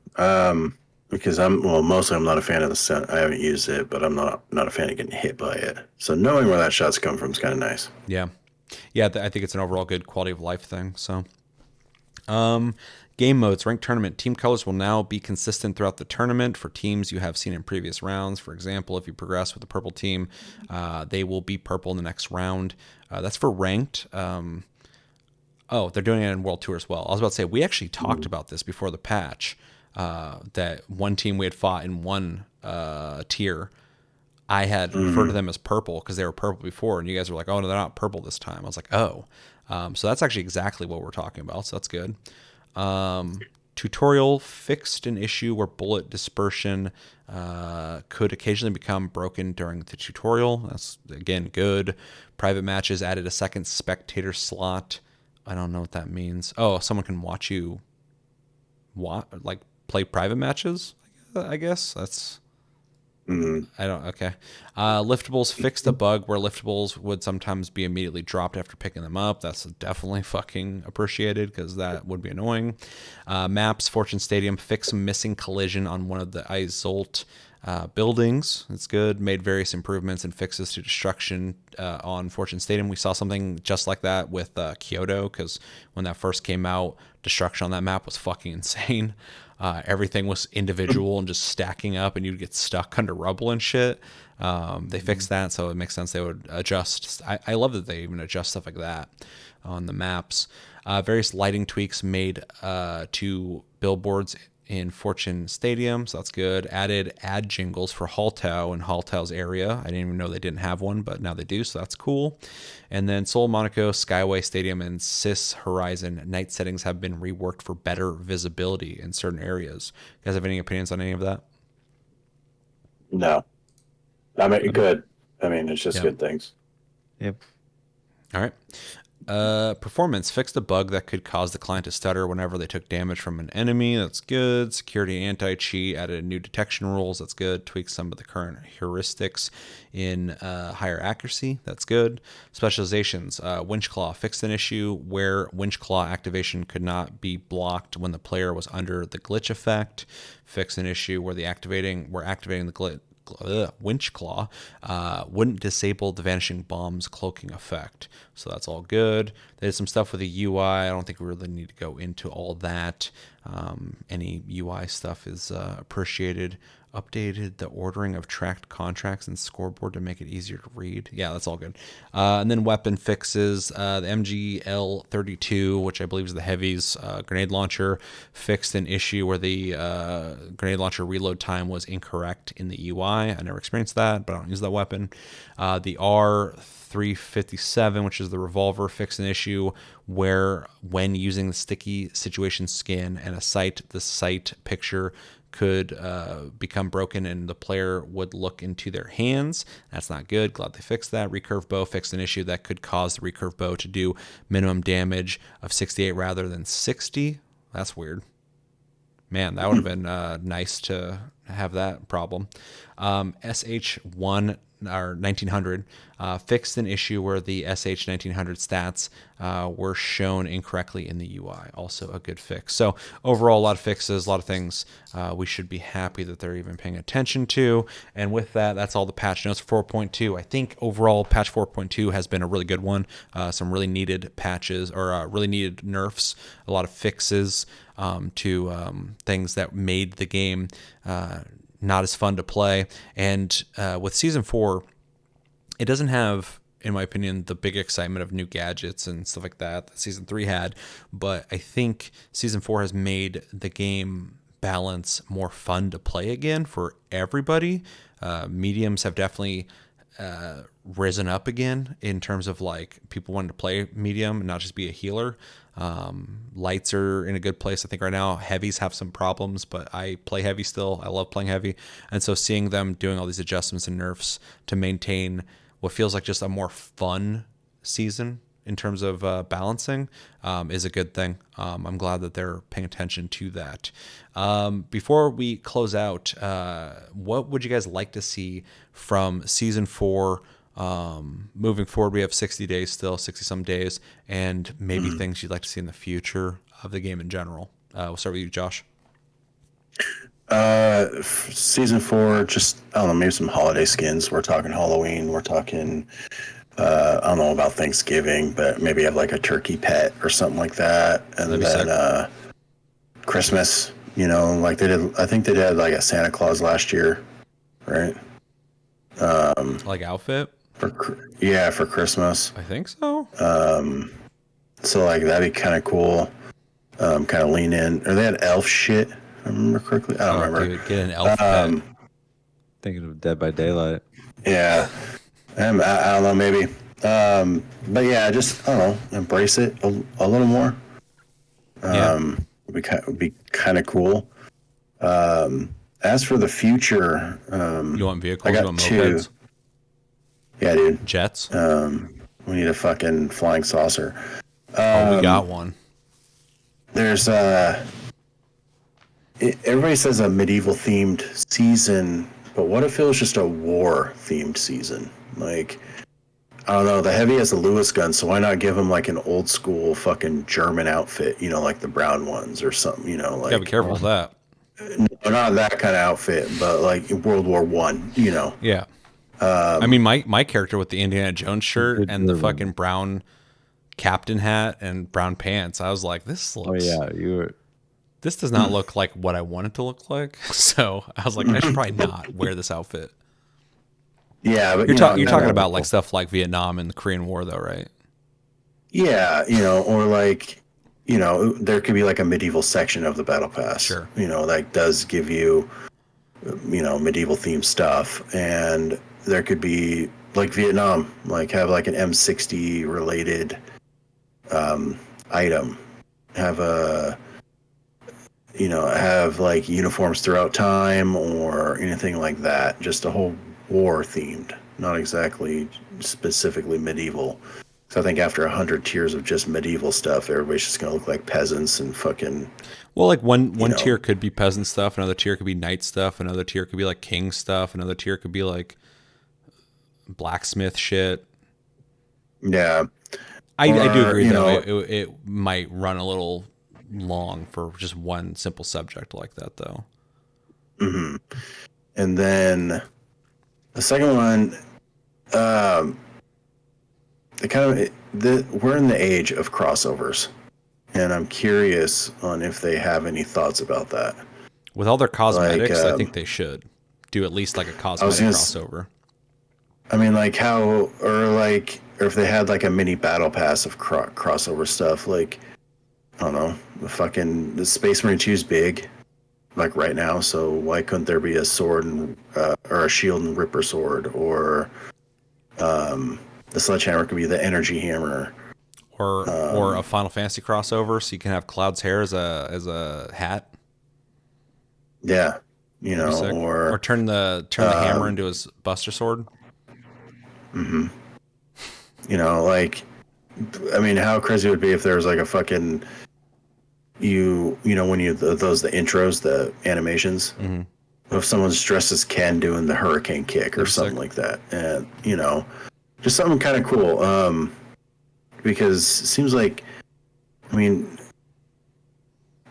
Because mostly I'm not a fan of the stun. I haven't used it, but I'm not a fan of getting hit by it. So knowing where that shot's come from is kind of nice. Yeah. I think it's an overall good quality of life thing. So, game modes, ranked tournament. Team colors will now be consistent throughout the tournament for teams you have seen in previous rounds. For example, if you progress with the purple team, they will be purple in the next round. That's for ranked. Oh, they're doing it in World Tour as well. I was about to say, we actually talked about this before the patch, that one team we had fought in one tier, I had referred to them as purple because they were purple before, and you guys were like, oh, no, they're not purple this time. I was like, oh. So that's actually exactly what we're talking about, so that's good. Tutorial fixed an issue where bullet dispersion could occasionally become broken during the tutorial. That's, again, good. Private matches added a second spectator slot. I don't know what that means. Oh, someone can watch you play private matches, I guess. That's... I don't... Okay. Liftables fixed a bug where liftables would sometimes be immediately dropped after picking them up. That's definitely fucking appreciated because that would be annoying. Maps, Fortune Stadium fixed some missing collision on one of the Isolt buildings. It's good. Made various improvements and fixes to destruction on Fortune Stadium. We saw something just like that with Kyoto, because when that first came out, destruction on that map was fucking insane. Everything was individual and just stacking up, and you'd get stuck under rubble and shit. They fixed that, so it makes sense they would adjust. I love that they even adjust stuff like that on the maps. Various lighting tweaks made to billboards in Fortune Stadium, so that's good. Added ad jingles for Haltau in Haltau's area. I didn't even know they didn't have one, but now they do, so that's cool. And then Seoul, Monaco, Skyway Stadium, and CIS Horizon night settings have been reworked for better visibility in certain areas. You guys have any opinions on any of that? No. I mean, good. I mean, it's just good things. Yep. All right. Performance fixed a bug that could cause the client to stutter whenever they took damage from an enemy. That's good. Security anti-cheat added new detection rules. That's good. Tweaked some of the current heuristics in higher accuracy. That's good. Specializations. Winch Claw fixed an issue where Winch Claw activation could not be blocked when the player was under the glitch effect. Fixed an issue where activating the glitch. Winch Claw wouldn't disable the Vanishing Bomb's cloaking effect. So that's all good. There's some stuff with the UI. I don't think we really need to go into all that. Any UI stuff is appreciated. Updated the ordering of tracked contracts and scoreboard to make it easier to read. Yeah, that's all good. And then weapon fixes. The MGL-32, which I believe is the Heavy's grenade launcher, fixed an issue where the grenade launcher reload time was incorrect in the UI. I never experienced that, but I don't use that weapon. The R357, which is the revolver, fixed an issue where when using the sticky situation skin and the sight picture could become broken and the player would look into their hands. That's not good. Glad they fixed that. Recurve bow fixed an issue that could cause the recurve bow to do minimum damage of 68 rather than 60. That's weird. Man, that would have been nice to have that problem. SH1 or 1900 fixed an issue where the SH 1900 stats were shown incorrectly in the UI. Also a good fix. So overall, a lot of fixes, a lot of things we should be happy that they're even paying attention to. And with that, that's all the patch notes for 4.2. I think overall, patch 4.2 has been a really good one. Some really needed patches or really needed nerfs, a lot of fixes to things that made the game not as fun to play. And with Season 4, it doesn't have, in my opinion, the big excitement of new gadgets and stuff like that Season 3 had. But I think Season 4 has made the game balance more fun to play again for everybody. Mediums have definitely risen up again in terms of like people wanting to play medium and not just be a healer. Lights are in a good place, I think, right now. Heavies have some problems, but I play heavy still. I love playing heavy. And so seeing them doing all these adjustments and nerfs to maintain what feels like just a more fun season in terms of balancing is a good thing. I'm glad that they're paying attention to that. Before we close out, what would you guys like to see from Season 4? Moving forward, we have 60 days still, 60 some days, and maybe things you'd like to see in the future of the game in general. We'll start with you, Josh. Season 4, just, I don't know, maybe some holiday skins. We're talking Halloween. We're talking, I don't know about Thanksgiving, but maybe have like a turkey pet or something like that. And then Christmas, you know, like they did, I think they did like a Santa Claus last year, right? Like outfit? For Christmas. I think so. So like that'd be kind of cool. Kind of lean in. Or they had elf shit, if I remember correctly. I don't remember. Dude, get an elf pet. Thinking of Dead by Daylight. Yeah. I don't know, maybe. But yeah, just, I don't know, embrace it a little more. Would be kind of cool. As for the future, You want vehicles? I You got want two. mopeds? Yeah, dude. Jets? We need a fucking flying saucer. We got one. There's everybody says a medieval themed season, but what if it was just a war themed season? Like, I don't know, the heavy has a Lewis gun, so why not give him like an old school fucking German outfit, you know, like the brown ones or something, you know, like, Gotta be careful with that. no, not that kind of outfit, but like World War One, you know. Yeah. I mean, my character with the Indiana Jones shirt and the fucking brown captain hat and brown pants, I was like, this looks. Oh yeah, This does not look like what I want it to look like. So I was like, I should probably not wear this outfit. Yeah, but you're talking about like stuff like Vietnam and the Korean War, though, right? Yeah, you know, or like, you know, there could be like a medieval section of the battle pass. Sure. You know, that does give you, you know, medieval themed stuff, and there could be like Vietnam, like have like an M60 related item, have like uniforms throughout time or anything like that. Just a whole war themed, not exactly specifically medieval. So I think after 100 tiers of just medieval stuff, everybody's just gonna look like peasants and fucking. Well, like one tier could be peasant stuff, another tier could be knight stuff, another tier could be like king stuff, another tier could be like blacksmith shit. Yeah, I do agree though. It might run a little long for just one simple subject like that, though. Mm-hmm. And then the second one, we're in the age of crossovers, and I'm curious on if they have any thoughts about that. With all their cosmetics, I think they should do at least like a cosmetic crossover. I mean, like or if they had like a mini battle pass of crossover stuff, like, I don't know, the Space Marine 2's big, like right now, so why couldn't there be a sword and or a shield and ripper sword, or the sledgehammer could be the energy hammer, or a Final Fantasy crossover, so you can have Cloud's hair as a hat. Yeah, That'd be sick. Or turn the hammer into his Buster Sword. hmm like, I mean, how crazy would it be if there was like a fucking when those the intros, the animations, Mm-hmm. if someone's dressed as Ken doing the hurricane kick or That'd be something sick. like that, and just something kind of cool. Because it seems like, I mean,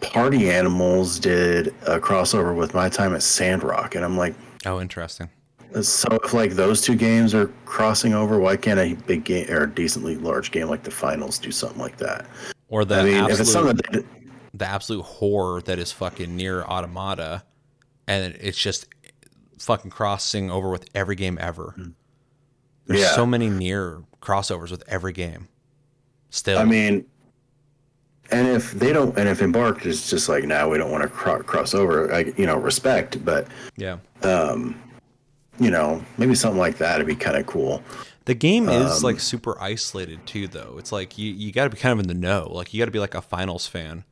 Party Animals did a crossover with My Time at Sandrock, and I'm like, Oh, interesting. so if like those two games are crossing over, why can't a big game or a decently large game like the finals do something like that? Or I mean, if it's something that the absolute horror that is fucking near Automata, and it's just fucking crossing over with every game ever. There's yeah, so many near crossovers with every game. I Still, mean, and if they don't, and if Embark is just like, now we don't want to cross over, respect, but yeah. maybe something like that would be kind of cool. The game is like super isolated too, though. It's like you got to be kind of in the know. Like you got to be like a finals fan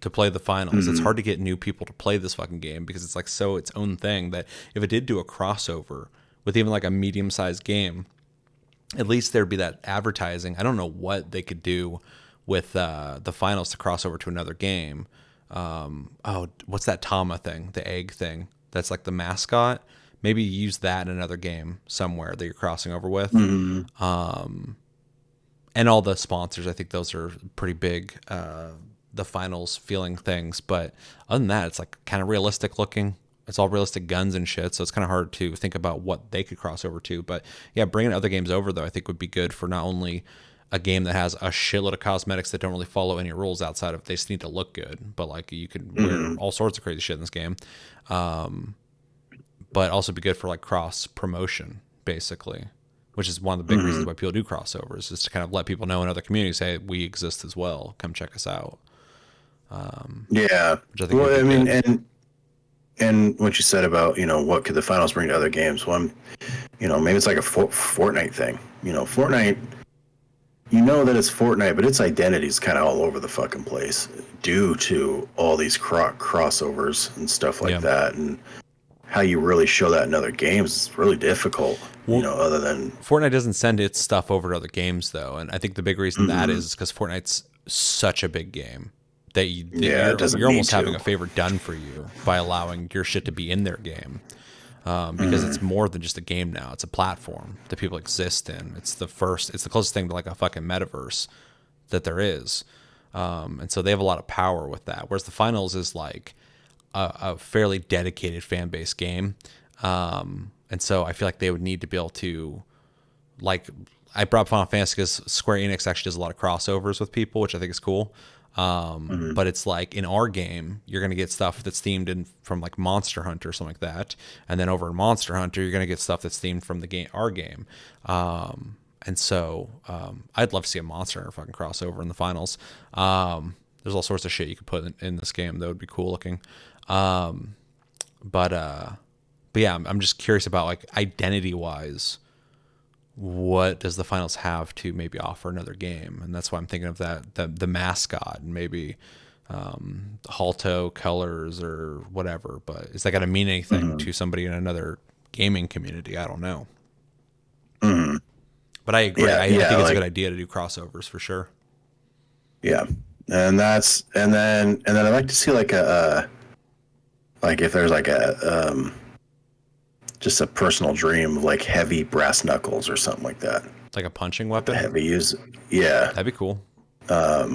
to play the finals. It's hard to get new people to play this fucking game because it's like so its own thing that if it did do a crossover with even like a medium sized game, at least there'd be that advertising. I don't know what they could do with the finals to cross over to another game. What's that Tama thing? The egg thing. That's like the mascot. Maybe use that in another game somewhere that you're crossing over with. And all the sponsors, I think those are pretty big. The finals feeling things, but other than that, it's like kind of realistic looking. It's all realistic guns and shit, so it's kind of hard to think about what they could cross over to. But yeah, bringing other games over though, I think would be good for not only a game that has a shitload of cosmetics that don't really follow any rules outside of they just need to look good, but like you could wear all sorts of crazy shit in this game. But also be good for like cross promotion, basically, which is one of the big reasons why people do crossovers, is to kind of let people know in other communities, hey, we exist as well. Come check us out. Yeah. Which I think Well, would I be mean, good. and what you said about what could the finals bring to other games? Well, maybe it's like a Fortnite thing. Fortnite. That it's Fortnite, but its identity is kind of all over the fucking place due to all these crossovers and stuff like Yeah. that, and how you really show that in other games is really difficult. Well, Other than Fortnite doesn't send its stuff over to other games though, and I think the big reason that is because Fortnite's such a big game that, yeah, it doesn't you're need almost having to. a favor done for you by allowing your shit to be in their game. Because it's more than just a game now. It's a platform that people exist in. It's the closest thing to like a fucking metaverse that there is. And so they have a lot of power with that. Whereas the finals is like a fairly dedicated fan base game. And so I feel like they would need to be able to, like, I brought up Final Fantasy because Square Enix actually does a lot of crossovers with people, which I think is cool. But it's like in our game, you're going to get stuff that's themed in from like Monster Hunter or something like that. And then over in Monster Hunter, you're going to get stuff that's themed from our game. And so I'd love to see a Monster Hunter fucking crossover in the finals. There's all sorts of shit you could put in this game that would be cool looking. But yeah, I'm just curious about like identity wise, what does the finals have to maybe offer another game? And that's why I'm thinking of that the mascot and maybe Halto colors or whatever. But is that going to mean anything to somebody in another gaming community? I don't know. But I agree. Yeah, I yeah, think it's a like, good idea to do crossovers for sure. yeah, and then I'd like to see like like if there's like a just a personal dream of like heavy brass knuckles or something like that. Like a punching The weapon. heavy use, yeah. That'd be cool. That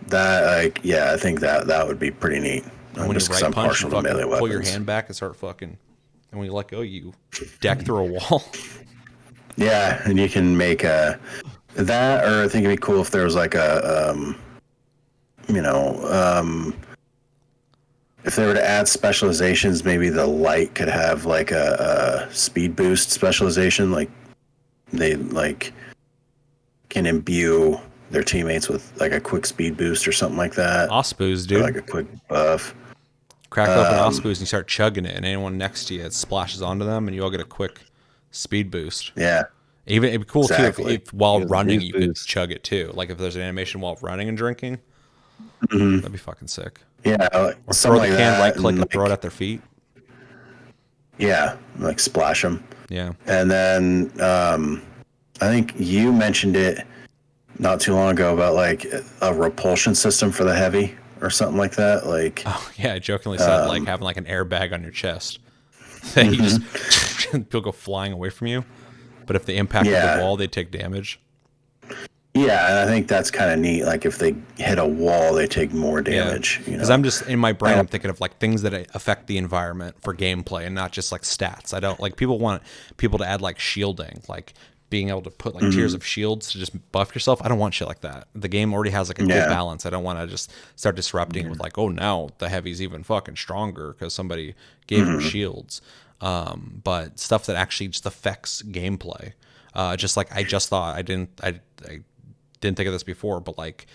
like, yeah, I think that would be pretty neat. And when you Just because right I'm punch, you partial to melee fucking pull your weapons. hand back and start fucking. And when you let go, you deck through a wall. Yeah, and you can make that, or I think it'd be cool if there was like a you know, if they were to add specializations, maybe the light could have like a speed boost specialization, like they like can imbue their teammates with like a quick speed boost or something like that, Ospoos, or dude. like a quick buff. Crack open Ospoos and you start chugging it, and anyone next to you, it splashes onto them, and you all get a quick speed boost. Yeah, Even it'd be cool exactly. too if while Because running boost you could boost. chug it too. Like if there's an animation while running and drinking, that'd be fucking sick. Yeah, Or throw something the like can, right that, click, and and throw it like at their feet. yeah, like splash them. Yeah. And then I think you mentioned it not too long ago about like a repulsion system for the heavy or something like that. Like, Oh yeah, I jokingly said like having like an airbag on your chest that you just people go flying away from you. But if they impacted the yeah, wall, they take damage. yeah, and I think that's kind of neat. Like if they hit a wall, they take more Yeah, damage. You because know, I'm just in my brain, I I'm thinking of like things that affect the environment for gameplay and not just like stats. I don't like people want people to add like shielding, like being able to put like tiers of shields to just buff yourself. I don't want shit like that. The game already has like a cool yeah, balance. I don't want to just start disrupting with like, oh, now the heavy's even fucking stronger because somebody gave him shields. But stuff that actually just affects gameplay. Just like I just thought I didn't think of this before, but like,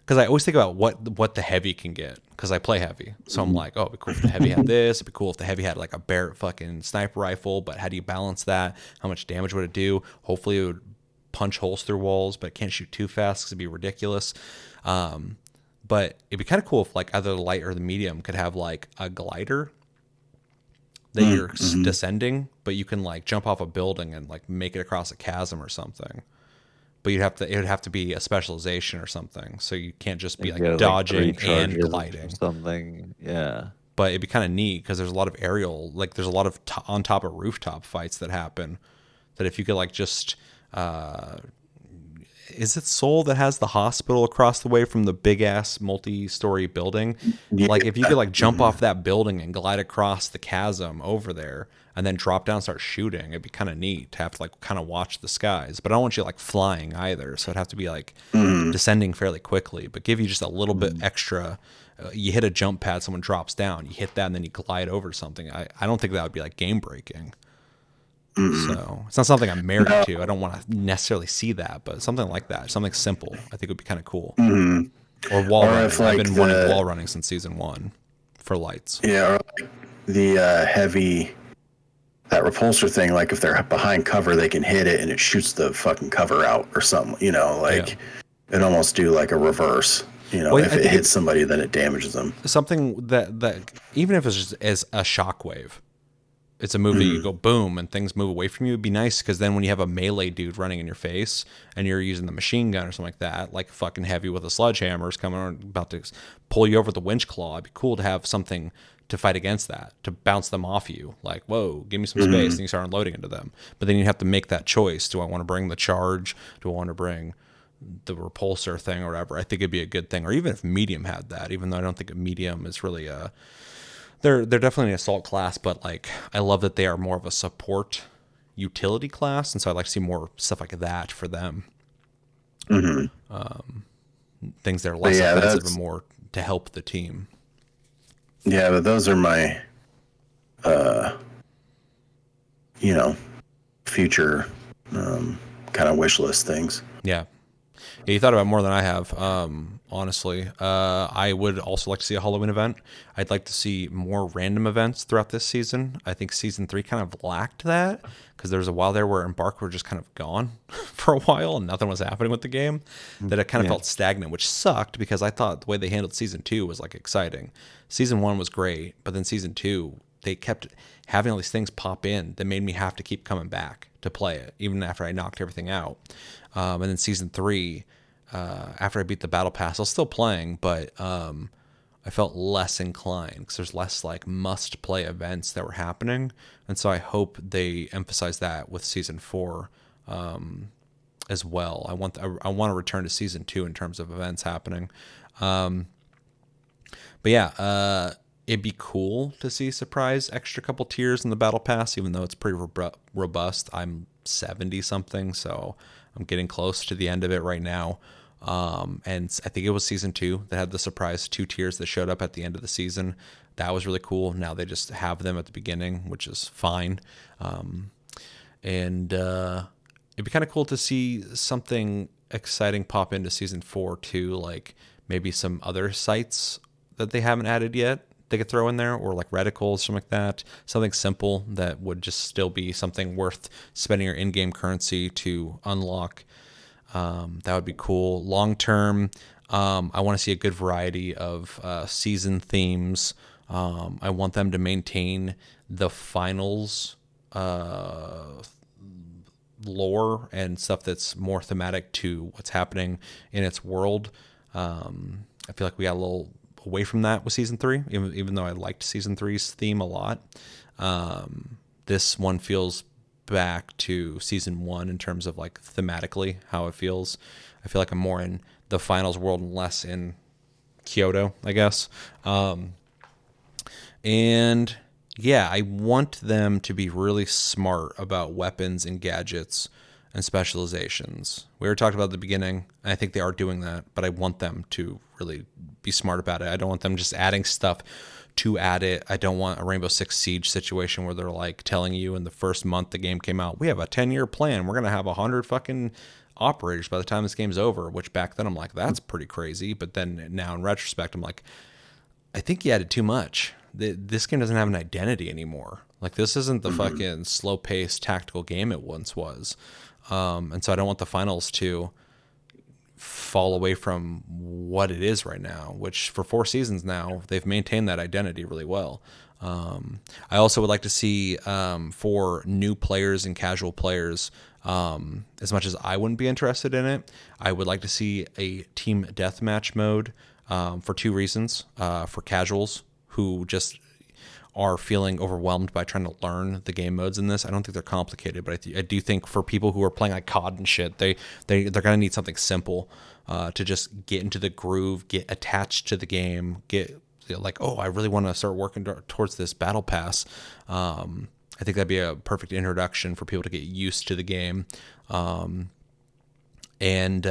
because I always think about what the heavy can get because I play heavy. So I'm like, oh, it'd be cool if the heavy had this. It'd be cool if the heavy had like a Barrett fucking sniper rifle. But how do you balance that? How much damage would it do? Hopefully, it would punch holes through walls, but it can't shoot too fast because it'd be ridiculous. But it'd be kind of cool if like either the light or the medium could have like a glider that you're descending, but you can like jump off a building and like make it across a chasm or something. But it would have to be a specialization or something. So you can't just be You like get like 3 dodging and charges or gliding. something. Yeah. But it'd be kind of neat because there's a lot of aerial, like there's a lot of on top of rooftop fights that happen. That if you could like just, is it Seoul that has the hospital across the way from the big ass multi-story building? yeah, Like if you could like jump off that building and glide across the chasm over there and then drop down and start shooting, it'd be kind of neat to have to like kind of watch the skies. But I don't want you like flying either, so it'd have to be like descending fairly quickly, but give you just a little bit extra. You hit a jump pad, someone drops down, you hit that, and then you glide over something. I don't think that would be like game breaking. So it's not something I'm married to. I don't want to necessarily see that, but something like that, something simple, I think would be kind of cool. Or wall or running. if I've like been wanting wall running since season 1 for lights. yeah, or like the heavy that repulsor thing. Like if they're behind cover, they can hit it and it shoots the fucking cover out or something. You know, like Yeah. it almost do like a reverse. You know, Well, if I it think hits somebody, then it damages them. something that even if it's just as a shockwave, it's a move that you go boom and things move away from you. It'd be nice because then when you have a melee dude running in your face and you're using the machine gun or something like that, like fucking heavy with a sledgehammer is coming on about to pull you over with the winch claw. It'd be cool to have something to fight against that, to bounce them off you. Like, whoa, give me some space, and you start unloading into them. But then you have to make that choice. Do I want to bring the charge? Do I want to bring the repulsor thing or whatever? I think it'd be a good thing. Or even if medium had that, even though I don't think a medium is really a they're definitely an assault class, but like I love that they are more of a support utility class, and so I'd like to see more stuff like that for them. Things that are less yeah, offensive that's and more to help the team. yeah, but those are my you know future kind of wish list things. Yeah. Yeah, you thought about more than I have, honestly. I would also like to see a Halloween event. I'd like to see more random events throughout this season. I think season 3 kind of lacked that because there was a while there where Embark were just kind of gone for a while and nothing was happening with the game. That it kind of felt stagnant, which sucked because I thought the way they handled season 2 was like exciting. Season 1 was great, but then season 2, they kept having all these things pop in that made me have to keep coming back to play it, even after I knocked everything out. And then season 3, after I beat the battle pass, I was still playing, but I felt less inclined because there's less like must play events that were happening. And so I hope they emphasize that with season 4 as well. I want to return to season 2 in terms of events happening. But yeah, it'd be cool to see surprise extra couple tiers in the battle pass, even though it's pretty robust. I'm 70 something, so I'm getting close to the end of it right now. And I think it was season 2 that had the surprise 2 tiers that showed up at the end of the season. That was really cool. Now they just have them at the beginning, which is fine. And it'd be kind of cool to see something exciting pop into season 4 too, like maybe some other sites that they haven't added yet they could throw in there, or like reticles, something like that. Something simple that would just still be something worth spending your in-game currency to unlock. That would be cool. Long term, I want to see a good variety of season themes. I want them to maintain the finals lore and stuff that's more thematic to what's happening in its world. I feel like we got a little away from that with season three, even though I liked season three's theme a lot. This one feels back to season one in terms of like thematically how it feels. I feel like I'm more in the finals world and less in Kyoto, I guess. And yeah, I want them to be really smart about weapons and gadgets and specializations. We already talked about at the beginning, and I think they are doing that, but I want them to really be smart about it. I don't want them just adding stuff to add it. I don't want a Rainbow Six Siege situation where they're like telling you in the first month the game came out, we have a 10-year plan. We're going to have 100 fucking operators by the time this game's over, which back then I'm like, that's pretty crazy. But then now in retrospect, I'm like, I think you added too much. This game doesn't have an identity anymore. Like, this isn't the fucking slow-paced tactical game it once was. And so I don't want the finals to fall away from what it is right now, which for 4 seasons now, they've maintained that identity really well. I also would like to see for new players and casual players, as much as I wouldn't be interested in it, I would like to see a team deathmatch mode for 2 reasons. For casuals who just are feeling overwhelmed by trying to learn the game modes in this. I don't think they're complicated, but I do think for people who are playing like COD and shit, they're gonna need something simple to just get into the groove, get attached to the game, get like, oh, I really want to start working towards this battle pass. I think that'd be a perfect introduction for people to get used to the game. And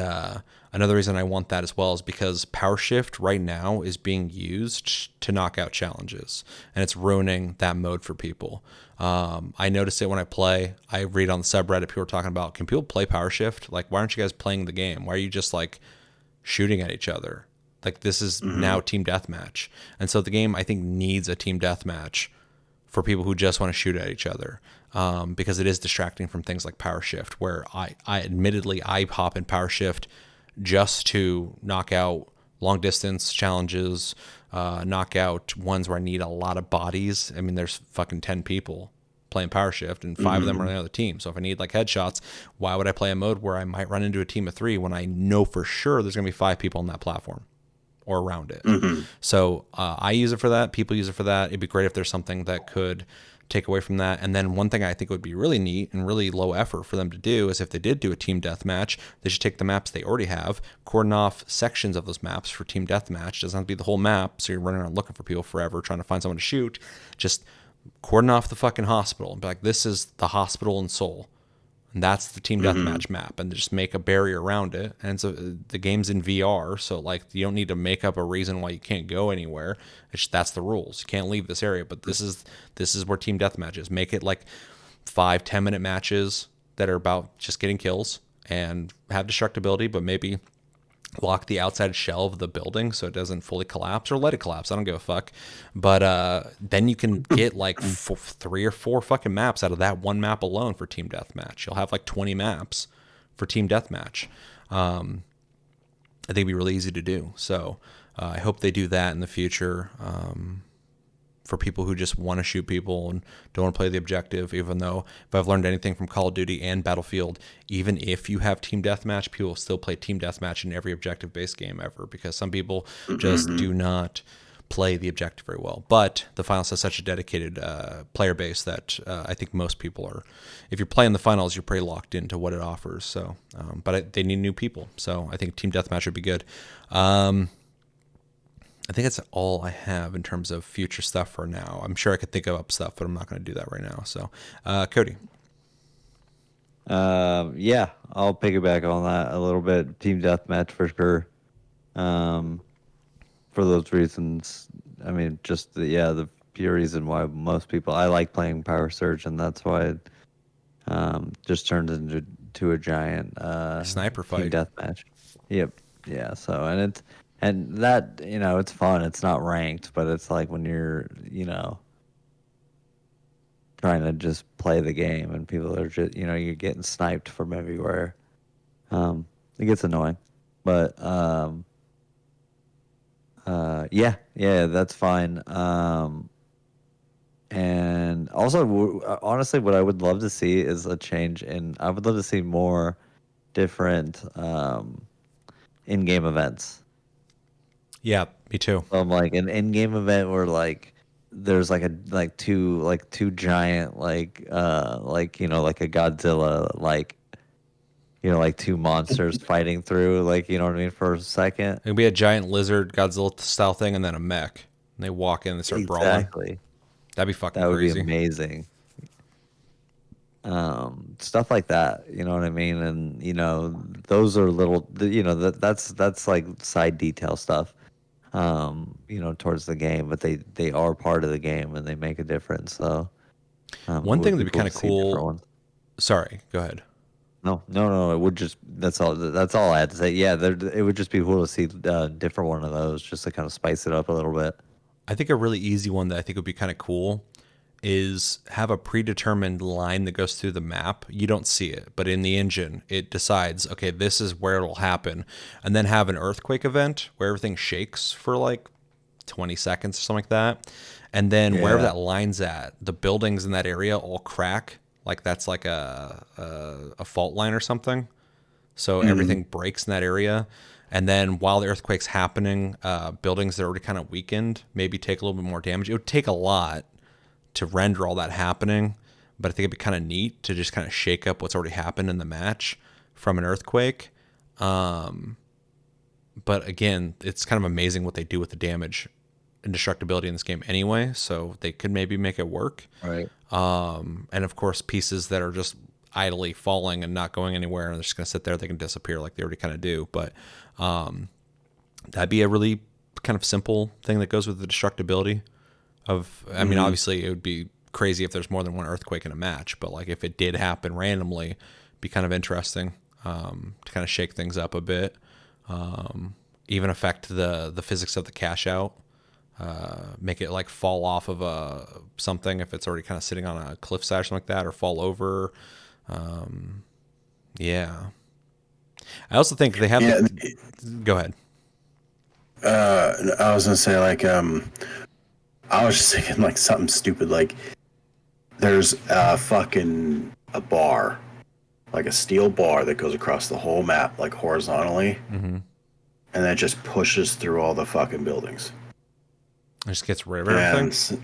another reason I want that as well is because Power Shift right now is being used to knock out challenges, and it's ruining that mode for people. I notice it when I play. I read on the subreddit, people are talking about, can people play Power Shift? Like, why aren't you guys playing the game? Why are you just like shooting at each other? Like, this is now team deathmatch. And so the game, I think, needs a team deathmatch for people who just want to shoot at each other, because it is distracting from things like Power Shift, where I admittedly, I hop in Power Shift just to knock out long distance challenges, knock out ones where I need a lot of bodies. I mean, there's fucking 10 people playing Power Shift and 5 of them are on the other team. So if I need like headshots, why would I play a mode where I might run into a team of 3 when I know for sure there's going to be 5 people on that platform or around it? So I use it for that. People use it for that. It'd be great if there's something that could take away from that. And then one thing I think would be really neat and really low effort for them to do is if they did do a team deathmatch, they should take the maps they already have, cordon off sections of those maps for team deathmatch. It doesn't have to be the whole map, so you're running around looking for people forever trying to find someone to shoot. Just cordon off the fucking hospital and be like, this is the hospital in Seoul. And that's the team deathmatch map, and just make a barrier around it. And so the game's in VR, so like you don't need to make up a reason why you can't go anywhere. That's the rules. You can't leave this area. But this is where team deathmatch is. Make it like 5-10 minute matches that are about just getting kills and have destructibility, but maybe lock the outside shell of the building so it doesn't fully collapse, or let it collapse. I don't give a fuck. But then you can get like 3 or 4 fucking maps out of that one map alone for team deathmatch. You'll have like 20 maps for team deathmatch. I think it'd be really easy to do. So I hope they do that in the future. For people who just want to shoot people and don't want to play the objective, even though if I've learned anything from Call of Duty and Battlefield, even if you have team deathmatch, people will still play team deathmatch in every objective-based game ever, because some people just do not play the objective very well. But the finals has such a dedicated player base that I think most people are, if you're playing the finals, you're pretty locked into what it offers. So, but they need new people. So I think team deathmatch would be good. I think that's all I have in terms of future stuff for now. I'm sure I could think of stuff, but I'm not going to do that right now. So, Cody. Yeah, I'll piggyback on that a little bit. Team deathmatch for sure. For those reasons, I mean, just the pure reason why most people, I like playing Power Surge, and that's why it just turns into a giant Sniper team fight. deathmatch. Yep. Yeah. So and that, it's fun. It's not ranked, but it's like when you're trying to just play the game and people are just you're getting sniped from everywhere. It gets annoying, but Yeah, that's fine. And also, honestly, what I would love to see is a change in. I would love to see more different in-game events. Yeah, me too. Like an in-game event where like there's like two giant like like a Godzilla like two monsters fighting through like what I mean for a second. It'd be a giant lizard Godzilla style thing, and then a mech. And they walk in and they start brawling. Exactly. That'd be fucking That would be crazy. amazing. Stuff like that, you know what I mean? And those are little, that's like side detail stuff, towards the game, but they are part of the game and they make a difference. So, it One would thing be that'd be cool kind to of see different cool. ones. Sorry, go ahead. No, it would just, that's all I had to say. Yeah, it would just be cool to see a different one of those just to kind of spice it up a little bit. I think a really easy one that I think would be kind of cool is have a predetermined line that goes through the map. You don't see it, but in the engine, it decides, okay, this is where it'll happen. And then have an earthquake event where everything shakes for like 20 seconds or something like that. And then wherever Yeah. that line's at, the buildings in that area all crack. Like that's like a fault line or something. So Mhm. everything breaks in that area. And then while the earthquake's happening, buildings that are already kind of weakened maybe take a little bit more damage. It would take a lot to render all that happening, but I think it'd be kind of neat to just kind of shake up what's already happened in the match from an earthquake. But again, it's kind of amazing what they do with the damage and destructibility in this game anyway, so they could maybe make it work. Right. And of course, pieces that are just idly falling and not going anywhere and they're just going to sit there, they can disappear like they already kind of do. But that'd be a really kind of simple thing that goes with the destructibility of, I mean, obviously it would be crazy if there's more than one earthquake in a match, but like if it did happen randomly, it'd be kind of interesting to kind of shake things up a bit. Even affect the physics of the cash out, make it like fall off of something if it's already kind of sitting on a cliffside or something like that, or fall over. Yeah. I also think they have Yeah, go ahead. I was gonna say like I was just thinking like something stupid like there's a bar, like a steel bar that goes across the whole map like horizontally, Mm-hmm. and that just pushes through all the fucking buildings. It just gets rid of everything. And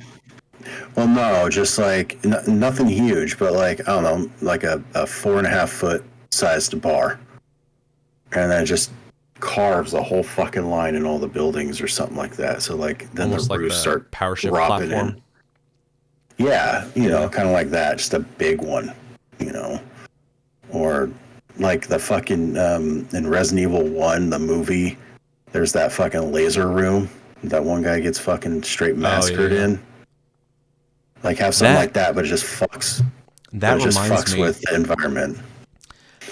well, no, just like nothing huge, but like I don't know, like a 4.5 foot sized bar, and then it just carves a whole fucking line in all the buildings or something like that. So like then Almost the like roofs the start power shift dropping platform. in. Yeah, kind of like that, just a big one, you know, or like the fucking in Resident Evil 1, the movie. There's that fucking laser room that one guy gets fucking straight Oh yeah, massacred yeah. in. Like have something That like that, but it just fucks. But that it just reminds fucks me. with the environment.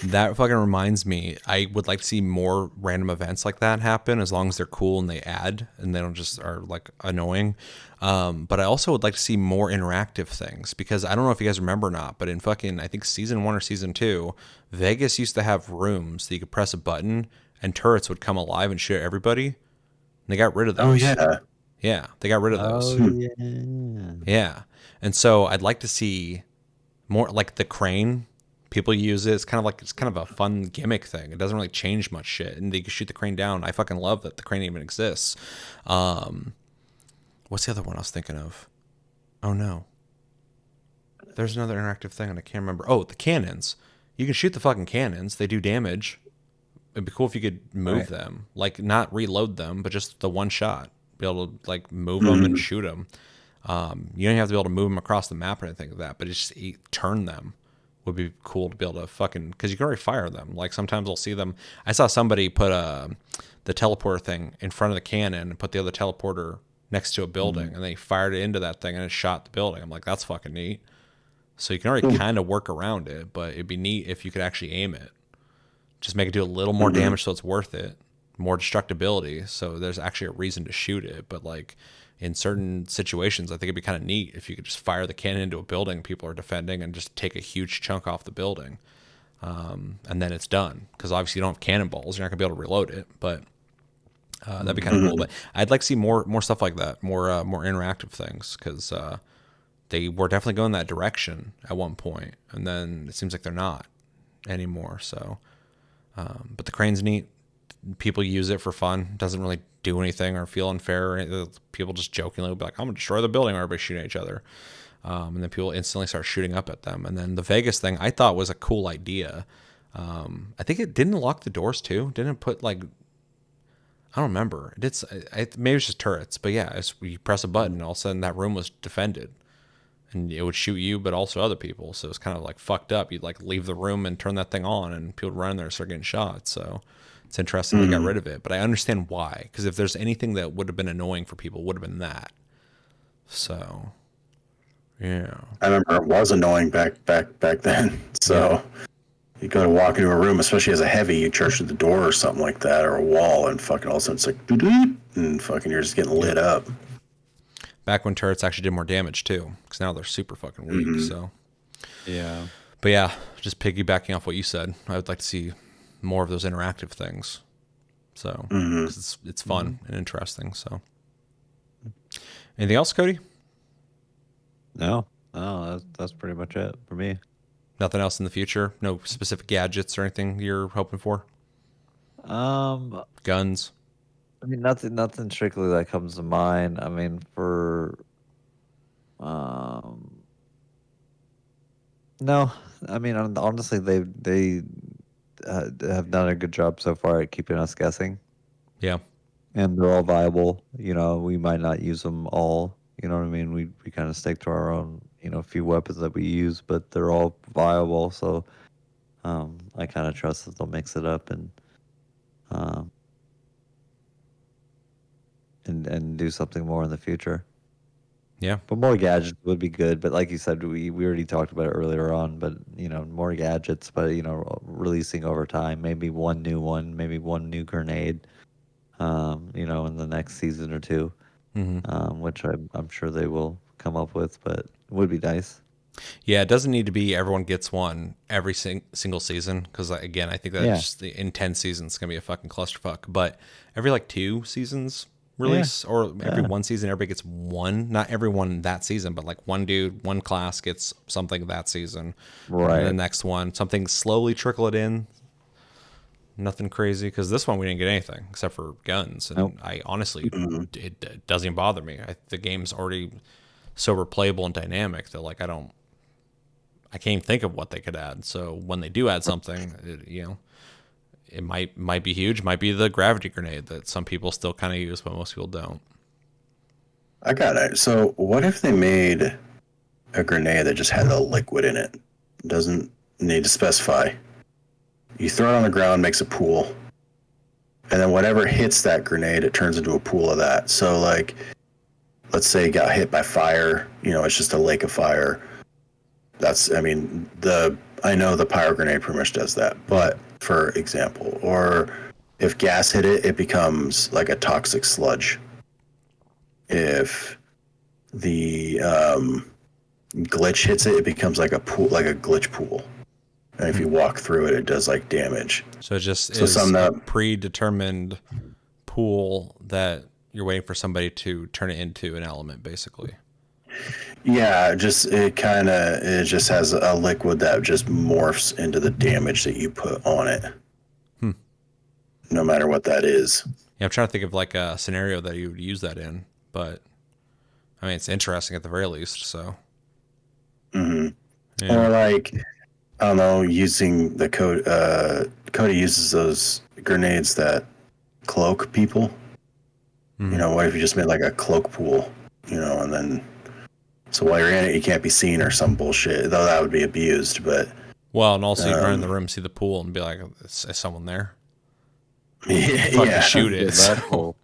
That fucking reminds me. I would like to see more random events like that happen, as long as they're cool and they add and they don't just are like annoying. But I also would like to see more interactive things, because I don't know if you guys remember or not, but in fucking I think season 1 or season 2, Vegas used to have rooms that you could press a button and turrets would come alive and shoot at everybody. And they got rid of Oh those. yeah. Yeah, they got rid of Oh those. Hmm. yeah. Yeah, and so I'd like to see more like the crane. People use it. It's kind of a fun gimmick thing. It doesn't really change much shit, and they can shoot the crane down. I fucking love that the crane even exists. What's the other one I was thinking of? Oh no, there's another interactive thing and I can't remember. Oh, the cannons. You can shoot the fucking cannons. They do damage. It'd be cool if you could move Right. them, like not reload them, but just the one shot. Be able to like move them and Mhm. shoot them. You don't have to be able to move them across the map or anything like that, but just turn them would be cool to be able to fucking, because you can already fire them. Like sometimes I'll see them. I saw somebody put the teleporter thing in front of the cannon and put the other teleporter next to a building, and they fired it into that thing and it shot the building. I'm like, that's fucking neat. So you can already kind of work around it, but it'd be neat if you could actually aim it. Just make it do a little more damage so it's worth it. More destructibility, so there's actually a reason to shoot it. But like in certain situations, I think it'd be kind of neat if you could just fire the cannon into a building people are defending and just take a huge chunk off the building, and then it's done. Because obviously you don't have cannonballs, you're not gonna be able to reload it. But That'd be kind of cool. But I'd like to see more stuff like that, more interactive things, because they were definitely going that direction at one point, and then it seems like they're not anymore. So, but the crane's neat. People use it for fun. Doesn't really do anything or feel unfair. People just jokingly will be like, "I'm gonna destroy the building," or everybody shooting at each other, and then people instantly start shooting up at them. And then the Vegas thing, I thought was a cool idea. I think it didn't lock the doors too. Didn't it put like, I don't remember. It's maybe it's just turrets, but yeah, you press a button, and all of a sudden that room was defended, and it would shoot you, but also other people. So it's kind of like fucked up. You'd like leave the room and turn that thing on, and people would run in there and start getting shot. So it's interesting they got rid of it, but I understand why. Because if there's anything that would have been annoying for people, it would have been that. So yeah, I remember it was annoying back then. So you go to walk into a room, especially as a heavy, you charge through the door or something like that, or a wall, and fucking all of a sudden it's like doo-doo, and fucking you're just getting lit up. back when turrets actually did more damage too, because now they're super fucking weak. So Yeah. but yeah, just piggybacking off what you said, I would like to see more of those interactive things. So 'cause it's fun and interesting. So anything else, Cody? No, that's pretty much it for me. Nothing else in the future? No specific gadgets or anything you're hoping for? Um, Guns? I mean, nothing strictly that comes to mind. I mean, um, no, I mean, honestly, they have done a good job so far at keeping us guessing, Yeah. and they're all viable. You know, we might not use them all. You know what I mean? We kind of stick to our own, few weapons that we use, but they're all viable. So, I kind of trust that they'll mix it up um, and do something more in the future. Yeah. But more gadgets would be good. But like you said, we already talked about it earlier on. But more gadgets, but releasing over time. Maybe one new one, maybe one new grenade. In the next season or two, which I'm sure they will come up with. But it would be nice. Yeah, it doesn't need to be everyone gets one every single season, because again, I think that Yeah. just in 10 seasons it's gonna be a fucking clusterfuck. But every like 2 seasons Yeah. release, or every Yeah. one season, everybody gets one. Not everyone that season, but like one dude, one class gets something that season. Right. And the next one, something slowly trickle it in. Nothing crazy, because this one we didn't get anything except for guns, and Nope. I honestly, it doesn't even bother me. The game's already so replayable and dynamic that like I can't even think of what they could add. So when they do add something, it might be huge. Might be the gravity grenade that some people still kind of use, but most people don't. I got it. So what if they made a grenade that just had a liquid in it? Doesn't need to specify. You throw it on the ground, makes a pool, and then whatever hits that grenade, it turns into a pool of that. So like, let's say you got hit by fire, it's just a lake of fire. I know the pyro grenade pretty much does that, but for example, or if gas hit it, it becomes like a toxic sludge. If the glitch hits it, it becomes like a pool, like a glitch pool. And if you walk through it, it does like damage. So it just So is some a that predetermined pool that you're waiting for somebody to turn it into an element, basically. Yeah, it just has a liquid that just morphs into the damage that you put on it. No matter what that is. Yeah, I'm trying to think of like a scenario that you would use that in, but I mean, it's interesting at the very least. So, Or yeah. like, I don't know, using the code. Cody uses those grenades that cloak people. What if you just made like a cloak pool? And then so while you're in it, you can't be seen or some bullshit. Though that would be abused, but Well, and also you'd run in the room, see the pool, and be like, "Is someone there?" Fucking yeah, shoot Yeah, it. that's So- cool.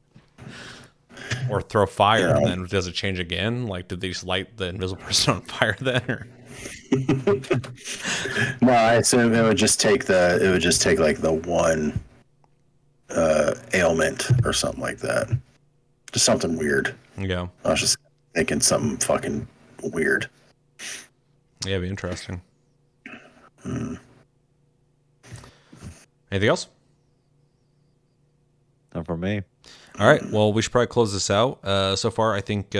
or throw fire, and then does it change again? Like, did they just light the invisible person on fire then? Or? No, I assume it would just take like the one ailment or something like that. Just something weird. Yeah. I was just thinking something fucking weird. Yeah, it'd be interesting. Anything else? Not for me. All right. Well, we should probably close this out. So far, I think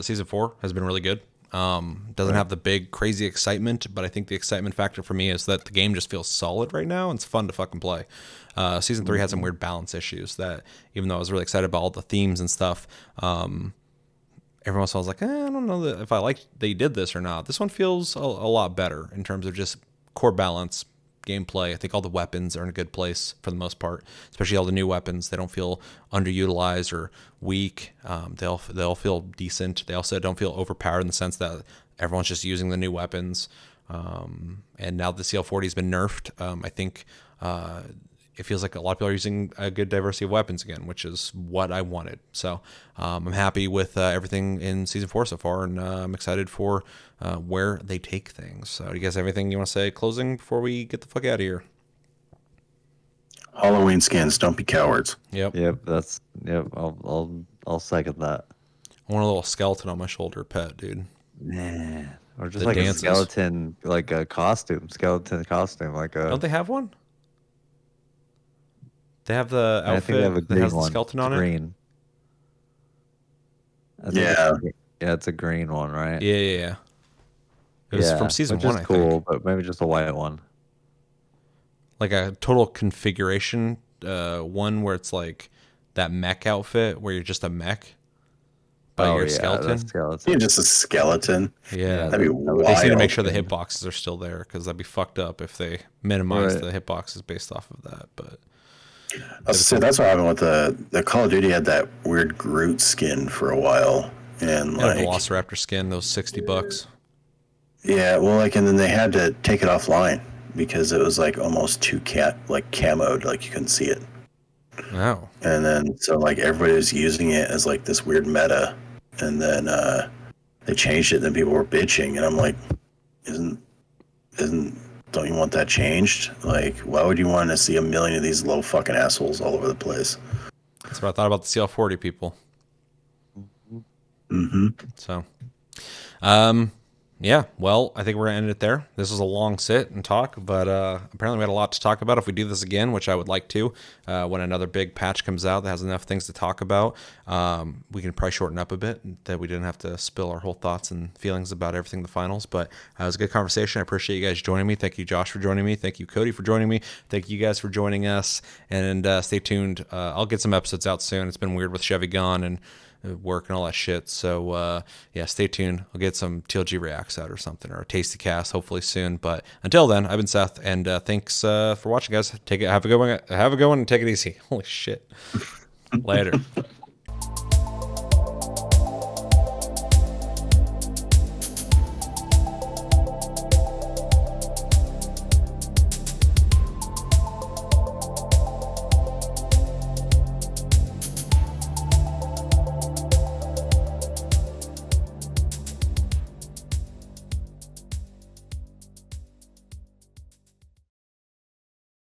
season 4 has been really good. Doesn't have the big crazy excitement, but I think the excitement factor for me is that the game just feels solid right now and it's fun to fucking play. Season 3 had some weird balance issues that, even though I was really excited about all the themes and stuff, every once in a while I was like, I don't know if I like they did this or not. This one feels a lot better in terms of just core balance, gameplay. I think all the weapons are in a good place for the most part, especially all the new weapons. They don't feel underutilized or weak. They all feel decent. They also don't feel overpowered in the sense that everyone's just using the new weapons. And now the CL-40 has been nerfed. I think it feels like a lot of people are using a good diversity of weapons again, which is what I wanted. So I'm happy with everything in season 4 so far, and I'm excited for where they take things. So do you guys have anything you want to say closing before we get the fuck out of here? Halloween skins, don't be cowards. Yep. I'll second that. I want a little skeleton on my shoulder pet, dude. Man, or just The like dances. a skeleton, like a skeleton costume, like a. Don't they have one? They have the I think they have a outfit that green has the one. skeleton It's on it. green. I think Yeah. yeah, it's a green one, right? Yeah. It was from season which 1, is I cool, think. but maybe just a white one. Like a total configuration one where it's like that mech outfit where you're just a mech, but you're a skeleton. That's skeleton. You're just a skeleton. Yeah, That'd be would- they just need to make wild. sure the hitboxes are still there, because that'd be fucked up if they minimize Right. the hitboxes based off of that. But So that's what happened with the Call of Duty had that weird Groot skin for a while, and yeah, like Velociraptor skin, those $60. yeah, well, like, and then they had to take it offline because it was like almost too camoed, like you couldn't see it. Oh, And then so like everybody was using it as like this weird meta, and then they changed it. And then people were bitching, and I'm like, isn't don't you want that changed? Like, why would you want to see a million of these little fucking assholes all over the place? that's what I thought about the CL-40 people. Mm-hmm. So, yeah, well, I think we're going to end it there. This was a long sit and talk, but apparently we had a lot to talk about. If we do this again, which I would like to, when another big patch comes out that has enough things to talk about, we can probably shorten up a bit, that we didn't have to spill our whole thoughts and feelings about everything in the finals. But it was a good conversation. I appreciate you guys joining me. Thank you, Josh, for joining me. Thank you, Cody, for joining me. Thank you guys for joining us. And stay tuned. I'll get some episodes out soon. It's been weird with Chevy gone and work and all that shit. So yeah, stay tuned. I'll get some TLG reacts out or something, or a tasty cast hopefully soon. But until then, I've been Seth, and thanks for watching, guys. Have a good one and take it easy. Holy shit. Later.